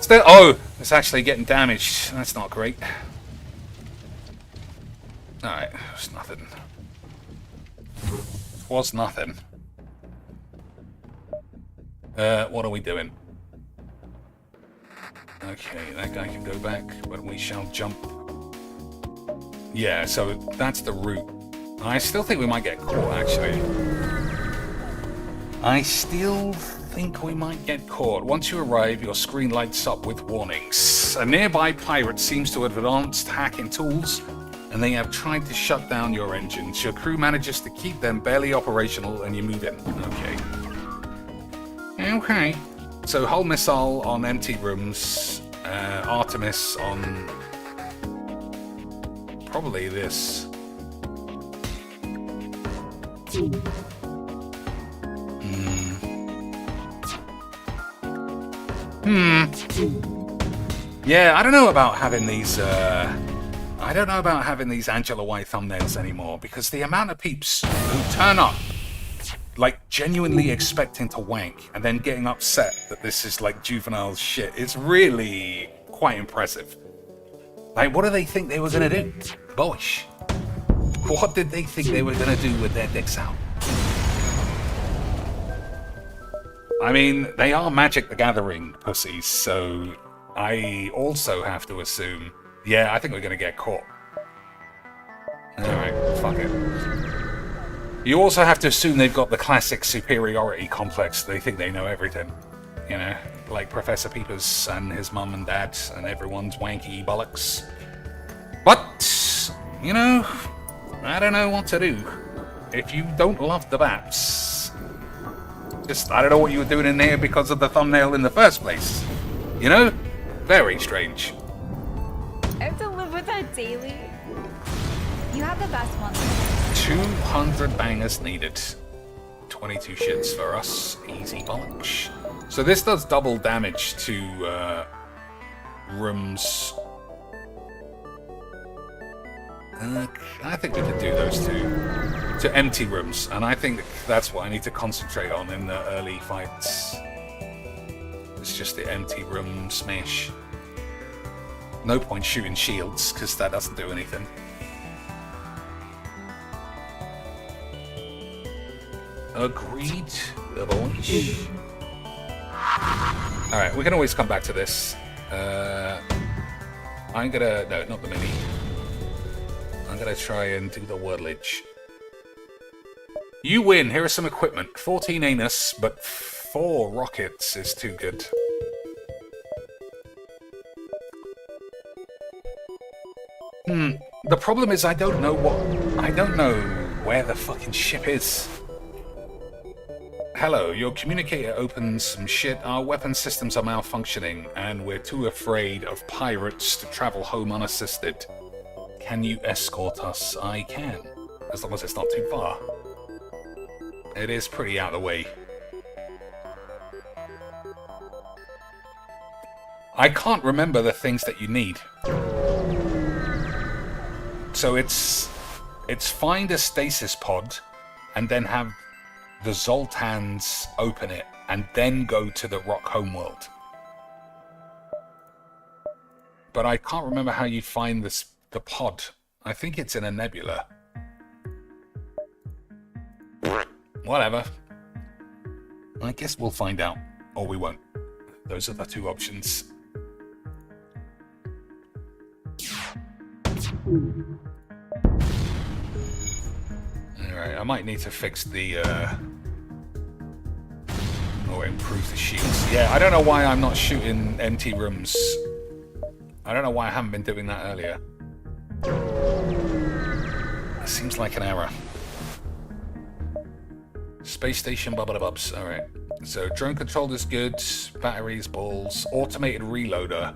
Still, oh, it's actually getting damaged. That's not great. Alright, it was nothing. It was nothing. What are we doing? Okay, that guy can go back, but we shall jump. Yeah, so that's the route. I still think we might get caught, actually. I still think we might get caught. Once you arrive, your screen lights up with warnings. A nearby pirate seems to have advanced hacking tools, and they have tried to shut down your engines. Your crew manages to keep them barely operational, and you move in. Okay. Okay. So, hull missile on empty rooms. Artemis on... probably this. Yeah, I don't know about having these, I don't know about having these Angela White thumbnails anymore, because the amount of peeps who turn up, like, genuinely expecting to wank, and then getting upset that this is, like, juvenile shit, is really quite impressive. Like, what do they think they were gonna do? Boyish. What did they think they were gonna do with their dicks out? I mean, they are Magic the Gathering pussies, so I also have to assume... Yeah, I think we're gonna get caught. Alright, fuck it. You also have to assume they've got the classic superiority complex. They think they know everything. You know, like Professor Peepers and his mum and dad and everyone's wanky bollocks. But, you know, I don't know what to do. If you don't love the Baps... Just, I don't know what you were doing in there because of the thumbnail in the first place. You know? Very strange. I have to live with that daily. You have the best one. 200 bangers needed. 22 shits for us. Easy bollocks. So this does double damage to rooms. I think we could do those two. To empty rooms, and I think that's what I need to concentrate on in the early fights. It's just the empty room smash. No point shooting shields, because that doesn't do anything. Agreed, the boys. Alright, we can always come back to this. I'm gonna... No, not the mini. I'm gonna try and do the wordage. You win. Here is some equipment. 14 anus, but 4 rockets is too good. The problem is I don't know where the fucking ship is. Hello, your communicator opens some shit. Our weapon systems are malfunctioning, and we're too afraid of pirates to travel home unassisted. Can you escort us? I can. As long as it's not too far. It is pretty out of the way. I can't remember the things that you need. So it's find a stasis pod and then have the Zoltans open it and then go to the Rock Homeworld. But I can't remember how you find the pod. I think it's in a nebula. Whatever. I guess we'll find out. Or we won't. Those are the two options. Alright, I might need to fix the... or improve the shields. Yeah, I don't know why I'm not shooting empty rooms. I don't know why I haven't been doing that earlier. It seems like an error. Space station bubba-bubs. Alright. So drone control is good. Batteries, balls. Automated reloader.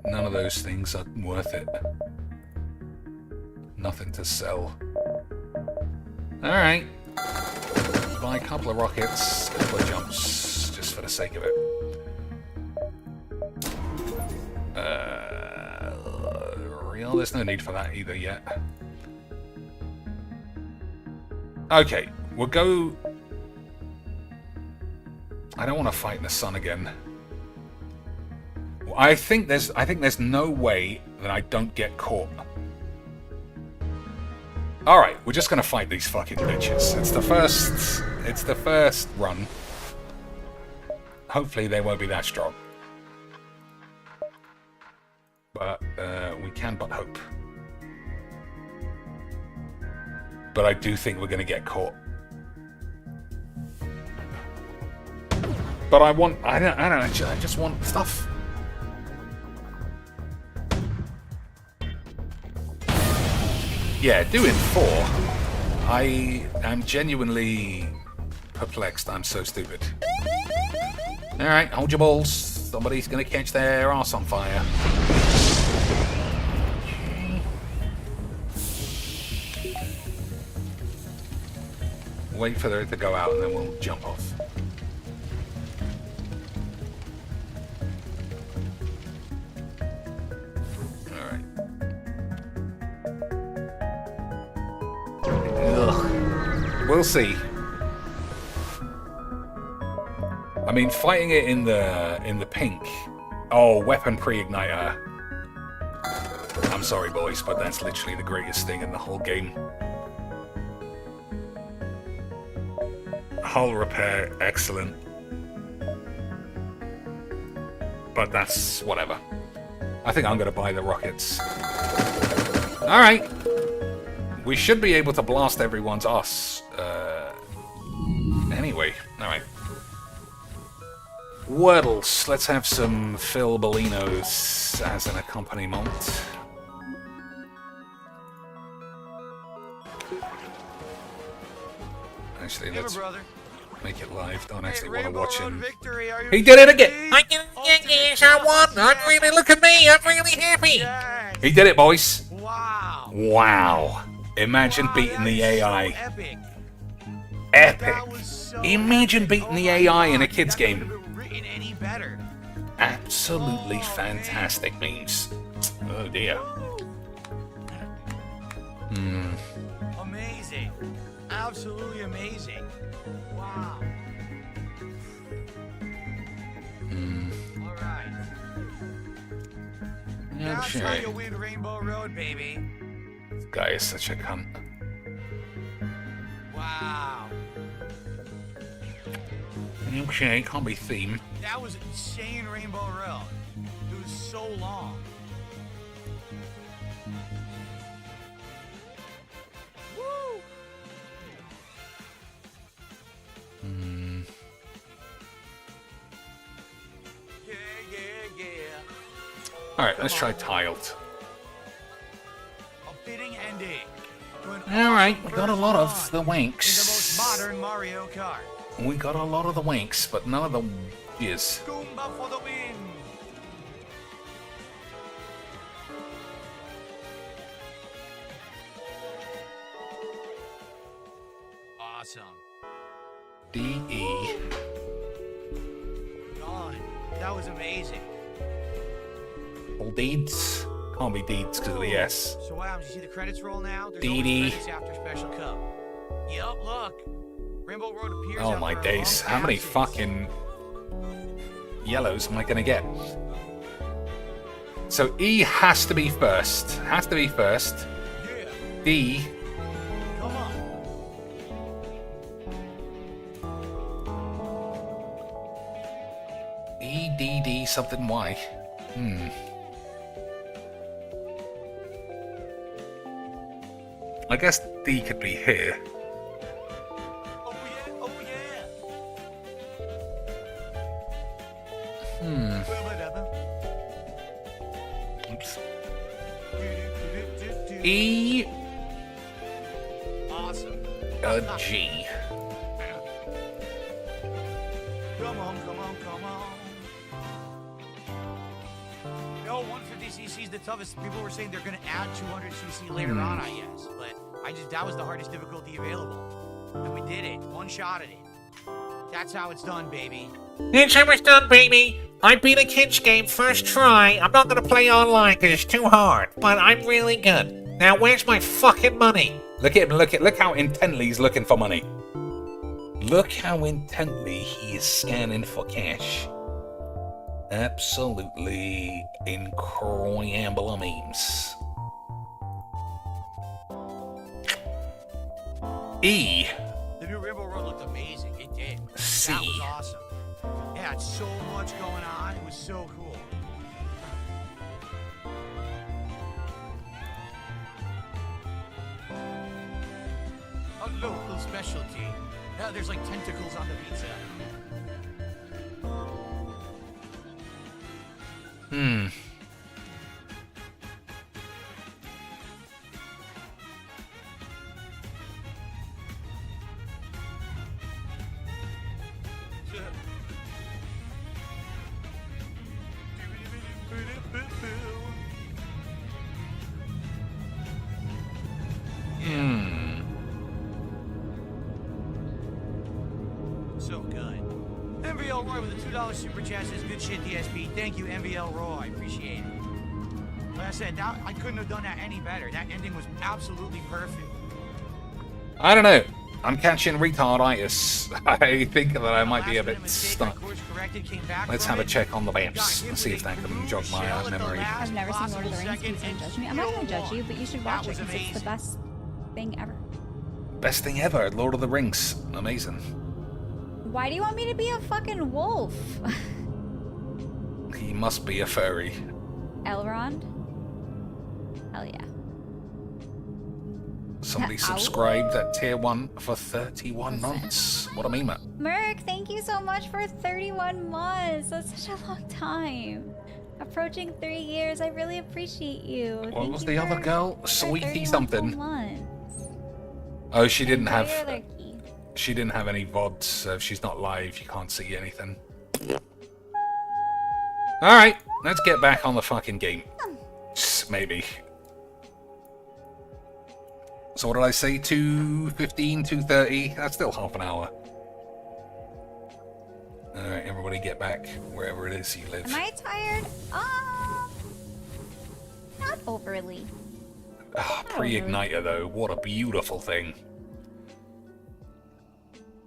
None of those things are worth it. Nothing to sell. Alright. Buy a couple of rockets, a couple of jumps, just for the sake of it. Real? There's no need for that either yet. Okay, we'll go... I don't want to fight in the sun again. I think there's no way that I don't get caught. Alright, we're just gonna fight these fucking bitches. It's the first It's the first run. Hopefully they won't be that strong. But we can but hope. But I do think we're going to get caught. But I just want stuff. Yeah, doing 4. I am genuinely perplexed. I'm so stupid. Alright, hold your balls. Somebody's gonna catch their ass on fire. Wait for it to go out and then we'll jump off. Alright. Ugh. We'll see. I mean, fighting it in the pink. Oh, weapon pre-igniter. I'm sorry, boys, but that's literally the greatest thing in the whole game. Hull repair, excellent. But that's whatever. I think I'm gonna buy the rockets. Alright. We should be able to blast everyone's ass. Anyway, alright. Wordles. Let's have some Phil Bellinos as an accompaniment. Actually, let's make it live. Don't actually want to watch him. He did it again! I did it again, yes, I won! I'm really, look at me, I'm really happy! He did it, boys! Wow. Wow. Imagine beating the AI. Epic. Epic. That was so Imagine epic. beating Oh the my AI in a God, kid's that game. couldn't have been written any better. Absolutely Oh, fantastic memes. Oh dear. Amazing. Absolutely amazing. Wow. All right. Now try Okay. to win Rainbow Road, baby. This guy is such a cunt. Wow. Okay, can't be theme. That was insane, Rainbow Road. It was so long. Woo! Yeah, yeah, yeah. Alright, let's try tiled. A fitting ending. to an Alright, awesome we got a first lot run of the in the wanks. most modern Mario Kart. We got a lot of the wanks, but none of the jizz. Goomba for the win. Awesome. D-E. God, that was amazing. All deeds? Can't be deeds because of the S. So wow, did you see the credits roll now? There's Dee always Dee. credits after Special Cup. Yup, look. Rainbow Road appears Oh after my a days. long How many absence. fucking yellows am I gonna get? So E has to be first. Has to be first. Yeah, D. come on. E, D, D, something Y. I guess D could be here. Oh yeah, oh yeah. Oops. Do-do-do-do-do. E, Awesome. G. Come on, come on, come on. No, 150cc is the toughest. People were saying they're going to add 200cc later on, I guess. But that was the hardest difficulty available. And we did it. One shot at it. That's how it's done, baby. It's how it's done, baby. I beat a kid's game first try. I'm not gonna play online because it's too hard, but I'm really good. Now where's my fucking money? Look at him, look how intently he's looking for money. Look how intently he is scanning for cash. Absolutely incredible memes. E. The New Rainbow Road looked amazing. It did. See. That was awesome. It had so much going on. It was so cool. A local specialty. Yeah, there's like tentacles on the pizza. Hmm. So good. MVL Roy with a $2 super chat says, good shit, DSP. Thank you, MVL Roy. Appreciate it. Like I said, I couldn't have done that any better. That ending was absolutely perfect. I don't know. I'm catching retarditis. I think that I might be a bit stuck. Let's have a check on the maps and see if that can jog my memory. I've never seen Lord of the Rings. Please don't judge me. I'm not gonna judge you, but you should watch it because it's the best thing ever. Best thing ever, Lord of the Rings. Amazing. Why do you want me to be a fucking wolf? He must be a furry. Elrond? Hell yeah. Somebody subscribed at tier 1 for 31 months. What a meme. Merc, thank you so much for 31 months. That's such a long time. Approaching 3 years. I really appreciate you. What was the other girl? Sweetie something. Months. Oh, she didn't have. Lurky. She didn't have any VODs, so if she's not live, you can't see anything. Alright, let's get back on the fucking game. Maybe. So what did I say? 2:15, 2:30? That's still half an hour. Alright, everybody get back wherever it is you live. Am I tired? Not overly. Pre-igniter though, what a beautiful thing.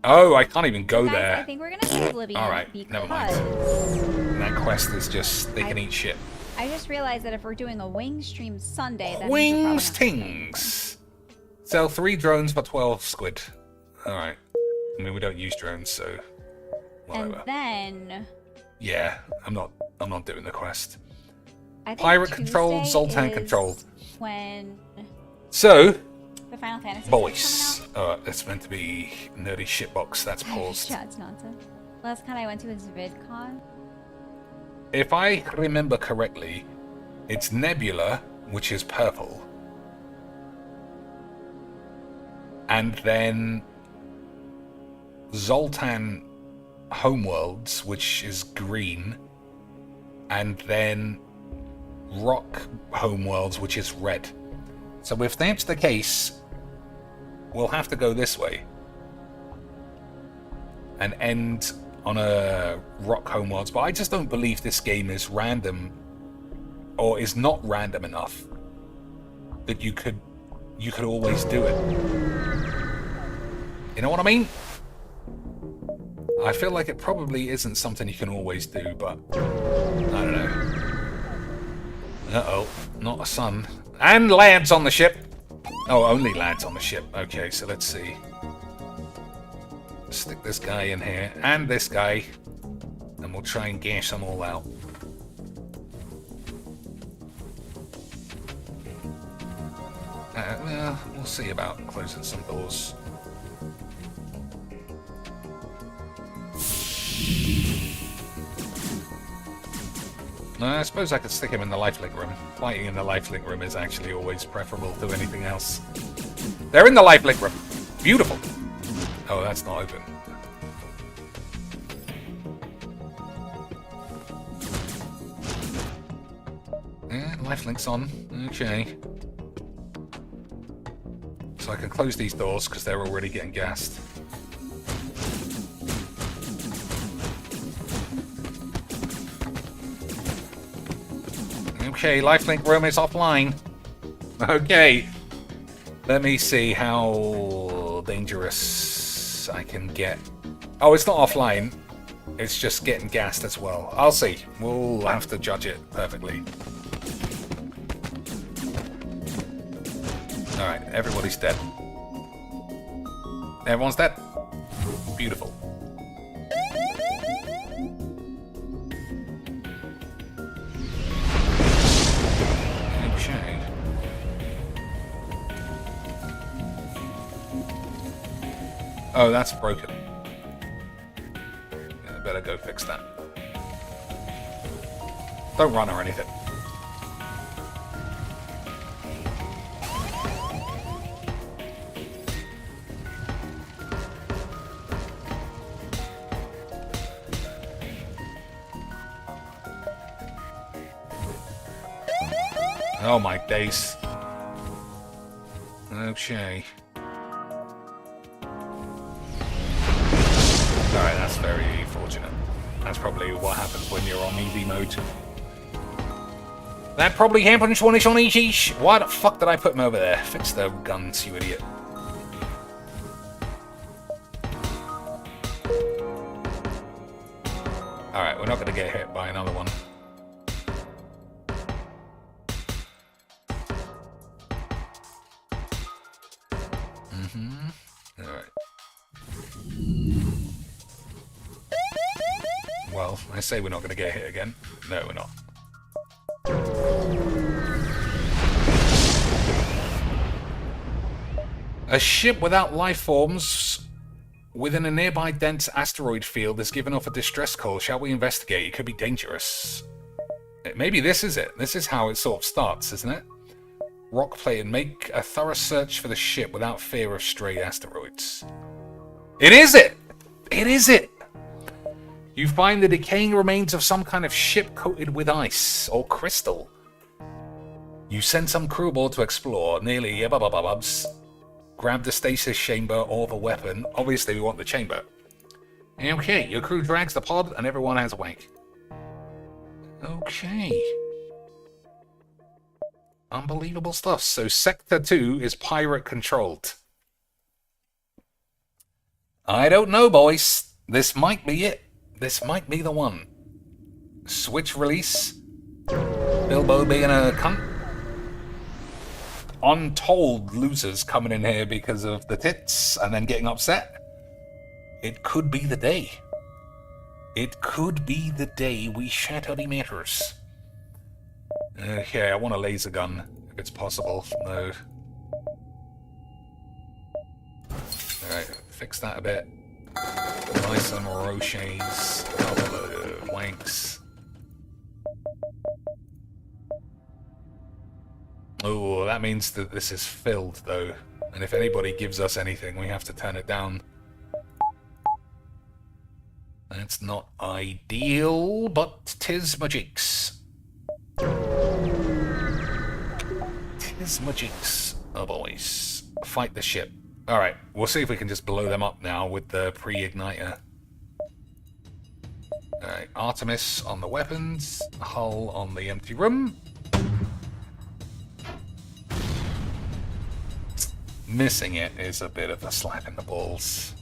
Oh, I can't even go Guys, there. I think we're gonna skip Libby. Alright, never mind. That quest is just, they can eat shit. I just realized that if we're doing a wing stream Sunday, that Wings tings! Sell 3 drones for 12 squid. Alright. I mean, we don't use drones, so whatever. And then Yeah, I'm not doing the quest. I think Pirate controlled, Tuesday Zoltan is controlled. when So, the Final Fantasy boys. It's meant to be nerdy shitbox. That's paused. Yeah, it's nonsense. Last con I went to was VidCon. If I remember correctly, it's Nebula, which is purple. And then Zoltan Homeworlds, which is green. And then Rock Homeworlds, which is red. So if that's the case, we'll have to go this way. And end on a Rock Homeworlds. But I just don't believe this game is random, or is not random enough, that you could always do it. You know what I mean? I feel like it probably isn't something you can always do, but I don't know. Uh-oh, not a sun. And lads on the ship! Oh, only lads on the ship. Okay, so let's see. Stick this guy in here, and this guy, and we'll try and gash them all out. Well, we'll see about closing some doors. I suppose I could stick him in the lifelink room. Fighting in the lifelink room is actually always preferable to anything else. They're in the lifelink room. Beautiful. Oh, that's not open. Yeah, lifelink's on. Okay. So I can close these doors because they're already getting gassed. Okay, lifelink room is offline. Okay. Let me see how dangerous I can get. Oh, it's not offline. It's just getting gassed as well. I'll see. We'll have to judge it perfectly. Alright, everybody's dead. Everyone's dead. Oh, that's broken. Yeah, better go fix that. Don't run or anything. Oh my days. Okay. Alright, that's very fortunate. That's probably what happens when you're on easy mode. That probably happens when it's on easy. Why the fuck did I put him over there? Fix the guns, you idiot. Alright, we're not going to get hit by another one. Alright. Well, I say we're not going to get hit again. No, we're not. A ship without life forms within a nearby dense asteroid field is giving off a distress call. Shall we investigate? It could be dangerous. Maybe this is it. This is how it sort of starts, isn't it? Rock plate and make a thorough search for the ship without fear of stray asteroids. It is it! It is it! You find the decaying remains of some kind of ship coated with ice or crystal. You send some crew aboard to explore. Nearly grab the stasis chamber or the weapon. Obviously we want the chamber. Okay, your crew drags the pod and everyone has a wank. Okay. Unbelievable stuff. So Sector 2 is pirate controlled. I don't know, boys. This might be it. This might be the one. Switch release. Bilbo being a cunt. Untold losers coming in here because of the tits and then getting upset. It could be the day. It could be the day we shatter the matters. Okay, I want a laser gun, if it's possible. No. Alright, fix that a bit. Buy some Rochers. Couple of wanks. Oh, that means that this is filled, though. And if anybody gives us anything, we have to turn it down. That's not ideal, but 'tis my jigs. 'Tis my jigs, oh boys. Fight the ship. Alright, we'll see if we can just blow them up now with the pre-igniter. Alright, Artemis on the weapons, Hull on the empty room. Missing it is a bit of a slap in the balls.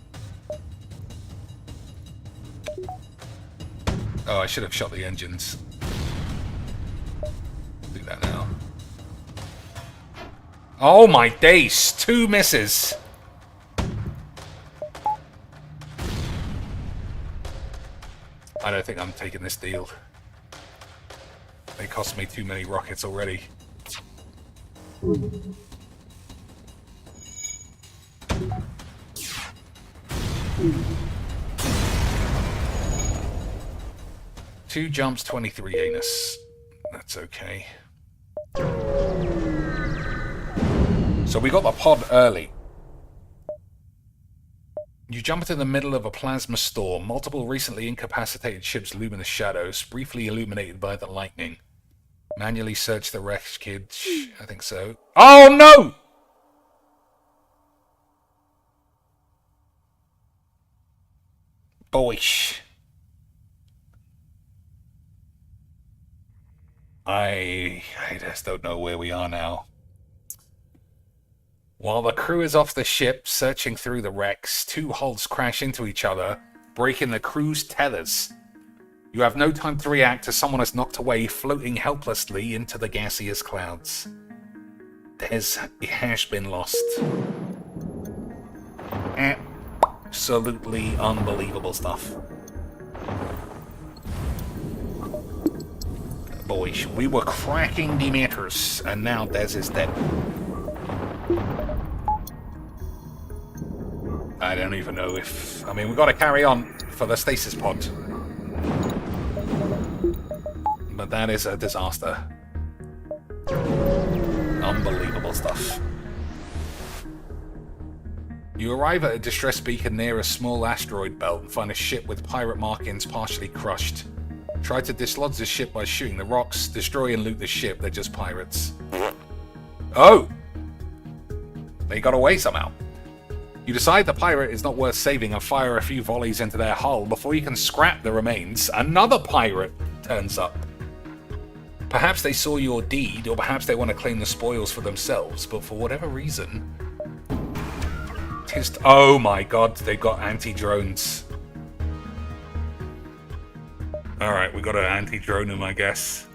Oh, I should have shot the engines. Do that now. Oh my days! 2 misses! I don't think I'm taking this deal. They cost me too many rockets already. Two jumps, 23 anus. That's okay. So we got the pod early. You jump into the middle of a plasma storm. Multiple recently incapacitated ships loom in the shadows, briefly illuminated by the lightning. Manually search the wreckage. I think so. Oh no! Boyish. I just don't know where we are now. While the crew is off the ship, searching through the wrecks, 2 hulls crash into each other, breaking the crew's tethers. You have no time to react as someone is knocked away, floating helplessly into the gaseous clouds. It has been lost. Absolutely unbelievable stuff. Boys, we were cracking the matters, and now Des is dead. I don't even know if... I mean, we've got to carry on for the stasis pod. But that is a disaster. Unbelievable stuff. You arrive at a distress beacon near a small asteroid belt and find a ship with pirate markings partially crushed. Try to dislodge the ship by shooting the rocks. Destroy and loot the ship. They're just pirates. Oh! They got away somehow. You decide the pirate is not worth saving and fire a few volleys into their hull. Before you can scrap the remains, another pirate turns up. Perhaps they saw your deed, or perhaps they want to claim the spoils for themselves, but for whatever reason... Oh my god, they've got anti-drones. Alright, we got to anti-drone them, I guess.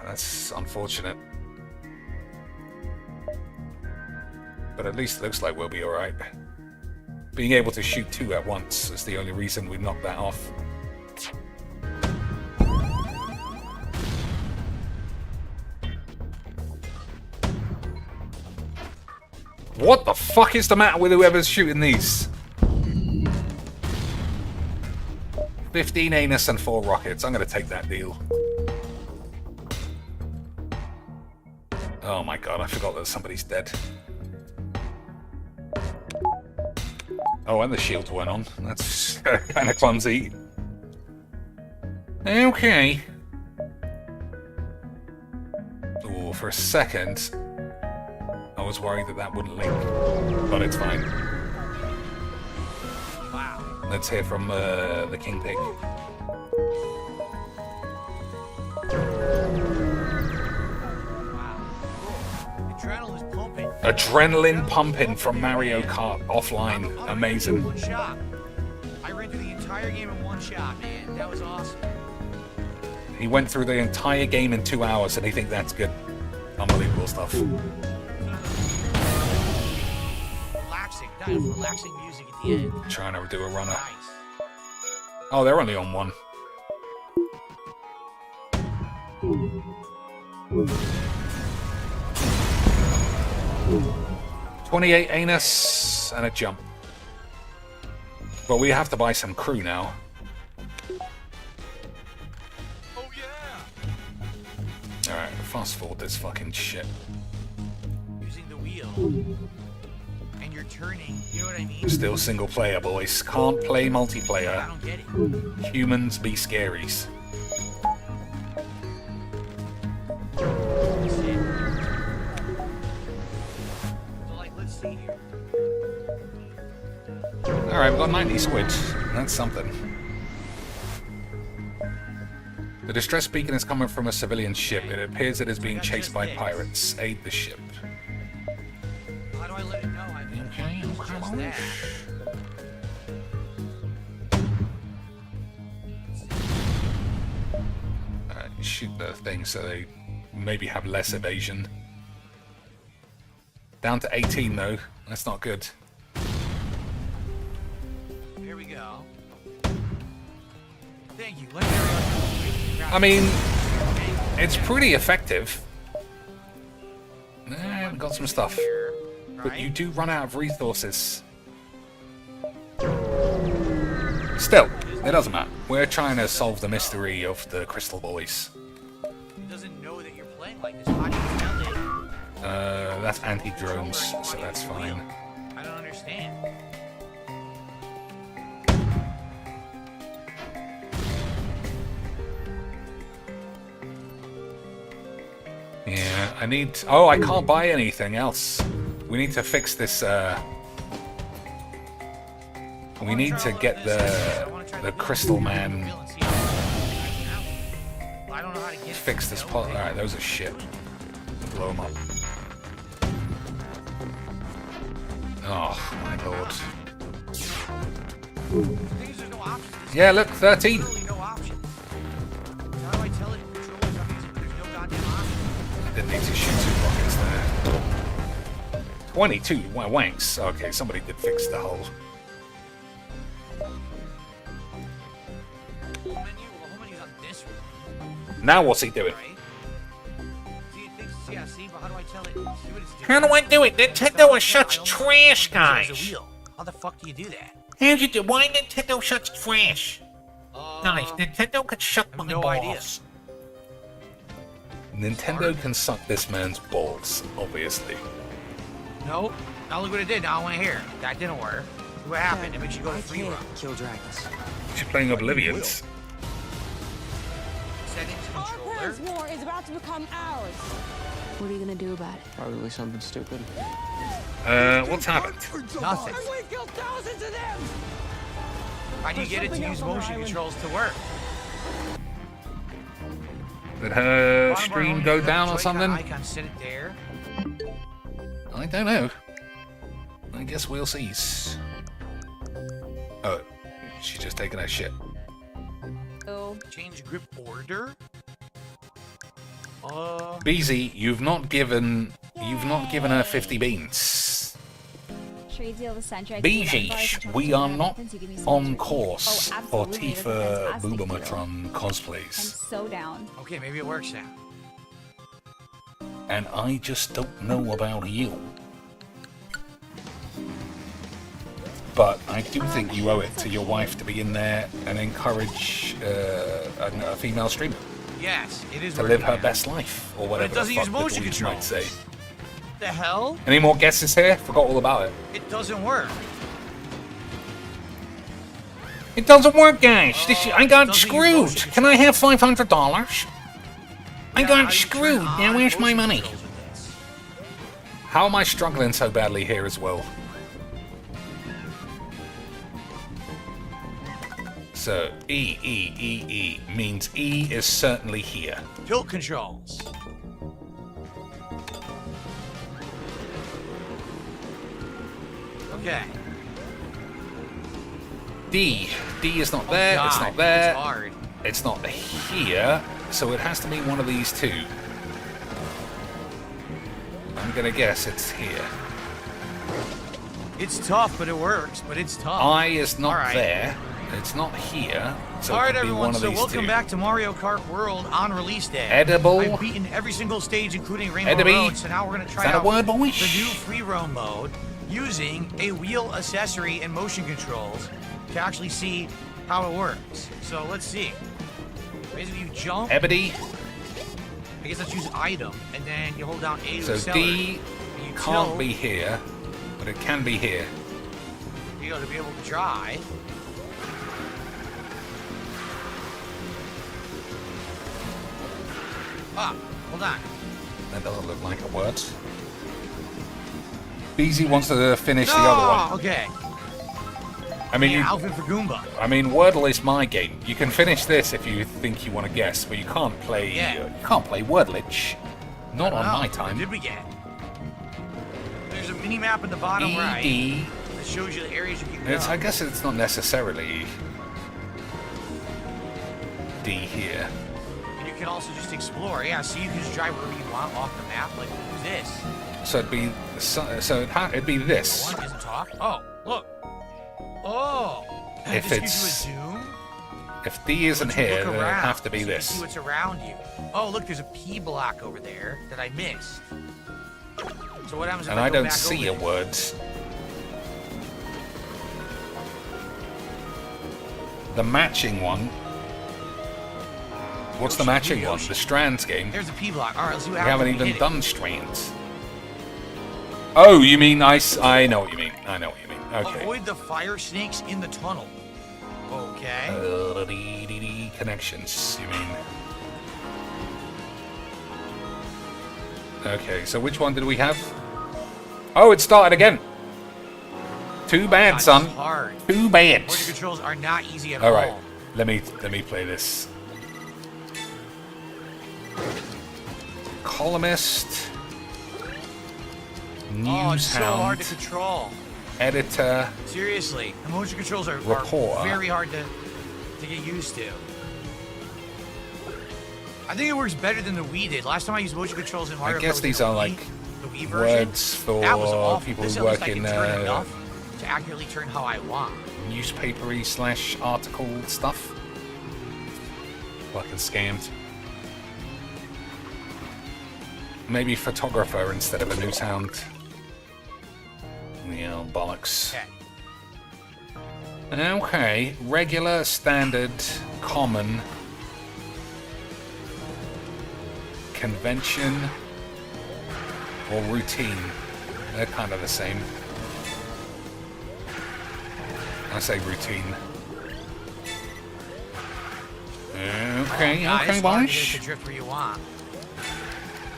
That's unfortunate. But at least it looks like we'll be alright. Being able to shoot two at once is the only reason we knocked that off. What the fuck is the matter with whoever's shooting these? 15 anus and 4 rockets. I'm gonna take that deal. Oh my god, I forgot that somebody's dead. Oh, and the shield went on. That's kind of clumsy. Okay. Oh, for a second, I was worried that that wouldn't link, but it's fine. Wow. Let's hear from the King Pig. Adrenaline's pumping. Adrenaline pumping from Mario Kart offline. Amazing. One shot. I ran through the entire game in one shot, man. That was awesome. He went through the entire game in 2 hours, and he think that's good. Unbelievable stuff. Relaxing. That is relaxing music at the end. Trying to do a runner. Nice. Oh, they're only on one. $28 anus and a jump. But we have to buy some crew now. Oh yeah. Alright, fast forward this fucking shit. Using the wheel. And you're turning. You know what I mean? Still single player, boys. Can't play I multiplayer. don't get it. Humans be scaries. That's it. So like, let's see here. Alright, we've got 90 squid. That's something. The distress beacon is coming from a civilian ship. It appears it is being chased by pirates. Aid the ship. How do I let it know? I mean, just that. Alright, shoot the thing so they maybe have less evasion. Down to 18 though. That's not good. Here we go. Thank you. Legendary. I mean, it's pretty effective. Got some stuff. But you do run out of resources. Still, it doesn't matter. We're trying to solve the mystery of the Crystal Boys. It doesn't know that you're playing like this. How do you tell it? That's anti-drones, so that's fine. I don't understand. Yeah, I need... Oh, I can't buy anything else. We need to fix this, We need to get the Crystal Man... Fix this pot. Alright, those are shit. Blow them up. Oh, my lord. Yeah, look, 13. Didn't need to shoot 2 rockets there. 22 wanks. Okay, somebody did fix the hole. Now what's he doing? See, but how do I tell it? See what it's doing? How do I do it? Nintendo is such trash, There's a guys. wheel. How the fuck do you do that? How'd you do? Why Nintendo such trash? Guys, Nintendo could suck my no balls. Nintendo can suck this man's balls, obviously. Nope. Now look what it did. Now I want to hear. That didn't work. What happened? It makes you go to I free can't run. kill dragons. She's playing Oblivions. Settings Our controller. parents' war is about to become ours. What are you gonna do about it? Probably something stupid. What's happened? Nothing. I'm gonna kill thousands of them. How do you get it to use motion controls to work? Did her Bottom stream bar, go only down or Joy-Con something? Icon, set it there. I don't know. I guess we'll see. Oh, she's just taking her shit. Oh, Change grip order. BZ, you've not given her 50 beans. Trade deal the century. BG, we are not on course Oh, for absolutely, that's a Tifa fantastic deal. Boomermatron I'm cosplays. so down. Okay, maybe it works now. And I just don't know about you. But I do think you owe it to your wife to be in there and encourage a female streamer Yes, it is to working live her now. best life, or whatever the doesn't fuck use the motion dweebs might controls. say. What the hell? Any more guesses here? Forgot all about it. It doesn't work. It doesn't work, guys. I got doesn't use screwed. motion Can I have $500? I Yeah, how got do you screwed. turn Now on where's my motion money? controls with this? How am I struggling so badly here as well? So, E means E is certainly here. Tilt controls. Okay. D is not there, it's God, not there, It's hard. it's not here, so it has to be one of these two. I'm gonna guess it's here. It's tough, but it works. But it's tough. I is not All right. there, it's not here, so All it right, could be everyone. one of So these welcome two. back to Mario Kart World on release day. Edible. I've beaten every single stage, including Rainbow Edible. Road. So now we're gonna try Is that a out word, boy? the new free roam mode using a wheel accessory and motion controls to actually see how it works. So let's see. Basically, you jump. Ebony, I guess let's use item, and then you hold down A to so accelerate. D and you can't tilt, be here, but it can be here. you know, to be able to drive. Ah, hold on. That doesn't look like a word. BZ wants to finish the No! other one. Okay. I mean, Yeah, you, outfit for Goomba. Wordle is my game. You can finish this if you think you want to guess, but you can't play. Yeah. You can't play Wordlich. Not on Wow, my What time. did we get? There's a mini map in the bottom right ED. that shows you the areas you can go. I guess it's not necessarily D here. And you can also just explore. Yeah, so you can just drive wherever you want off the map. Like, who's this? So it'd be it'd be this. One doesn't talk. Oh, look. Oh. If This gives it's- you a zoom. If D isn't Lets you here, look then it'd around have to be so you can this. see what's around you. Oh, look, there's a P block over there that I missed. So what happens if And I I go don't back see a over there? word. The matching one. What's the matching one? The Strands game. There's a P block. All right, let's see what We happens. haven't when we even hit done Strands. Oh, you mean I know what you mean. I know what you mean. it. Okay. Avoid the fire snakes in the tunnel. Okay. Connections, you mean? Okay, so which one did we have? Oh, it started again. Too bad, God, son. it's hard. Too bad. Motion controls are not easy at All all. right, let me play this. Columnist, Oh, it's news so hard to hound, control. editor. Seriously, the motion controls are Reporter. very hard to get used to. I think it works better than the Wii did. Last time I used motion controls in Mario I Kart guess was these the are Wii, like the Wii version. words for That was awful. people This who at least work I in can turn enough to accurately turn how I want. newspapery / article stuff. Fucking scammed. maybe photographer instead of a news hound. Yeah, bollocks. Okay, regular, standard, common, convention, or routine. They're kind of the same. I say routine. Okay, okay, boys. Drift where you want.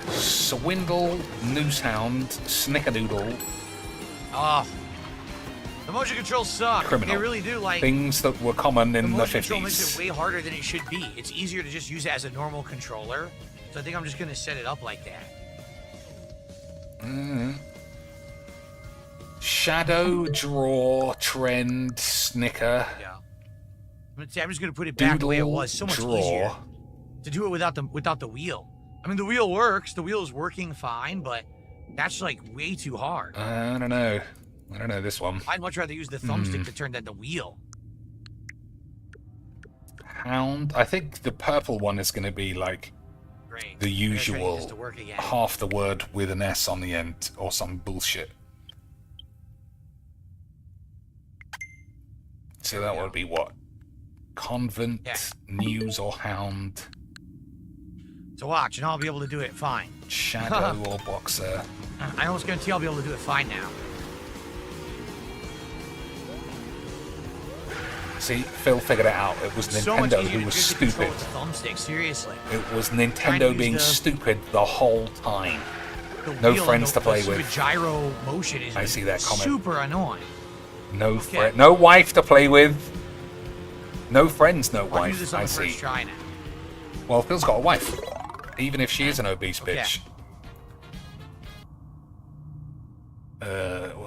Swindle, Newshound, Snickerdoodle. Oh, the motion controls suck. Criminal. They really do. Like things that were common in the motion control makes 50s. it way harder than it should be. It's easier to just use it as a normal controller. So I think I'm just gonna set it up like that. Shadow, draw, trend, snicker. Yeah. I'm just gonna put it back the way it was. So much easier to do it without the wheel. I mean, the wheel works. The wheel is working fine, but that's like way too hard. I don't know. I don't know this one. I'd much rather use the thumbstick to turn than the wheel. Hound. I think the purple one is going to be like the usual half the word with an S on the end or some bullshit. So that would be what? Convent, news, or hound. So watch, and I'll be able to do it fine. Shadow or boxer. I almost guarantee I'll be able to do it fine now. See, Phil figured it out. It was So much Nintendo easier who was to control stupid. with the thumbstick, seriously. It was Trying to Nintendo use being the- stupid the whole time. The No wheel friends and to play the with. gyro motion is I see that comment. super annoying. No no wife to play with. No friends, no I'll do wife. this on I the see. first try now. Well, Phil's got a wife, even if she is an obese bitch.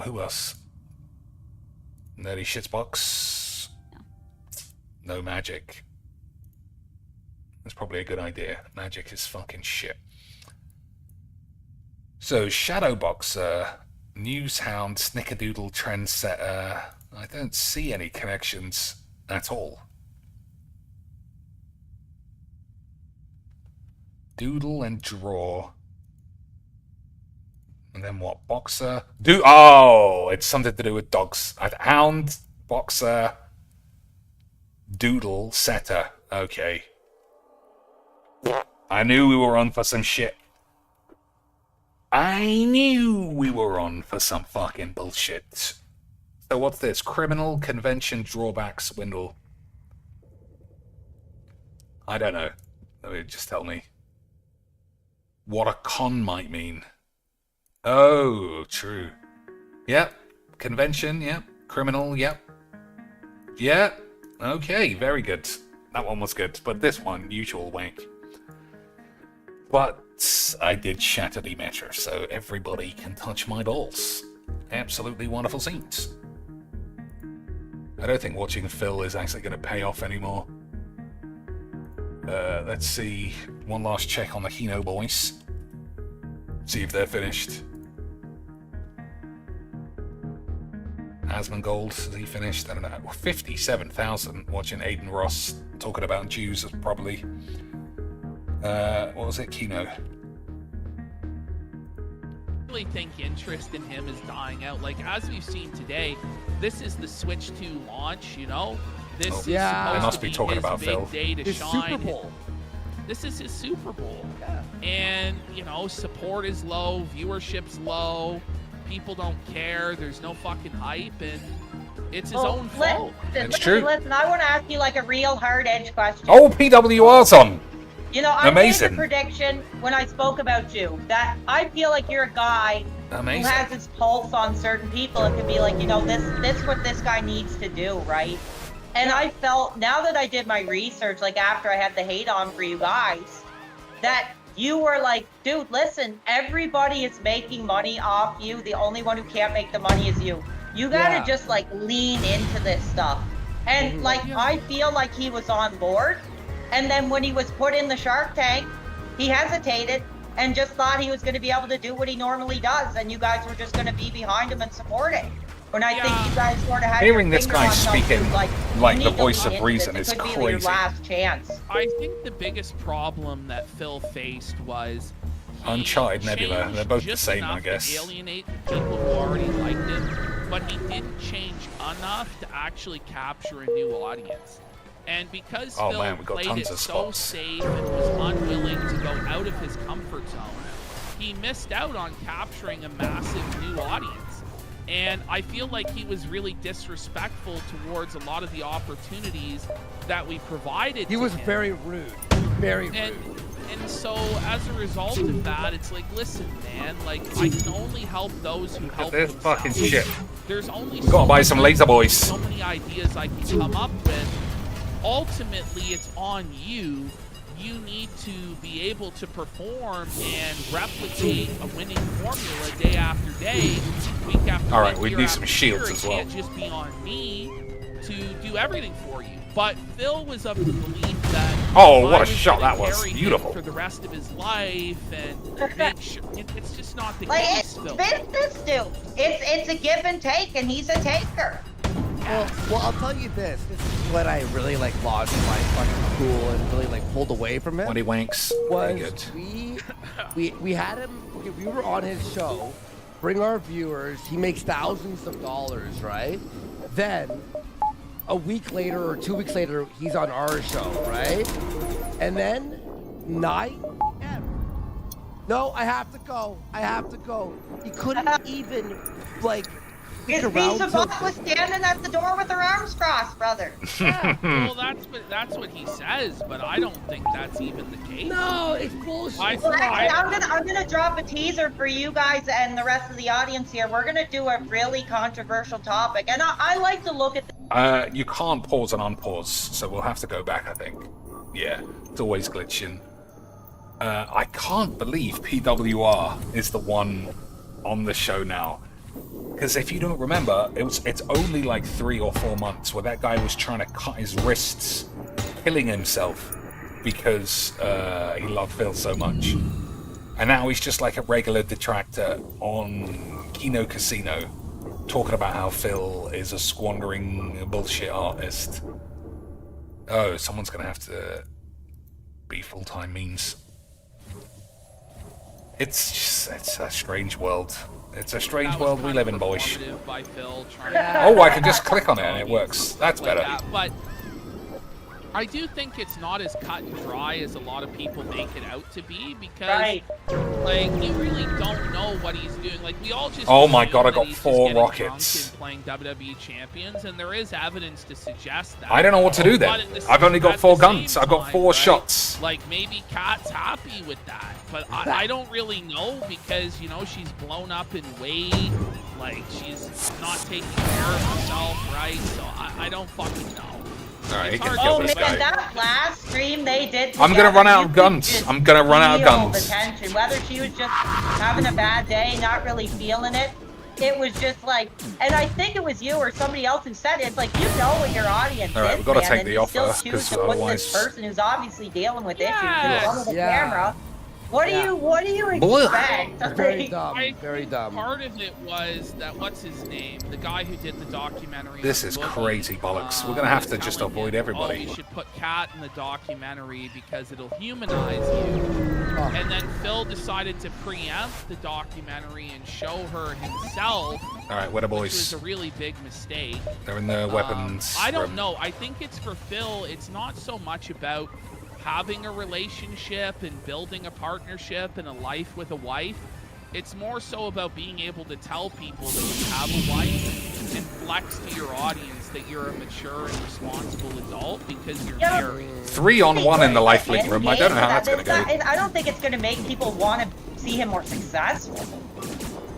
Who else? Nerdy Shitsbox. No magic. That's probably a good idea. Magic is fucking shit. So, Shadowboxer, Newshound, Snickerdoodle, Trendsetter. I don't see any connections at all. Doodle and draw. And then what? Boxer? Oh, it's something to do with dogs. Hound, boxer, doodle, setter. Okay. I knew we were on for some shit. I knew we were on for some fucking bullshit. So what's this? Criminal, convention, drawback, swindle. I don't know. Let me just tell me. What a con might mean. Oh, true. Yep. Convention, yep. Criminal, yep. Yeah. Okay, very good. That one was good. But this one, usual wank. But I did shatter the measure, so everybody can touch my balls. Absolutely wonderful scenes. I don't think watching Phil is actually going to pay off anymore. Let's see. One last check on the Hino boys. See if they're finished. Asmongold, is he finished? I don't know. 57,000 watching Aiden Ross talking about Jews, probably. What was it? Kino. I really think interest in him is dying out. Like, as we've seen today, this is the Switch 2 launch, you know? This is They supposed must to be talking his about big Phil. day to His shine. Super Bowl. This is his Super Bowl. And, you know, support is low, viewership's low, people don't care, there's no fucking hype, and it's his own fault. Listen, I want to ask you like a real hard-edged question. Oh, PWR's on! You know, I Amazing. made the prediction when I spoke about you that I feel like you're a guy Amazing. who has his pulse on certain people and could be like, you know, this what this guy needs to do, right? And I felt, now that I did my research, like after I had the hate on for you guys, that you were like, dude, listen, everybody is making money off you. The only one who can't make the money is you. You gotta just like lean into this stuff. And like, I feel like he was on board. And then when he was put in the Shark Tank, he hesitated and just thought he was going to be able to do what he normally does. And you guys were just going to be behind him and support it. When I think you guys sort of had Hearing your this finger guy on something, speaking like the voice of reason is It could be your crazy. last chance. I think the biggest problem that Phil faced was Uncharted Nebula. changed They're both the just same, I enough guess. to alienate the people who already liked him, but he didn't change enough to actually capture a new audience. And because Oh, Phil man, we got played tons it of so spots. safe and was unwilling to go out of his comfort zone, he missed out on capturing a massive new audience. And I feel like he was really disrespectful towards a lot of the opportunities that we provided. He was very rude. Very rude. And so as a result of that, it's like, listen, man, like I can only help those who help this themselves. fucking shit. There's only We gotta buy some laser boys. so many ideas I can come up with. Ultimately, it's on you. You need to be able to perform and replicate a winning formula day after day, week after All right, week, we year need after some shields year. as It well. can't just be on me to do everything for you. But Phil was of the belief that Oh, I what a was shot gonna that was. carry him Beautiful. for the rest of his life and make sure it's just not the Like, case, it's Phil. business, dude. It's a give and take, and he's a taker. Well, I'll tell you this. This is what I really like lost my fucking cool and really like pulled away from him. When he wanks, very Was good. we had him. We were on his show, bring our viewers. He makes thousands of dollars, right? Then a week later or 2 weeks later, he's on our show, right? And then 9 p.m. No, I have to go. I have to go. He couldn't even like. His piece of buck was standing at the door with her arms crossed, brother. Yeah, well, that's what he says, but I don't think that's even the case. No, it's bullshit. Well, actually, I'm gonna drop a teaser for you guys and the rest of the audience here. We're gonna do a really controversial topic, and I like to look at. You can't pause and unpause, so we'll have to go back, I think. Yeah, it's always glitching. I can't believe PWR is the one on the show now. Because if you don't remember, it's only like 3 or 4 months where that guy was trying to cut his wrists, killing himself because he loved Phil so much. And now he's just like a regular detractor on Kino Casino, talking about how Phil is a squandering bullshit artist. Oh, someone's gonna have to be full-time means. It's a strange world. It's a strange world we live in, boys. By Phil Oh, I can just click on it and it works. That's better. But I do think it's not as cut and dry as a lot of people make it out to be, because like you really don't know what he's doing. Like we all just Oh my god, I assume that got he's just 4 getting rockets. drunk and playing WWE champions, and there is evidence to suggest that. I don't know what to do then. But at the I've only got at 4 the guns. same I've got time, 4 right, shots. Like maybe Kat's happy with that, but I don't really know, because you know she's blown up in weight, like she's not taking care of herself, right? So I don't fucking know. Alright, he can Oh kill man, this guy. that last stream they did. I'm gonna together, run out you of could guns. just I'm gonna run out of feel guns. The tension, whether she was just having a bad day, not really feeling it. It was just like, and I think it was you or somebody else who said it. It's like, you know what your audience All right, is, we've gotta man, take and the you offer, still choose 'cause to put otherwise- this person who's obviously dealing with issues in Yes. front of the Yeah. camera. What do you Blah. expect? Very dumb. I Very think dumb. Part of it was that, what's his name? The guy who did the documentary. This on is Boogie, crazy bollocks. We're gonna have to just telling avoid him, everybody. Oh, you should put Kat in the documentary because it'll humanize you. Oh. And then Phil decided to preempt the documentary and show her himself, Alright, where the which was boys? a really big mistake. They're in the weapons I don't room. know. I think it's for Phil. It's not so much about having a relationship and building a partnership and a life with a wife. It's more so about being able to tell people that you have a wife and flex to your audience that you're a mature and responsible adult because you're married. 3 on 1 in the life link room. I don't know how that's gonna go. I don't think it's going to make people want to see him more successful.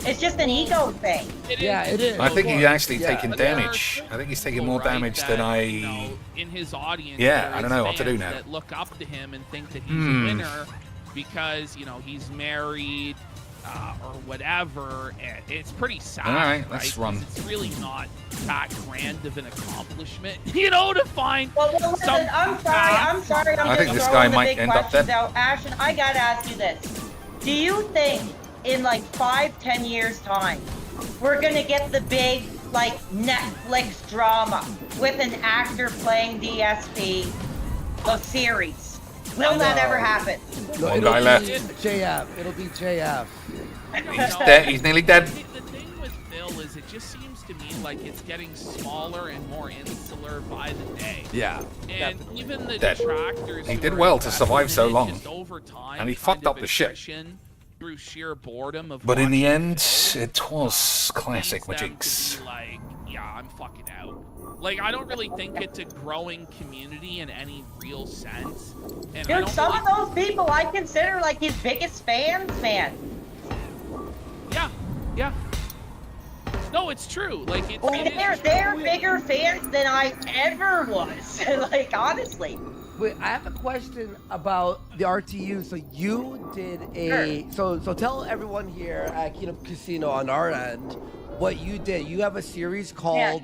It's just an ego thing. Yeah, it is. I think he's actually Yeah. taking But there are damage. I think he's taking people, more right, damage that, than I... you know, in his audience, Yeah, there I don't is know what to do fans now. That look up to him and think that he's a winner because, you know, he's married or whatever. And it's pretty sad. All right, right? let's 'Cause run. It's really not that grand of an accomplishment, you know, to find. Well, listen, some I'm sorry. I'm I think just this throwing guy the might big end up questions dead. out. Ashton, I gotta ask you this: do you think in like 5-10 years time, we're gonna get the big like Netflix drama with an actor playing DSP, the series? Will that ever happen? No, One it'll guy be left. JF. It'll be JF. He's dead. He's nearly dead. The thing with Phil is it just seems to me like it's getting smaller and more insular by the day. Yeah. And definitely. even the Dead. detractors. He who did are well to invested survive in so it long. just over time And he kind fucked up of the shit. attrition Through sheer boredom of But in the watching end, Phil, it was classic leads them Magix. to be like, yeah, I'm fucking out. Like, I don't really think it's a growing community in any real sense. And I Dude, don't some really... of those people I consider like his biggest fans, man. Yeah. No, it's true. Like, it's... Like, they're bigger fans than I ever was. Like, honestly. Wait, I have a question about the RTU. So you did a so tell everyone here at Kingdom Casino on our end what you did. You have a series called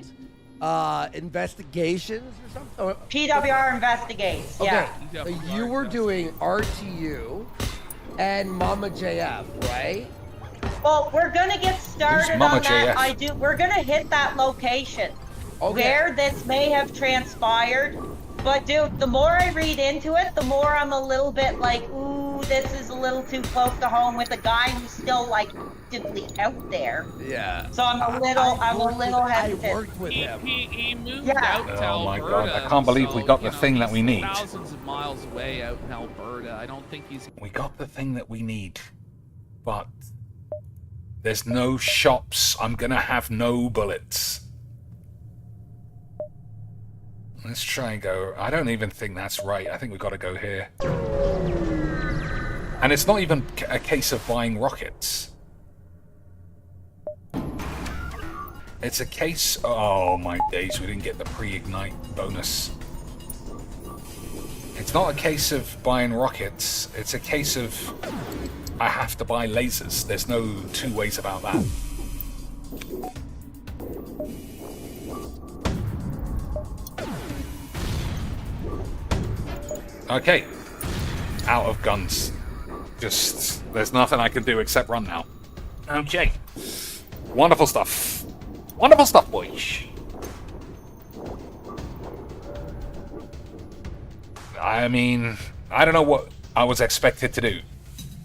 Investigations or something. Or, PWR Investigates. okay, Yeah. so you were doing RTU and Mama JF, right? Well, we're gonna get started Mama on that. JF? We're gonna hit that location Okay. where this may have transpired. But dude, the more I read into it, the more I'm a little bit like, ooh, this is a little too close to home with a guy who's still like actively out there. Yeah. So I'm a little hesitant. I worked with him. He moved Yeah. out to Oh my Alberta. God, I can't believe we got the thing that we he's need. Thousands of miles away out in Alberta. I don't think he's... We got the thing that we need, but there's no shops. I'm gonna have no bullets. Let's try and go. I don't even think that's right. I think we've got to go here. And it's not even a case of buying rockets. It's a case... Oh my days, we didn't get the pre-ignite bonus. It's not a case of buying rockets. It's a case of... I have to buy lasers. There's no two ways about that. Okay. Out of guns. Just... There's nothing I can do except run now. Okay. Wonderful stuff. Wonderful stuff, boys. I mean, I don't know what I was expected to do.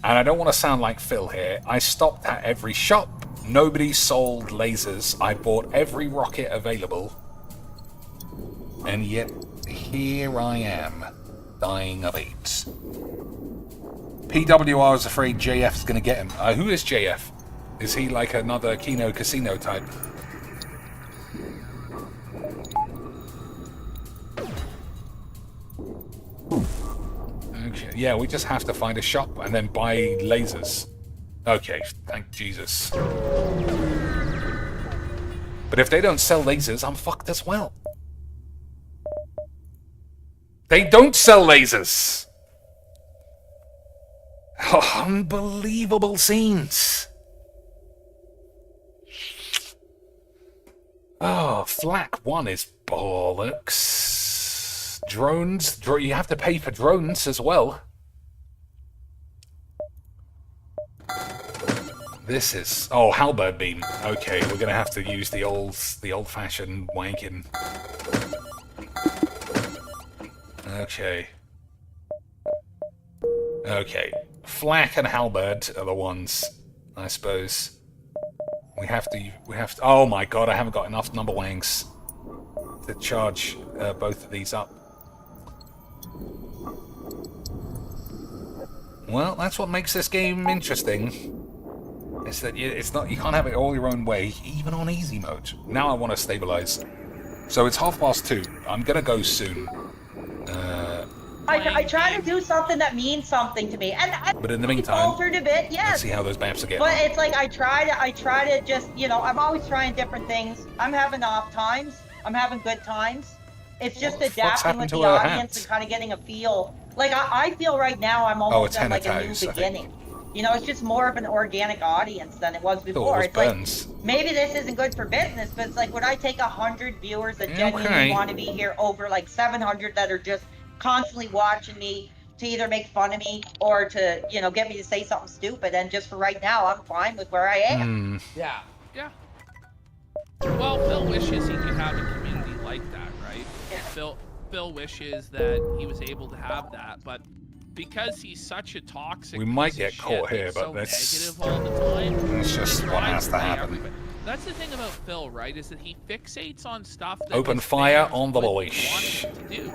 And I don't want to sound like Phil here. I stopped at every shop. Nobody sold lasers. I bought every rocket available. And yet, here I am, dying of AIDS. PWR is afraid JF's going to get him. Who is JF? Is he like another Kino Casino type? Okay, yeah, we just have to find a shop and then buy lasers. Okay, thank Jesus. But if they don't sell lasers, I'm fucked as well. They don't sell lasers! Oh, unbelievable scenes. Oh, Flak 1 is bollocks. Drones, you have to pay for drones as well. This is... Oh, halberd beam. Okay, we're gonna have to use the old-fashioned wanking. Okay. Okay. Flak and halberd are the ones, I suppose. We have to... Oh my god, I haven't got enough number wangs to charge both of these up. Well, that's what makes this game interesting. Is that it's not, you can't have it all your own way, even on easy mode. Now I want to stabilize. So it's 2:30. I'm gonna go soon. I try to do something that means something to me, and But in the meantime, faltered a bit, yes. let's see how those maps are getting But on. it's like I try to just, you know, I'm always trying different things. I'm having off times. I'm having good times. It's just What's adapting happened with to the our audience hats? and kind of getting a feel. Like I feel right now I'm almost it's in like a new Henna Toes, I think. beginning. You know, it's just more of an organic audience than it was Oh, before. it It's burns. like maybe this isn't good for business, but it's like would I take 100 viewers that Okay. genuinely want to be here over like 700 that are just constantly watching me to either make fun of me or to, you know, get me to say something stupid. And just for right now, I'm fine with where I am. Yeah. Yeah. Well, Phil wishes he could have a community like that, right? Yeah. Phil wishes that he was able to have that, but because he's such a toxic. We might piece get of caught shit here, that's but so that's- negative all the time. that's just he what has to drives away happen. everybody. That's the thing about Phil, right? Is that he fixates on stuff that Open his fire fans on the wouldn't boys. want him to do.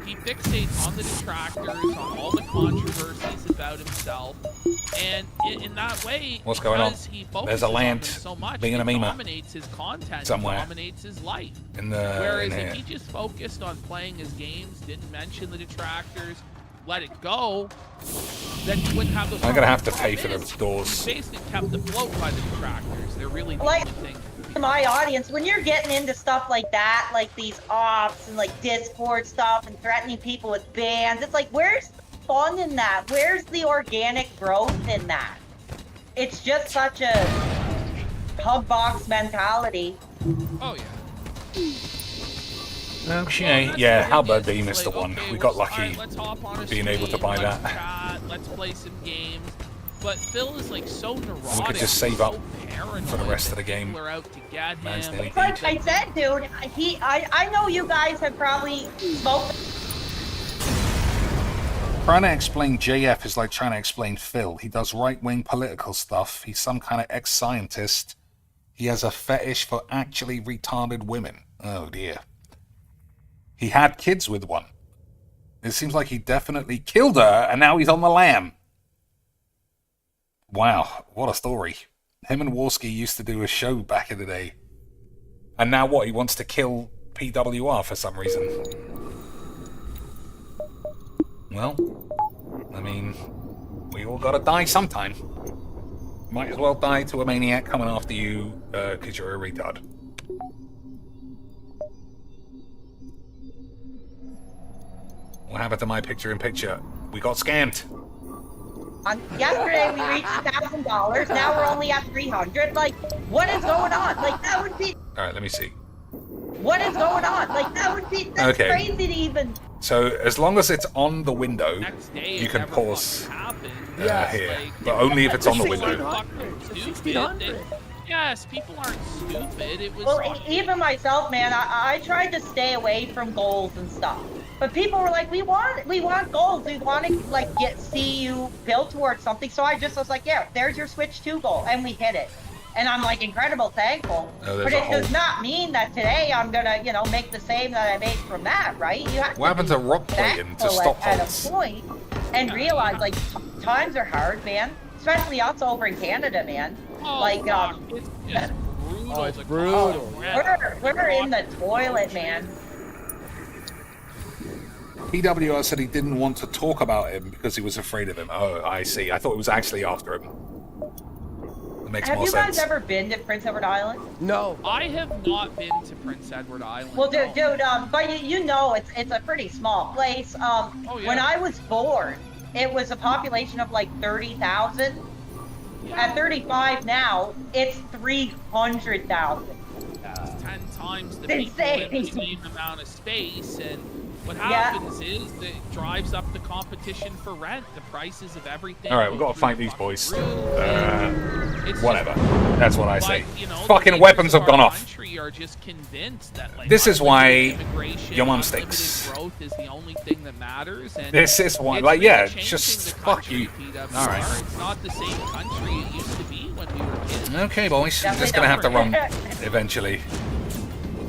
He fixates on the detractors, on all the controversies about himself, and in that way, What's going on? because he There's focuses a on land them so much, being he a memer dominates his content, somewhere. dominates his life. In the Whereas in if here. he just focused on playing his games, didn't mention the detractors, let it go, then he wouldn't have those. I'm gonna have to pay problems. for the He doors. basically kept afloat by the detractors. They're really the Like- only thing. To my audience, when you're getting into stuff like that, like these ops and like Discord stuff and threatening people with bans, it's like, where's the fun in that? Where's the organic growth in that? It's just such a hub box mentality. Oh yeah. Okay, Well, yeah, that's how the thing about is, Mr. like, One? okay, We got all lucky right, let's hop on a being able to stream, buy let's that. chat, let's play some games. But Phil is like so neurotic. We could just save so up paranoid for the rest of that the game. people are out to get Man's him. nearly Like I said, dude, I know you guys have probably smoked. Trying to explain JF is like trying to explain Phil. He does right-wing political stuff. He's some kind of ex-scientist. He has a fetish for actually retarded women. Oh dear. He had kids with one. It seems like he definitely killed her, and now he's on the lam. Wow, what a story. Him and Warski used to do a show back in the day. And now what? He wants to kill PWR for some reason. Well, I mean, we all gotta die sometime. Might as well die to a maniac coming after you, because you're a retard. What happened to my picture-in-picture? We got scammed. Yesterday we reached $1,000. Now we're only at 300. Like, what is going on? Like, that would be. Alright, let me see. What is going on? Like, that would be. That's Okay. crazy to even. So, as long as it's on the window, Next day, you it can never pause fucking happened. here. Like, But only if it's on the people window. aren't fucking stupid. Yes, people aren't stupid. It was. Well, even myself, man, I tried to stay away from goals and stuff. But people were like, we want goals. We want to like see you build towards something. So I just was like, yeah, there's your Switch 2 goal, and we hit it. And I'm like incredible thankful. Oh, but there's a it does whole- not mean that today I'm gonna, make the same that I made from that, right? You have What happened to rock plating to thankful stop at holds? a point and realize like times are hard, man. Especially us over in Canada, man. Oh, like fuck, it's just brutal. Oh, it's to brutal. we're in the toilet, man. PWR said he didn't want to talk about him because he was afraid of him. Oh, I see. I thought it was actually after him. That makes Have more you sense. guys ever been to Prince Edward Island? No. I have not been to Prince Edward Island. Well, no. dude, but you know it's a pretty small place. Oh, yeah. When I was born, it was a population of like 30,000. At 35 now, it's 300,000. It's 10 times the It's people in the insane. same amount of space, and what Yeah. happens is that it drives up the competition for rent. The prices of everything. Alright, we've go got to through fight the these fucking boys. roof. It's Whatever. just- That's what I but, say. you know, the Fucking leaders weapons of have gone our off. country are just convinced that, like, This is why unlimited immigration, your mum unlimited stinks. growth is the only thing that matters. And This is why, it's like, really yeah, changing just the fuck country, you. PWR. Alright. It's not the same country it used to be when we were kids. Okay, boys. We're just Definitely gonna have to run not. eventually.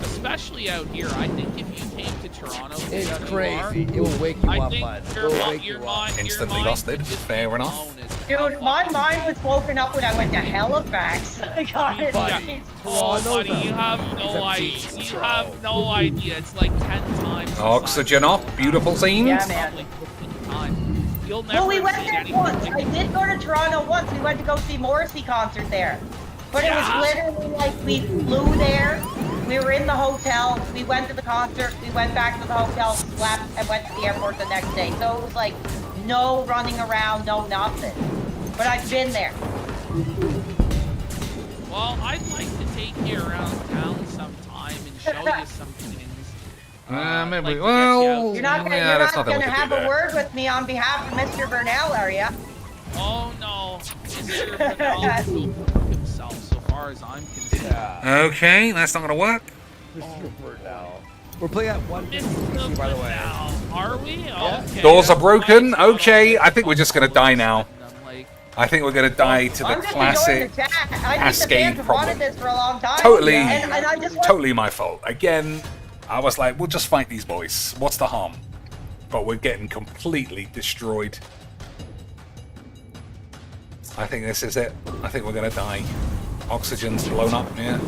Especially out here, I think if you came to Toronto, It's PWR, crazy. It will wake you I up, think bud. It your will mi- wake your you up. mind, Instantly your mind lost it. would just Fair be enough. blown as how Dude, my fucking- mind was woken up when I went to Halifax. God, it's Buddy. Oh, Toronto, buddy, you have it's no a idea. beast, You bro. have no idea. It's like 10 times. the Oxygen size off. of Beautiful scenes. Yeah, man. Probably 15 times. You'll never Well, we went see there anything once. like I did go to Toronto once. We went to go see Morrissey concert there. But it Yeah. was literally like we flew there. We were in the hotel. We went to the concert. We went back to the hotel, slept, and went to the airport the next day. So it was like no running around, no nothing. But I've been there. Well, I'd like to take you around town sometime and show you some things. Maybe. I'd like to get you Well, out You're not gonna, yeah, you're that's not nothing we gonna can have do a there. word with me on behalf of Mr. Burnell, are ya? Oh no, Mr. Bernal will prove himself so far as I'm concerned. Yeah. Okay, that's not gonna work. Mr. Burnell. We're playing at 150, by the way. Now, are we? Okay. Doors are broken. Nice. Okay, I think we're just gonna die now. I'm like, I think we're gonna die to the I'm just classic enjoying the chat. I think the Cascade fans have wanted problem. this for a long time. Totally, And I just want totally my fault. Again, I was like, we'll just fight these boys. What's the harm? But we're getting completely destroyed. I think this is it. I think we're gonna die. Oxygen's blown up, yeah.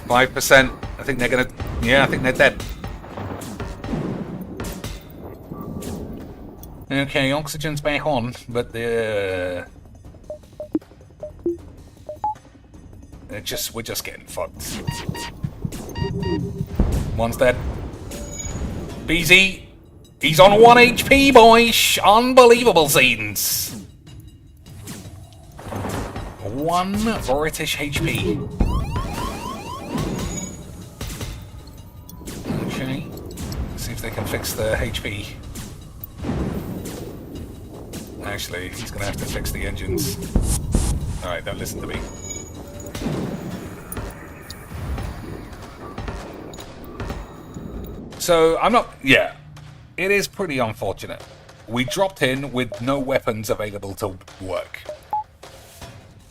%. I think they're gonna... Yeah, I think they're dead. Okay, oxygen's back on, but we're just getting fucked. One's dead. BZ, he's on 1 HP, boys. Unbelievable scenes. 1 British HP. Okay, let's see if they can fix the HP. Actually, he's gonna have to fix the engines. Alright, don't listen to me. So, I'm not... Yeah, it is pretty unfortunate. We dropped in with no weapons available to work.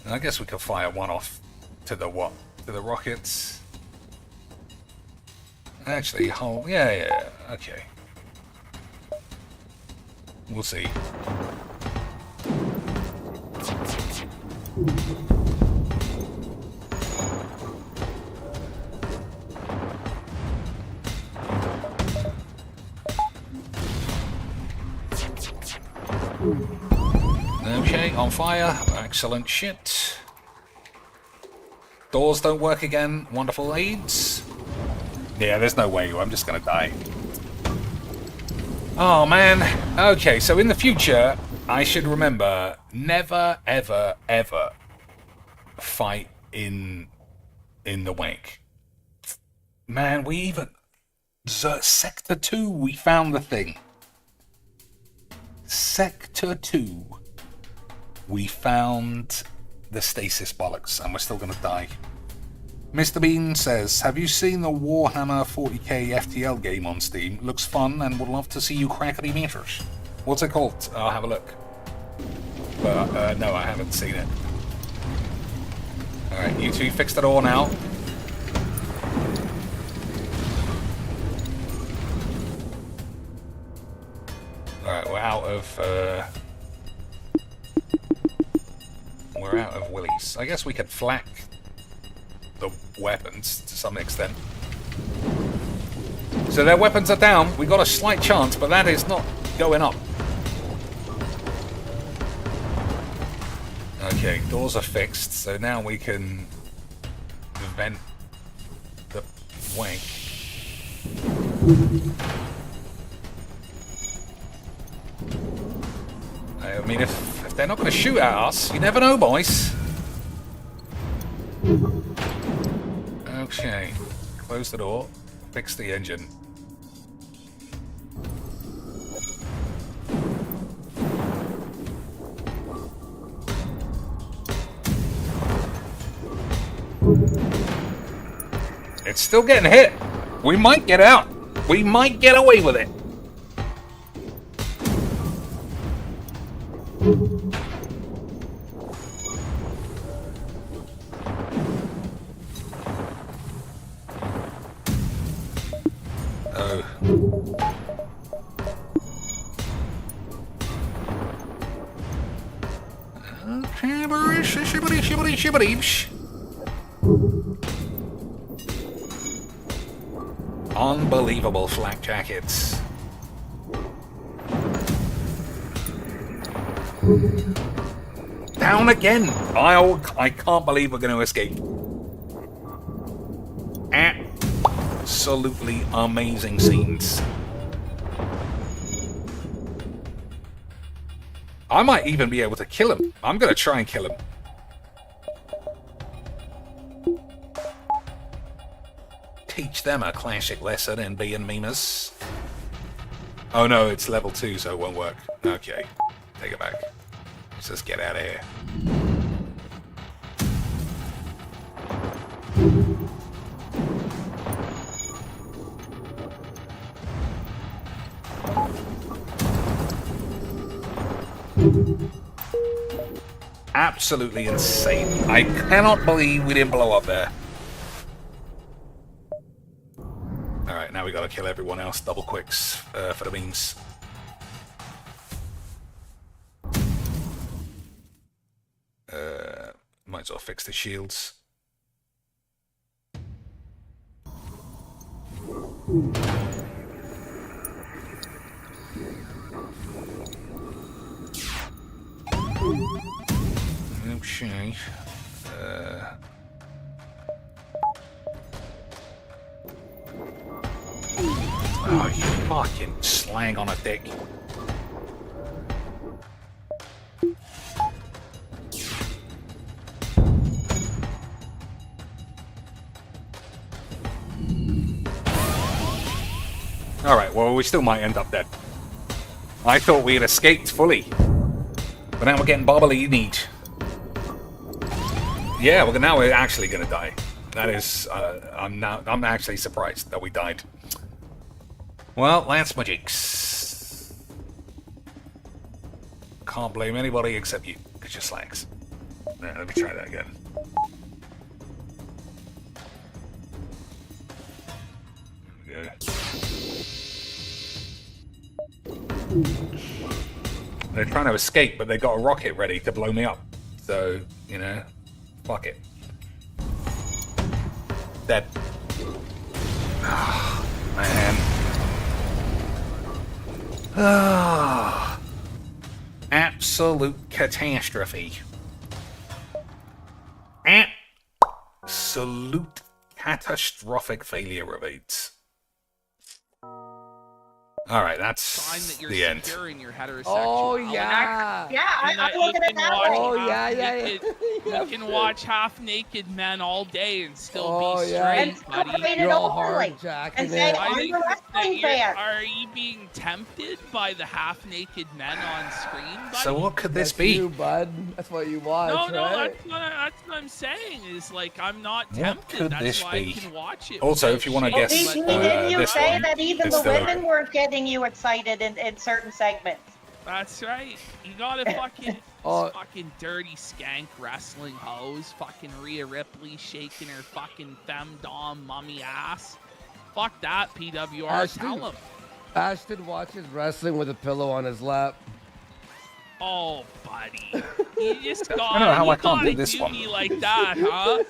And I guess we could fire one off to the what? To the rockets. Actually, yeah, okay. We'll see. Okay, on fire. Excellent shit. Doors don't work again. Wonderful aids. Yeah, there's no way. I'm just gonna die. Oh, man. Okay, so in the future, I should remember never, ever, ever fight in the wank. Man, we even... Sector 2, we found the thing. Sector 2, we found the stasis bollocks, and we're still gonna die. Mr. Bean says, have you seen the Warhammer 40k FTL game on Steam? Looks fun and would love to see you crack the meters. What's it called? I'll have a look. But, no, I haven't seen it. Alright, you two fixed it all now. Alright, we're out of willies. I guess we could flak the weapons to some extent. So their weapons are down. We got a slight chance, but that is not going up. Okay, doors are fixed, so now we can vent the wank. I mean, if they're not going to shoot at us, you never know, boys. Okay, close the door, fix the engine. It's still getting hit. We might get out. We might get away with it. Oh. Unbelievable flak jackets. Down again! I can't believe we're going to escape. Absolutely amazing scenes. I might even be able to kill him. I'm going to try and kill him. Teach them a classic lesson in being memers. Oh no, it's level 2, so it won't work. Okay, take it back. Let's just get out of here. Absolutely insane. I cannot believe we didn't blow up there. Alright, now we gotta kill everyone else. Double quicks for the memes. Might as well fix the shields. Okay. Oh, you fucking slang on a dick. Alright, well, we still might end up dead. I thought we had escaped fully. But now we're getting bobbly-kneed. Yeah, well, now we're actually gonna die. That is, I'm actually surprised that we died. Well, that's my jinx. Can't blame anybody except you, because you're slangs. Now, let me try that again. There we go. They're trying to escape, but they got a rocket ready to blow me up. So, you know, fuck it. Dead. Oh, man. Ah, absolute catastrophe. Absolute catastrophic failure of it. Alright, that's Sign that you're the end. securing your heterosexual. Oh, yeah. I'm looking at that way. Oh, yeah. You can watch half-naked men all day and still Oh, be yeah. straight, And buddy. celebrate it You're all openly. hard, Jack. And say, I I'm think a that wrestling fan. are you being tempted by the half-naked men on screen, buddy? So what could this That's be? you, bud. That's what you watch, No, right? that's what I'm saying. Is like I'm not What tempted. could That's this why be? I can watch it. Also, if you wanna without guess, shame. Didn't you this say one that even is the still women open. weren't getting you excited in certain segments? That's right. You gotta fucking Oh. fucking dirty skank wrestling hoes. Fucking Rhea Ripley shaking her fucking femdom mummy ass. Fuck that, PWR. Tell him. Ashton watches wrestling with a pillow on his lap. Oh, buddy. You just gotta, I don't know how you I can't gotta do this do one. me like that, huh?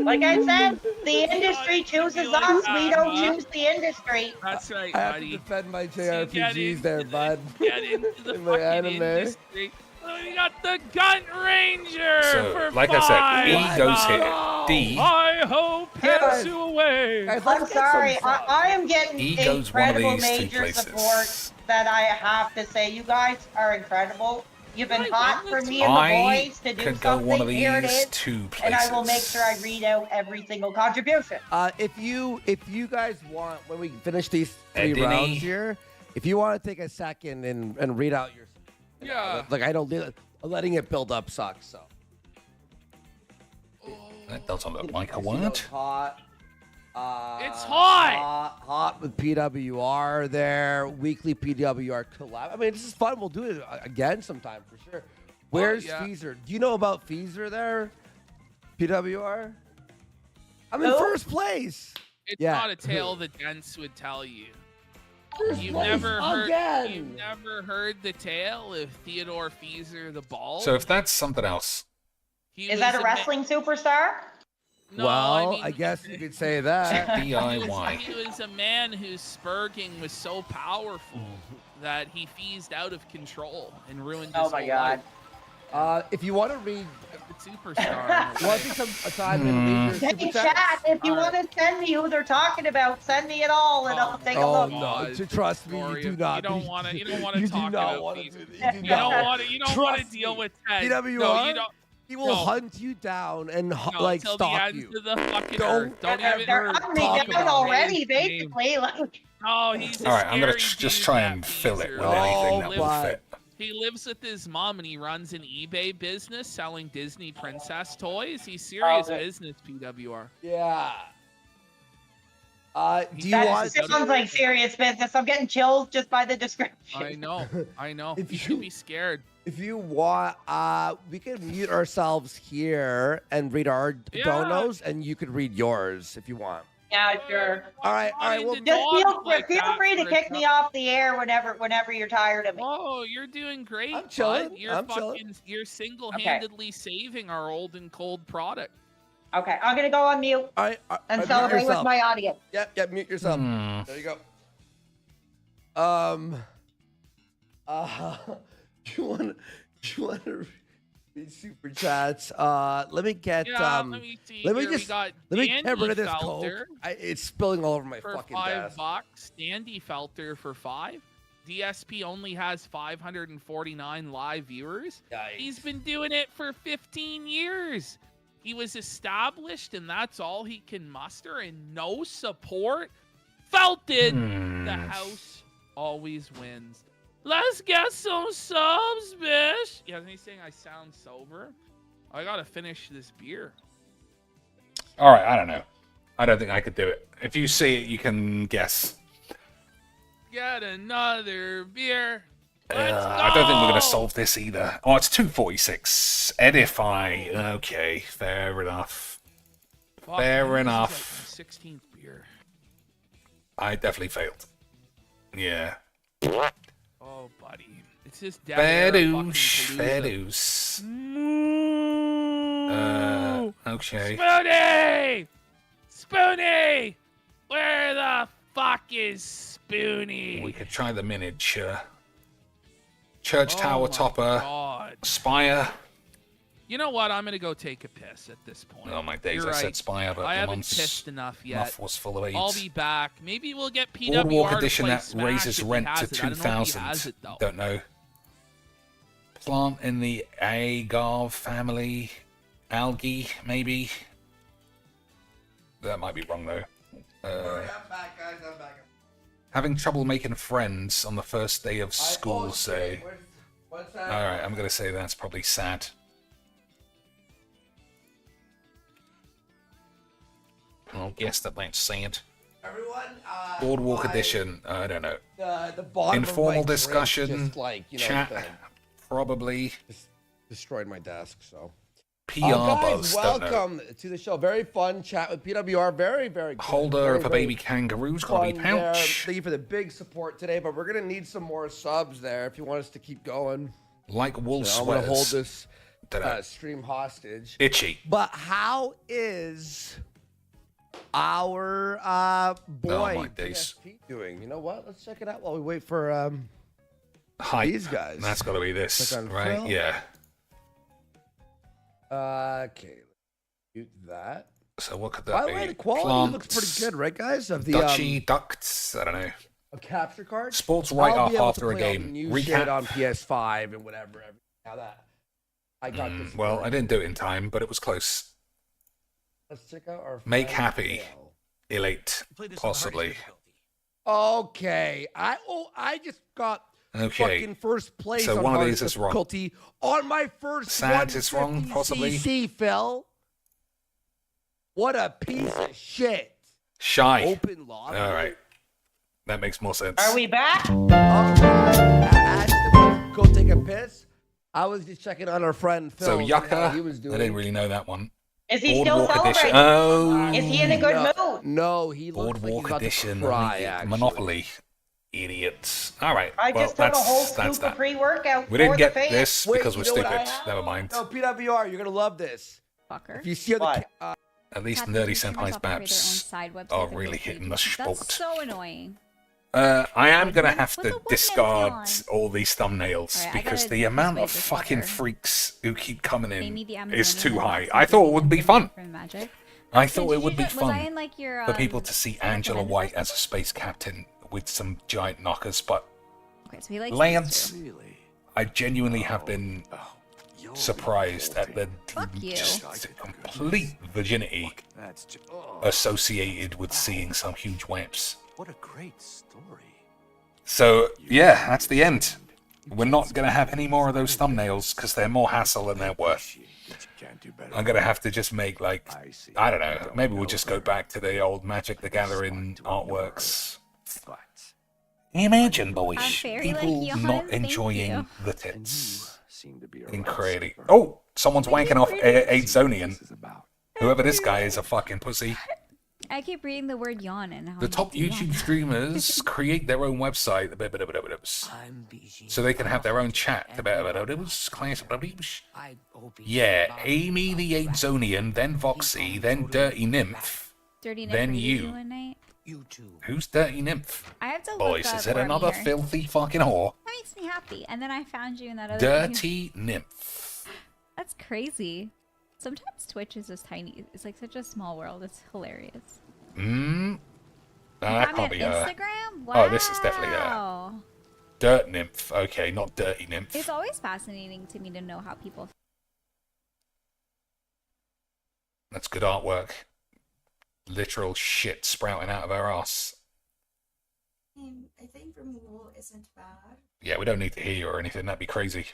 Like I said, the industry chooses us. We don't choose the industry. That's right, I have to buddy. defend my So get JRPGs there, into bud. Get into the In my fucking anime. industry. Oh, you got the Gun Ranger So, for like I said, E $5. goes here. D. I hope pants you away. Guys, I'm let's get sorry. some subs. I am getting E goes one of incredible these two major places. support that I have to say. You guys are incredible. You've been Right, hot man, for let's me and the I boys to do could go one of something. Here it these is. two places. And I will make sure I read out every single contribution. If you guys want, when we finish these three Denny. rounds here, if you want to take a second and read out your, Yeah. like I don't letting it build up sucks. So That doesn't look like a Casino's word. hot. It's hot. Hot with PWR there. Weekly PWR collab. I mean, this is fun. We'll do it again sometime for sure. Where's yeah. Feezer? Do you know about Feezer there? PWR? I'm in Who? first place. It's Yeah. not a tale the Dents would tell you. First You've place never heard. again. You've never heard the tale of Theodore Feezer the Bald. So if that's something else, He Is was that a ma- wrestling superstar? No, well, I mean, guess you could say that. DIY. He was a man whose spurging was so powerful that he feezed out of control and ruined his Oh my whole god. life. If you want to read, The superstar. want to take some time and read your Hey, super chats? chat, if you All right. want to send me who they're talking about, send me it all and I'll take a Oh look. no! God. Trust me, Story you do of- not. You don't want to. You don't want to You talk do not about want to Feezer. do that. You You don't don't. want to. You don't want to Trust deal me. with Ted. PWR? No, you don't. He will No. hunt you down and No, like till the stalk ends you. of the fucking Don't earth. Don't ever even. They're talk hunting me about down it. already, His name. basically. Like, Oh, he's a all right, I'm gonna scary just dude, try that and fill it Feezer. with Oh, anything that will but- fit. He lives with his mom and he runs an eBay business selling Disney princess toys. He's serious Okay. business, PWR. Yeah. Do you That want? sounds like serious business. I'm getting chills just by the description. I know. If You should be scared. If you want, we can mute ourselves here and read our donos, and you could read yours if you want. Yeah, sure. All right. Well, Just feel free to kick me off the air whenever you're tired of me. Oh, you're doing great. I'm chilling. Bud. You're single-handedly saving our old and cold product. Okay, I'm gonna go on mute and celebrate with my audience. Yep, mute yourself. There you go. Do you want to read super chats? Let me get let me see. let me here. just We got let me get rid of this Dandy coke. Felter It's spilling all over my for fucking $5. desk. Dandy Felter for $5. DSP only has 549 live viewers. Yikes. He's been doing it for 15 years. He was established, and that's all he can muster, and no support. Felted. The house always wins. Let's get some subs, bitch. Yeah, he's saying I sound sober. I gotta finish this beer. All right, I don't know. I don't think I could do it. If you see it, you can guess. Get another beer. I don't think we're going to solve this either. Oh, it's 246. Edify. Okay, fair enough. Fuck, Fair man, enough. This is like my 16th beer. I definitely failed. Yeah. Oh, buddy. It's just Fair dead air dues. fucking Fair Palooza. dues. Okay. Spoonie! Spoonie! Where the fuck is Spoonie? We could try the miniature. Church Oh tower my topper. God. Spire. You know what? I'm gonna go take a piss at this point. Oh my days, You're I right. said spire, but I the haven't month's pissed enough yet. mouth was full of AIDS. I'll be back. Maybe we'll get PWR Boardwalk to edition play that Smash raises if he rent has to it. I don't know if he 2,000. has it, though. Don't know. Plant in the agave family. Algae, maybe. That might be wrong, though. I'm back, guys. I'm back. Having trouble making friends on the first day of school, say. What's that? Alright, I'm going to say that's probably sad. I'll guess that that's sad. Everyone, Boardwalk edition, I don't know. The bottom Informal of my drink discussion, just, like, you know, chat, probably. destroyed my desk. So PR guys, buzz, don't know. welcome to the show. Very fun chat with PWR. Very, very good. Holder Very, of a very baby kangaroo's gonna be fun there. pouch. Thank you for the big support today, but we're gonna need some more subs there if you want us to keep going. Like wool So I'm gonna sweaters. hold this Dunno. stream hostage. Itchy. But how is our boy my days. PSP doing? You know what? Let's check it out while we wait for Hype. these guys. That's gotta be this, Click on right? Phil. Yeah. Okay, mute that. So what could By that the be? way, the quality looks pretty good, right, guys? Of the Duchy, ducts, I don't know. of capture cards. Sports I'll write-off be able after to a play all the game. new shit Recap. on PS5 and whatever. Now that I got this. Well, I didn't do it in time, but it was close. Let's check out our Make friend happy. Phil. Elate, possibly. Okay, I just got Okay. fucking first place. So on one of hardest these is wrong. difficulty on my first. Sad is wrong, 150 possibly. CC, Phil. What a piece of shit. Shy. Open lobby. All right. That makes more sense. Are we back? All right. Ashton, go take a piss. I was just checking on our friend Phil. So see how Yucca, he was I doing. didn't really know that one. Is he still Boardwalk edition. celebrating? Oh. Is he in a good mood? No, he looks like he's Boardwalk about edition. to cry, actually. Monopoly. Idiots. All right. I well, just took a whole that's scoop of that. pre-workout. We didn't for get the fans. this Wait, because we're you know what stupid. I have? Never mind. No, PWR, you're gonna love this. Fucker. If you see What? the At least nerdy senpai's babs are really hitting the spot. That's so annoying. I am gonna have Put to the wooden discard on. all these thumbnails Alright, I because gotta the amount of persuade this fucking fucker. freaks who keep coming They in need the is Amazonian too high. box I and thought it would be fun. from Magic. I So thought did it would you be get- was I fun in, like, your, for people to see Angela recommended White list? as a space captain with some giant knockers, but Okay, so he likes Lance, these two. I genuinely have been surprised at the Fuck you. just complete virginity associated with seeing some huge wimps. What a great story. So, yeah, that's the end. We're not going to have any more of those thumbnails because they're more hassle than they're worth. I'm going to have to just make, like, I don't know, maybe we'll just go back to the old Magic the Gathering artworks. Imagine, boys, people not enjoying the tits in creating. Oh, someone's wanking off Aidzonian. Whoever this guy is, a fucking pussy. I keep reading the word yawn and The top YouTube streamers create their own website, so they can have their own chat. Yeah, Amy the Aidzonian, then Voxy, then Dirty Nymph, Dirty Nymph, then what are you. doing, Nate? Who's Dirty Nymph? I have to look Boys, up is it Worm another here. filthy fucking whore? That makes me happy. And then I found you in that other Dirty Nymph. That's crazy. Sometimes Twitch is just tiny. It's like such a small world. It's hilarious. That can't be Instagram? Wow. Oh, this is definitely Dirt Nymph. Okay, not Dirty Nymph. It's always fascinating to me to know how people. That's good artwork. Literal shit sprouting out of her ass. I think removal isn't bad. Yeah, we don't need to hear you or anything. That'd be crazy.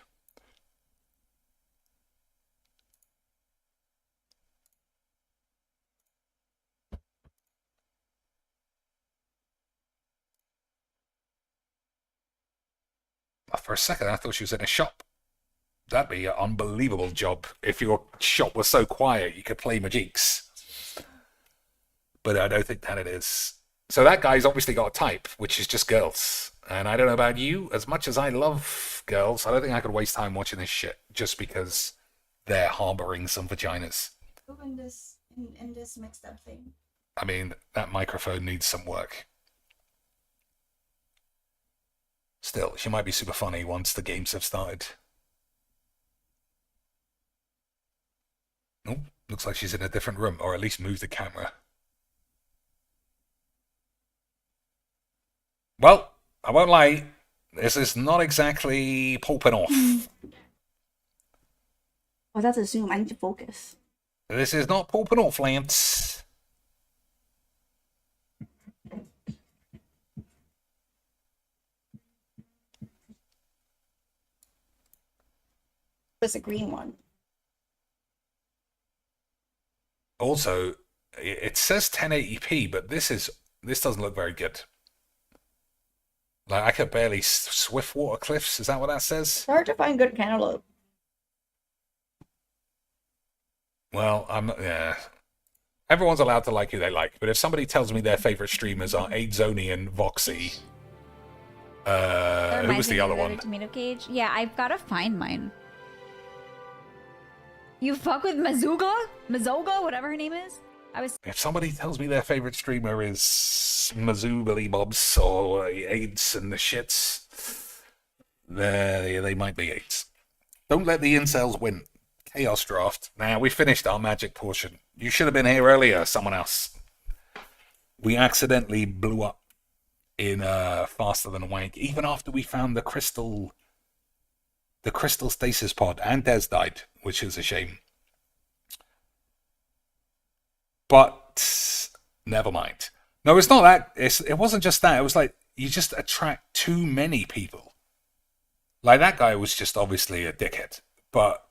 For a second, I thought she was in a shop. That'd be an unbelievable job if your shop was so quiet you could play Magiques. But I don't think that it is. So that guy's obviously got a type, which is just girls. And I don't know about you, as much as I love girls, I don't think I could waste time watching this shit just because they're harboring some vaginas. In this mixed up thing. I mean, that microphone needs some work. Still, she might be super funny once the games have started. Nope, looks like she's in a different room, or at least move the camera. Well, I won't lie, this is not exactly popping off. Oh, that's a zoom. I need to focus. This is not popping off, Lance. It's a green one. Also, it says 1080p, but this doesn't look very good. Like, I could barely Swiftwater Cliffs, is that what that says? It's hard to find good cantaloupe. Well, I'm not, yeah. Everyone's allowed to like who they like, but if somebody tells me their favorite streamers are Aidzoni and Voxy, who was the other one? Tomato Cage? Yeah, I've got to find mine. You fuck with Mazuga? Mazoga? Whatever her name is? If somebody tells me their favorite streamer is Mizzou Billy Bobs or AIDS and the shits, they might be AIDS. Don't let the incels win. Chaos Draft. Now, we finished our magic portion. You should have been here earlier, someone else. We accidentally blew up in Faster Than a Wank, even after we found the crystal stasis pod, and Des died, which is a shame. But never mind. No, it's not that. It wasn't just that. It was like you just attract too many people. Like that guy was just obviously a dickhead. But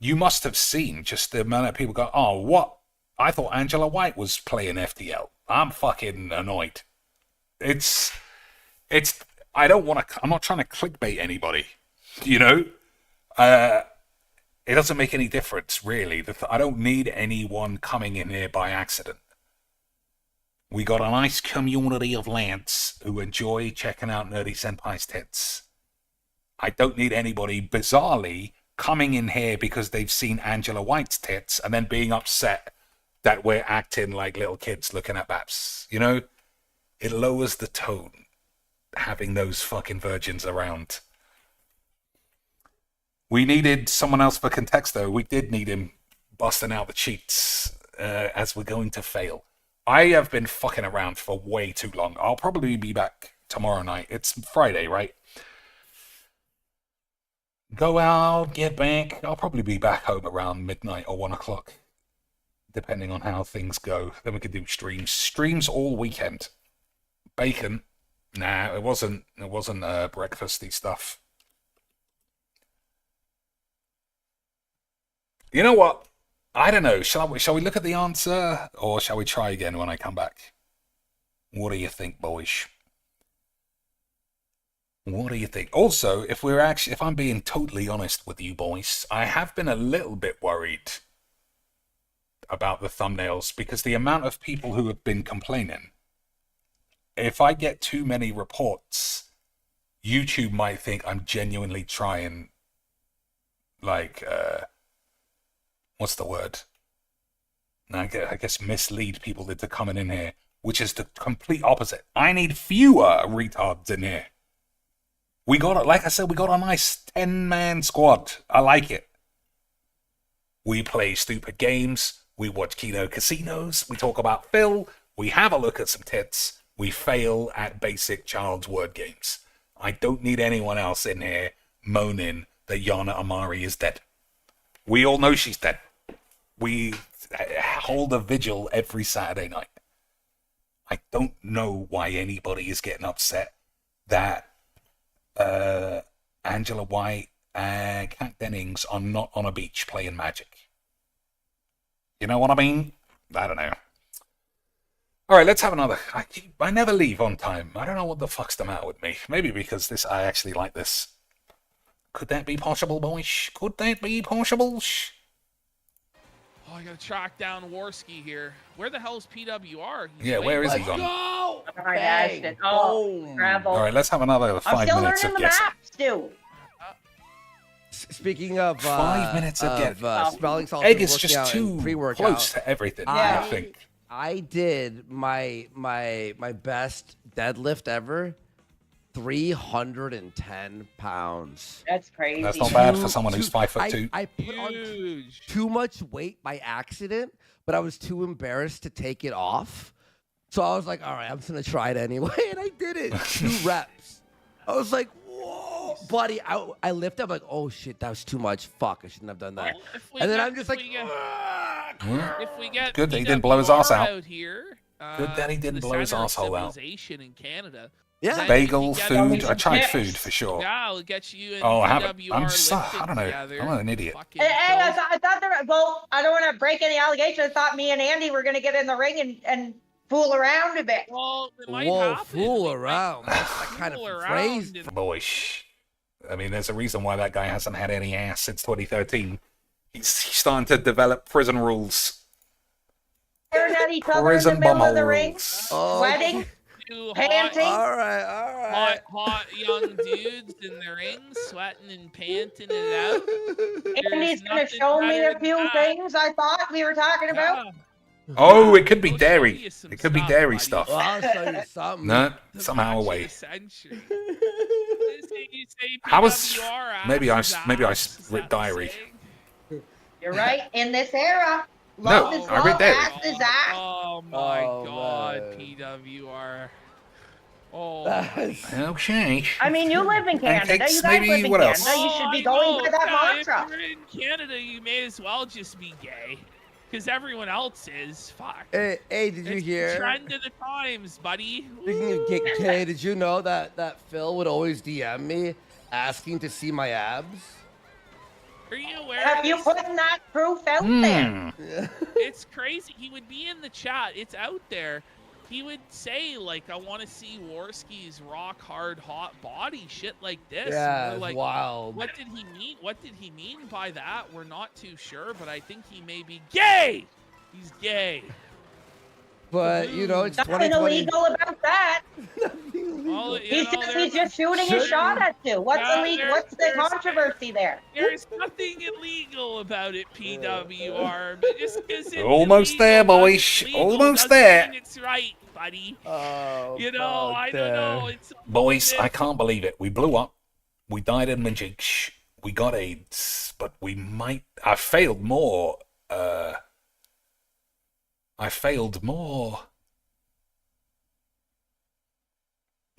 you must have seen just the amount of people go, oh, what? I thought Angela White was playing FTL. I'm fucking annoyed. I'm not trying to clickbait anybody, you know? It doesn't make any difference, really. I don't need anyone coming in here by accident. We got a nice community of lads who enjoy checking out Nerdy Senpai's tits. I don't need anybody, bizarrely, coming in here because they've seen Angela White's tits and then being upset that we're acting like little kids looking at Babs. You know? It lowers the tone, having those fucking virgins around. We needed someone else for context, though. We did need him busting out the cheats, as we're going to fail. I have been fucking around for way too long. I'll probably be back tomorrow night. It's Friday, right? Go out, get back. I'll probably be back home around midnight or 1 o'clock, depending on how things go. Then we can do streams. Streams all weekend. Bacon, Nah, it wasn't. It wasn't breakfasty stuff. You know what? I don't know. Shall we look at the answer, or shall we try again when I come back? What do you think, boys? What do you think? Also, if I'm being totally honest with you boys, I have been a little bit worried about the thumbnails because the amount of people who have been complaining. If I get too many reports, YouTube might think I'm genuinely trying, like, what's the word? I guess mislead people into coming in here, which is the complete opposite. I need fewer retards in here. Like I said, we got a nice 10-man squad. I like it. We play stupid games. We watch Kino Casinos. We talk about Phil. We have a look at some tits. We fail at basic child's word games. I don't need anyone else in here moaning that Yana Amari is dead. We all know she's dead. We hold a vigil every Saturday night. I don't know why anybody is getting upset that Angela White and Kat Dennings are not on a beach playing Magic. You know what I mean? I don't know. All right, let's have another. I never leave on time. I don't know what the fuck's the matter with me. Maybe because I actually like this. Could that be possible, boys? Could that be possible? Oh, I gotta track down Warski here. Where the hell is PWR? Yeah, where is he gone? Oh, I dashed it. Oh, travel. All right, let's have another 5 minutes of guessing. Still. Speaking of 5 minutes of guessing. smelling salts, Egg and is working just out and too pre-workout, close to everything. Yeah. I think. I did my best deadlift ever. 310 pounds. That's crazy. That's not bad for someone who's 5'2". I put on too much weight by accident, but I was too embarrassed to take it off. So I was like, all right, I'm just going to try it anyway. And I did it. 2 reps. I was like, whoa. Buddy, I lifted up like, oh, shit, that was too much. Fuck, I shouldn't have done that. And then I'm just like, if we get good that he didn't blow his ass out. Here, Good that he didn't blow his asshole out. In Canada. Yeah. Bagel, food. I tried food for sure. Yeah, I'll get you in Oh, I haven't. PWR I don't know. together. I'm an idiot. Hey, I thought there. Well, I don't want to break any allegations. I thought me and Andy were going to get in the ring and fool around a bit. Well, it might whoa, happen. fool around. That's that kind of phrase. Boy, I mean, there's a reason why that guy hasn't had any ass since 2013. He's starting to develop prison rules. Staring at each other in the middle of the ring, sweating, panting. All right. Hot young dudes in the ring, sweating and panting it out. Andy's going to show me a few things I thought we were talking about. Oh, it could be dairy. It could be dairy stuff. Well, I'll show you something. No, somehow away. How was? Maybe I read diary. You're right. In this era, No, love is I read love, that. ass is ass. Oh my Oh, God, man. PWR. Oh. Okay. I mean, you live in Canada. Pancakes, You guys maybe, live in what Canada. else? You should be I going know. by that Yeah, mantra. If you're in Canada, you may as well just be gay. Because everyone else is. Fuck. Hey, did you It's hear? the trend of the times, buddy. Speaking of gay, did you know that Phil would always DM me asking to see my abs? Are you aware Have of you this? putting that proof out Hmm. there? It's crazy. He would be in the chat. It's out there. He would say, like, I want to see Warski's rock hard hot body, shit like this. Yeah, And we're it's like, wild. what did he mean? What did he mean by that? We're not too sure, but I think he may be gay. He's gay. But you know, it's Nothing 2020. illegal about that. Well, you know, He's just shooting his shot at you. What's Yeah, illegal? What's the controversy there? There's nothing illegal about it, PWR. But just because it's Almost illegal there, boys. doesn't legal Almost doesn't there. mean it's right, buddy. Oh, You know, I don't know. It's Boys, I can't believe it. We blew up. We died in Majik. We got AIDS. But we might... I failed more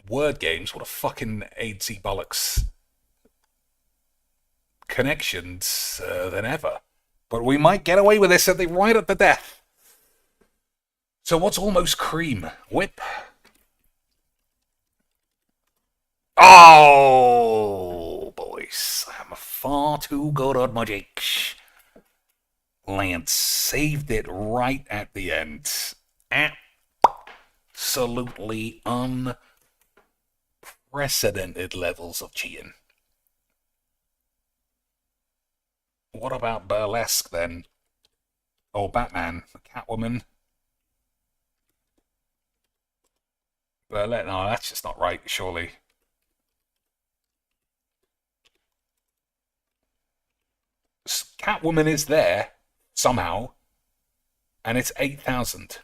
word games. What a fucking AIDSy bollocks connections than ever. But we might get away with this right at the death. So what's almost cream? Whip. Oh, boys. I'm far too good at magic. Lance saved it right at the end. Absolutely unprecedented levels of cheating. What about Burlesque, then? Or Batman? Catwoman? Burlesque? No, that's just not right, surely. Catwoman is there, somehow, and it's 8,000.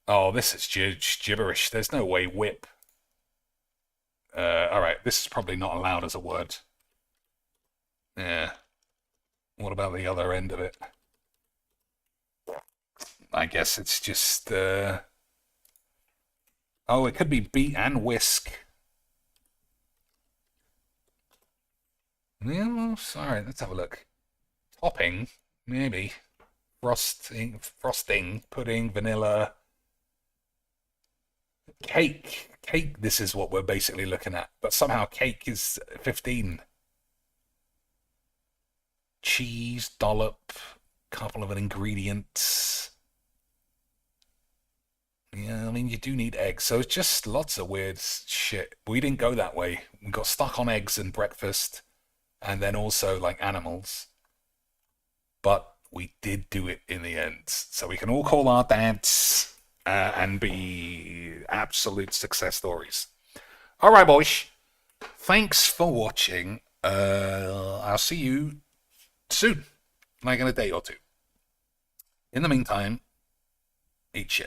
Oh, this is gibberish. There's no way whip. Alright, this is probably not allowed as a word. Yeah. What about the other end of it? I guess it's just, Oh, it could be beat and whisk. Yeah, sorry, let's have a look. Topping, maybe. Frosting, pudding, vanilla. Cake. Cake, this is what we're basically looking at. But somehow cake is 15. Cheese, dollop, couple of ingredients. Yeah, I mean, you do need eggs. So it's just lots of weird shit. We didn't go that way. We got stuck on eggs and breakfast. And then also, like, animals. But we did do it in the end. So we can all call our dads and be absolute success stories. All right, boys. Thanks for watching. I'll see you soon. Like in a day or two. In the meantime, eat shit.